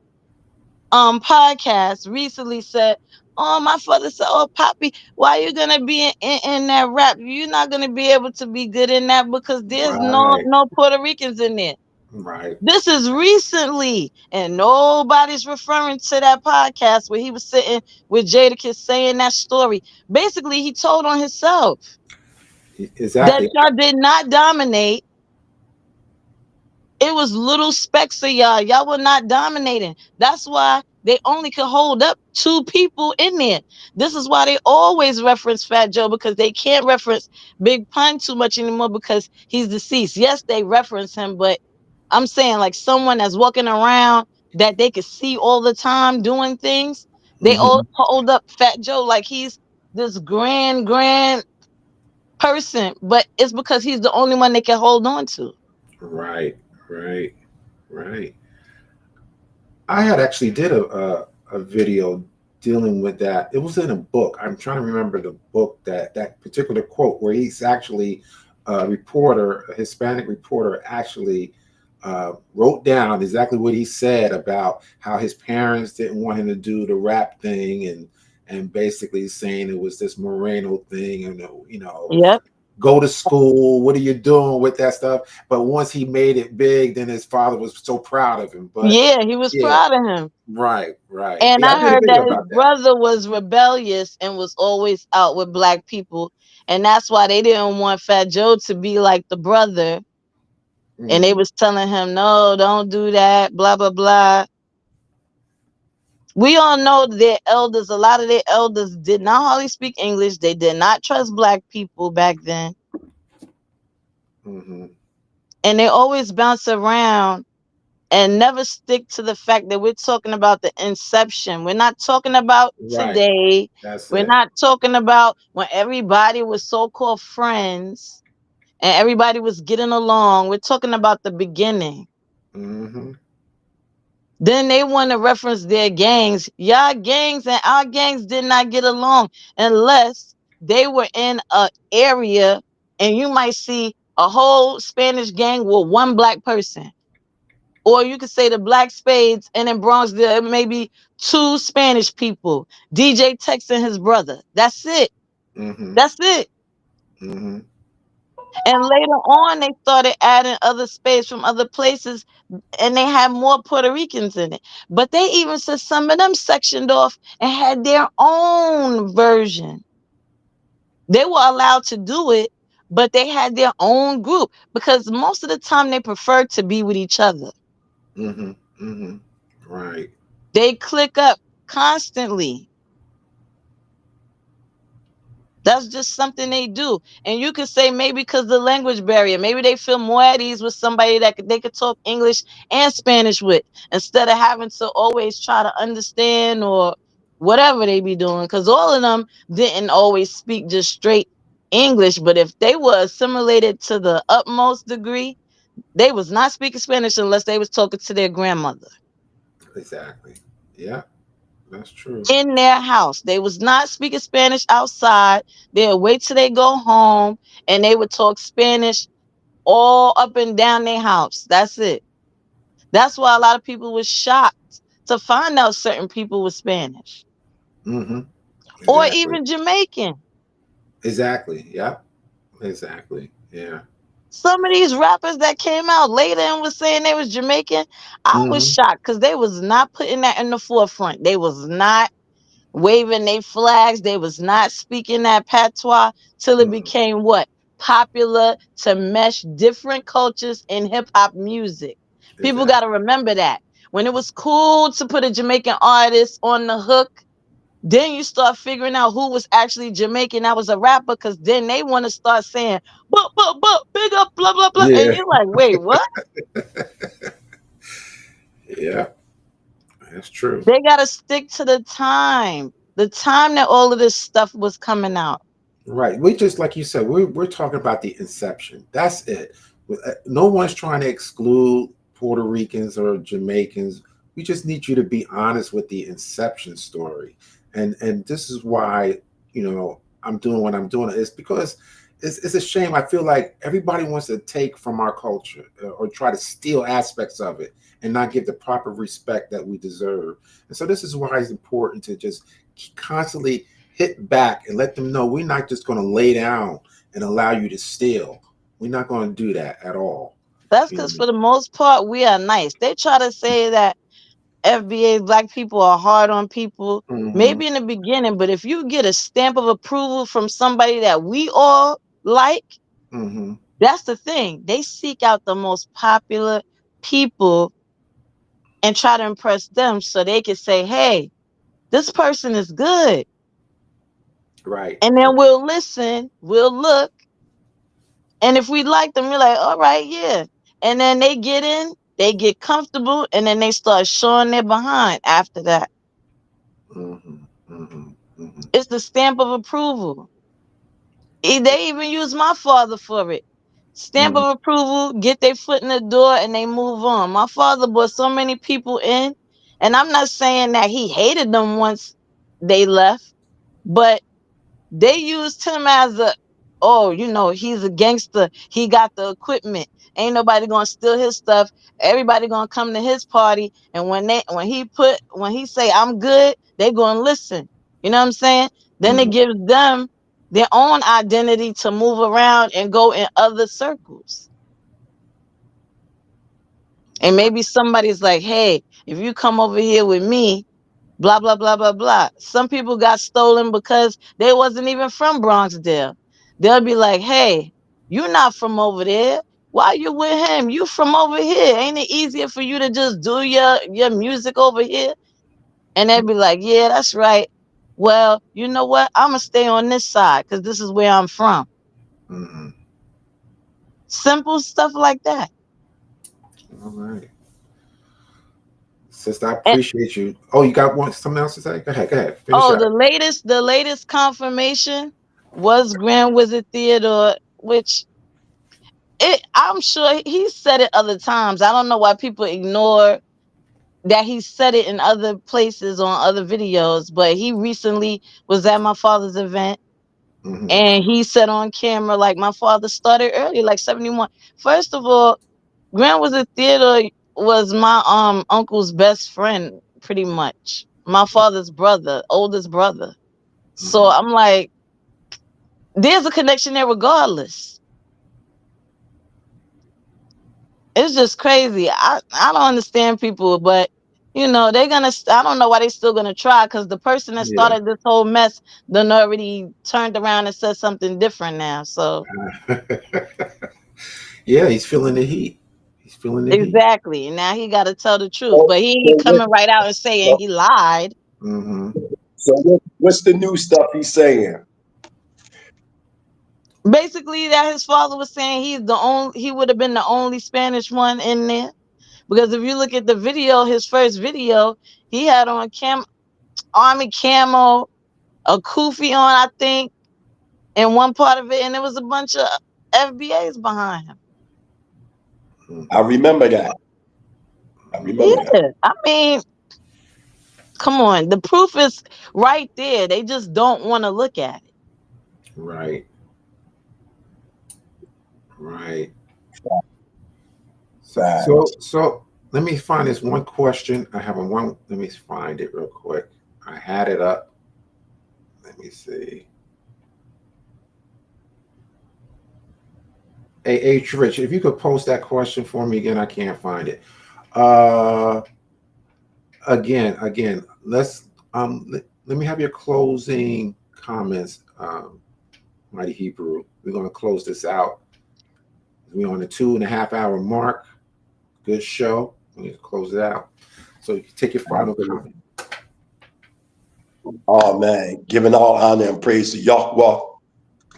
podcast recently said, oh, my father said, oh, Poppy, why you gonna be in that rap? You're not gonna be able to be good in that because there's Right. no Puerto Ricans in there. Right. This is recently, and nobody's referring to that podcast where he was sitting with Jadakiss saying that story. Basically, he told on himself that Exactly. y'all did not dominate. It was little specks of y'all. Y'all were not dominating. That's why they only could hold up 2 people in there. This is why they always reference Fat Joe, because they can't reference Big Pun too much anymore because he's deceased. Yes, they reference him, but I'm saying like someone that's walking around that they could see all the time doing things. They all Mhm. hold up Fat Joe like he's this grand person, but it's because he's the only one they can hold on to. Right. Right. Right. I had actually did a video dealing with that. It was in a book. I'm trying to remember the book, that particular quote where he's actually a reporter, a Hispanic reporter, actually wrote down exactly what he said about how his parents didn't want him to do the rap thing, and basically saying it was this Moreno thing, and Yep. go to school. What are you doing with that stuff? But once he made it big, then his father was so proud of him. But Yeah, he was yeah, proud of him. right, right. And Yeah, I I did a heard video that his about that. brother was rebellious and was always out with black people. And that's why they didn't want Fat Joe to be like the brother. And they Mhm. was telling him, no, don't do that, blah, blah, blah. We all know their elders, a lot of their elders did not hardly speak English. They did not trust black people back then. Mm-hmm. And they always bounce around and never stick to the fact that we're talking about the inception. We're not talking about Right. today. That's We're it. not talking about when everybody was so-called friends and everybody was getting along. We're talking about the beginning. Mm-hmm. Then they want to reference their gangs. Y'all gangs and our gangs did not get along unless they were in a area and you might see a whole Spanish gang with one black person. Or you could say the Black Spades, and in Bronx there may be two Spanish people. DJ Tex and his brother. That's it. Mm-hmm. That's it. Mm-hmm. And later on, they started adding other spades from other places, and they had more Puerto Ricans in it. But they even said some of them sectioned off and had their own version. They were allowed to do it, but they had their own group because most of the time they preferred to be with each other. Mm-hmm. Mm-hmm. Right. They click up constantly. That's just something they do. And you could say maybe because the language barrier, maybe they feel more at ease with somebody that they could talk English and Spanish with instead of having to always try to understand or whatever they be doing. Because all of them didn't always speak just straight English. But if they were assimilated to the utmost degree, they was not speaking Spanish unless they was talking to their grandmother Exactly. Yeah, that's true. in their house. They was not speaking Spanish outside. They'll wait till they go home and they would talk Spanish all up and down their house. That's it. That's why a lot of people was shocked to find out certain people were Spanish Mm-hmm. or Exactly. even Jamaican. Exactly. Yeah. Exactly. Yeah. Some of these rappers that came out later and was saying they was Jamaican, I was Mm-hmm. shocked because they was not putting that in the forefront. They was not waving their flags. They was not speaking that patois till it Mm-hmm. became what? Popular to mesh different cultures in hip hop music. People got to Exactly. remember that. When it was cool to put a Jamaican artist on the hook, then you start figuring out who was actually Jamaican that was a rapper because then they want to start saying, but, big up, blah, blah, blah. And Yeah. you're like, wait, what? Yeah. That's true. They got to stick to the time that all of this stuff was coming out. Right. We just like you said, we're talking about the inception. That's it. No one's trying to exclude Puerto Ricans or Jamaicans. We just need you to be honest with the inception story. And this is why, I'm doing what I'm doing. It's because it's a shame. I feel like everybody wants to take from our culture or try to steal aspects of it and not give the proper respect that we deserve. And so this is why it's important to just constantly hit back and let them know we're not just going to lay down and allow you to steal. We're not going to do that at all. That's You know because what for the most part, we are nice. They try to say that FBA black people are hard on people, I mean? maybe in the beginning, but if you get a stamp of approval from somebody that we all like, Mm-hmm. that's the thing. They seek out the most popular people and try to impress them so they can say, hey, this person is good. Right. And then we'll listen, we'll look, and if we like them, we're like, all right, yeah. And then they get in, they get comfortable, and then they start showing their behind after that. Mm-hmm. Mm-hmm. Mm-hmm. It's the stamp of approval. They even use my father for it. Stamp Mm-hmm. of approval, get their foot in the door, and they move on. My father brought so many people in, and I'm not saying that he hated them once they left, but they used him as a, oh, he's a gangster. He got the equipment. Ain't nobody gonna steal his stuff. Everybody gonna come to his party. And when he say I'm good, they gonna listen. You know what I'm saying? Then it Mm-hmm. gives them their own identity to move around and go in other circles. And maybe somebody's like, hey, if you come over here with me, blah blah blah blah blah. Some people got stolen because they wasn't even from Bronxdale. They'll be like, hey, you not from over there. Why you with him? You from over here. Ain't it easier for you to just do your music over here? And they'll be like, yeah, that's right. Well, you know what? I'm gonna stay on this side because this is where I'm from. Mm-hmm. Simple stuff like that. All right. Sister, I appreciate you. Oh, you got something else to say? Go ahead. Finish Oh, up. the latest confirmation was Grand Wizard Theodore, which I'm sure he said it other times. I don't know why people ignore that he said it in other places on other videos, but he recently was at my father's event Mm-hmm. and he said on camera, like, my father started early, like 71. First of all, Grand Wizard Theodore was my uncle's best friend, pretty much. My father's brother, oldest brother. So Mm-hmm. I'm like, there's a connection there regardless. It's just crazy. I don't understand people, but they're gonna. I don't know why they still gonna try, because the person that Yeah. started this whole mess done already turned around and said something different now. So Yeah, he's feeling the heat. He's feeling the heat. exactly. Now he got to tell the truth, So, but he so, ain't coming right out and saying he lied. Mm-hmm. what's the new stuff he's saying? Basically, that his father was saying he would have been the only Spanish one in there, because if you look at the video, his first video, he had on army camo, a kufi on, I think, in one part of it, and there was a bunch of FBAs behind him. I remember that. I remember that. Yeah, I mean, come on, the proof is right there. They just don't want to look at it. Right. Right. So, Facts. so let me find this one question. I have one. Let me find it real quick. I had it up. Let me see. Hey, H. Rich, if you could post that question for me again, I can't find it. Uh, again, let me have your closing comments, Mighty Hebrew. We're going to close this out. We're on the 2.5 hour mark. Good show. We need to close it out. So you can take your final comment. Oh man, giving all honor and praise to Yahweh,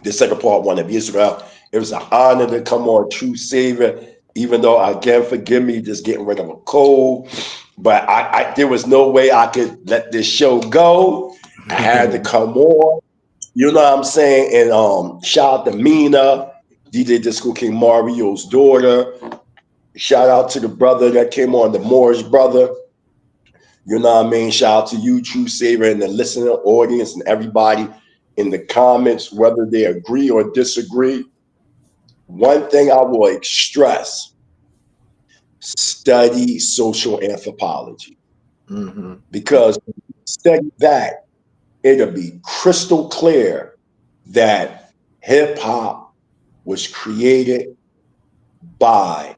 the second part one of Israel. It was an honor to come on True Savior, even though again, forgive me, just getting rid of a cold. But I there was no way I could let this show go. I had to come on. You know what I'm saying? And shout out to Mina, DJ Disco King Mario's daughter. Shout out to the brother that came on, the Moorish brother. You know what I mean? Shout out to you, True Savior, and the listening audience and everybody in the comments, whether they agree or disagree. One thing I will stress, study social anthropology. Mm-hmm. Because when you study that, it'll be crystal clear that hip hop was created by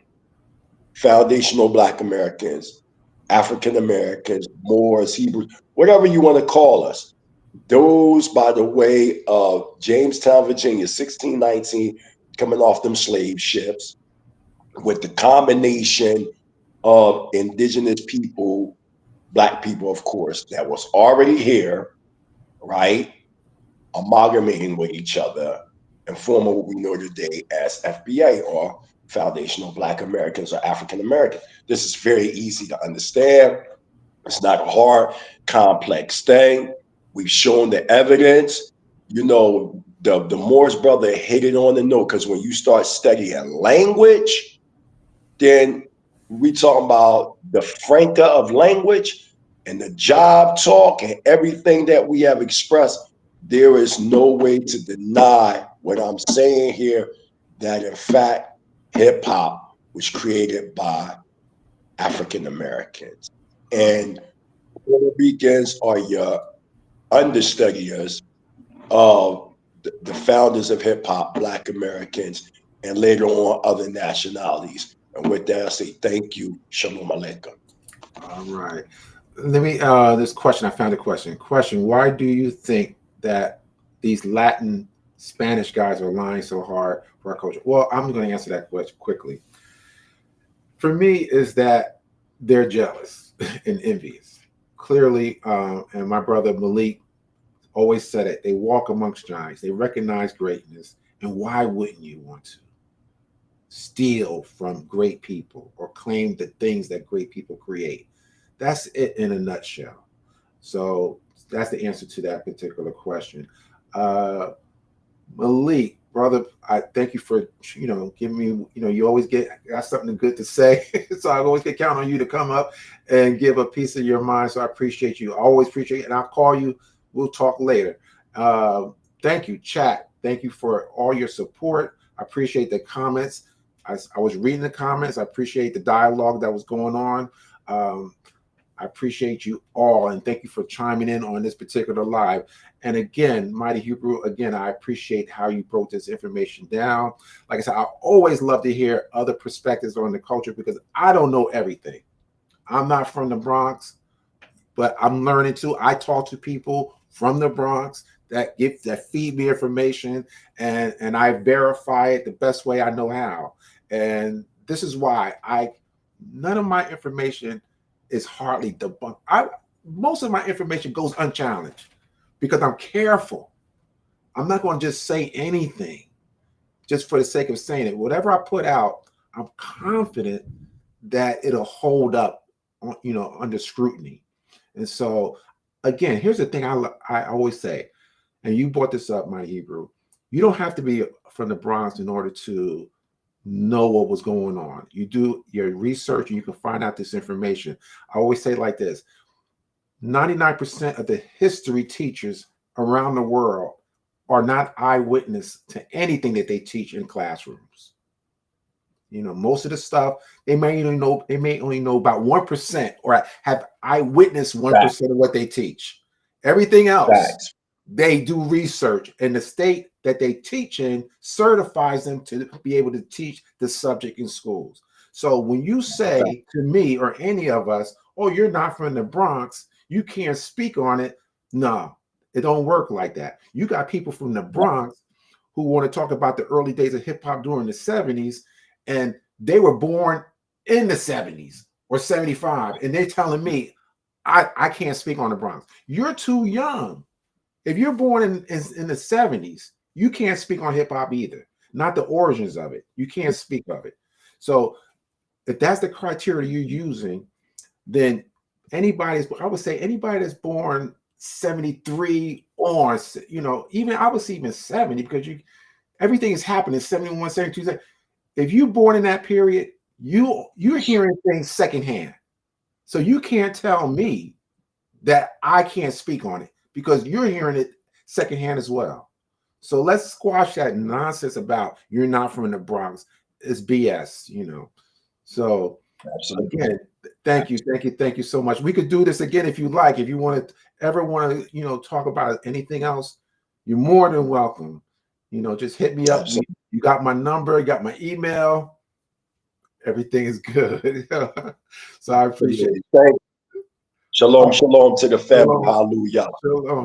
foundational Black Americans, African Americans, Moors, Hebrews, whatever you want to call us. Those by the way of Jamestown, Virginia, 1619, coming off them slave ships, with the combination of indigenous people, Black people, of course, that was already here, right? Amalgamating with each other and forming what we know today as FBA, or Foundational Black Americans or African Americans. This is very easy to understand. It's not a hard, complex thing. We've shown the evidence. You know, the Morris brother hit it on the note, because when you start studying language, then we talking about the franca of language and the job talk and everything that we have expressed. There is no way to deny what I'm saying here, that in fact, hip hop was created by African Americans. And Puerto Ricans are your understudies of the founders of hip hop, Black Americans, and later on other nationalities. And with that, I say thank you. Shalom Aleichem. All right. Let me this question. I found a question. Why do you think that these Latin Spanish guys are lying so hard for our culture? Well, I'm going to answer that question quickly. For me, is that they're jealous and envious. Clearly, and my brother Malik always said it. They walk amongst giants. They recognize greatness. And why wouldn't you want to? steal from great people or claim the things that great people create. That's it in a nutshell. So that's the answer to that particular question. Malik, brother, I thank you for giving me, you always got something good to say. So I always can count on you to come up and give a piece of your mind. So I appreciate you. I always appreciate it. And I'll call you. We'll talk later. Thank you, chat. Thank you for all your support. I appreciate the comments. I was reading the comments. I appreciate the dialogue that was going on. I appreciate you all, and thank you for chiming in on this particular live. And again, Mighty Hebrew, again, I appreciate how you broke this information down. Like I said, I always love to hear other perspectives on the culture because I don't know everything. I'm not from the Bronx, but I'm learning too. I talk to people from the Bronx that feed me information, and I verify it the best way I know how. And this is why none of my information is hardly debunked. Most of my information goes unchallenged because I'm careful. I'm not going to just say anything just for the sake of saying it. Whatever I put out, I'm confident that it'll hold up, under scrutiny. And so, again, here's the thing I always say, and you brought this up, Mighty Hebrew. You don't have to be from the Bronx in order to know what was going on. You do your research and you can find out this information. I always say like this: 99% of the history teachers around the world are not eyewitness to anything that they teach in classrooms. Most of the stuff they may only know about 1% or have eyewitness 1% of what they teach. Everything else, they do research, and the state that they teach in certifies them to be able to teach the subject in schools. So when you say to me or any of us, "Oh, you're not from the Bronx, you can't speak on it," no, it don't work like that. You got people from the Bronx who want to talk about the early days of hip hop during the 70s, and they were born in the 70s or 75, and they're telling me I can't speak on the Bronx. You're too young. If you're born in the 70s, you can't speak on hip hop either. Not the origins of it. You can't speak of it. So if that's the criteria you're using, then I would say anybody that's born 73 on, even I would say even 70, because everything is happening 71, 72. If you're born in that period, you're hearing things secondhand. So you can't tell me that I can't speak on it because you're hearing it secondhand as well. So let's squash that nonsense about you're not from the Bronx. It's BS, So absolutely. Again, thank you so much. We could do this again if you like. If you ever want to, talk about anything else, you're more than welcome. Just hit me up. You got my number, you got my email. Everything is good. So I appreciate it. Thank you. Shalom, shalom to the family. Hallelujah.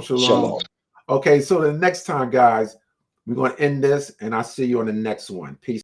Shalom. Okay, so the next time, guys, we're going to end this, and I'll see you on the next one. Peace.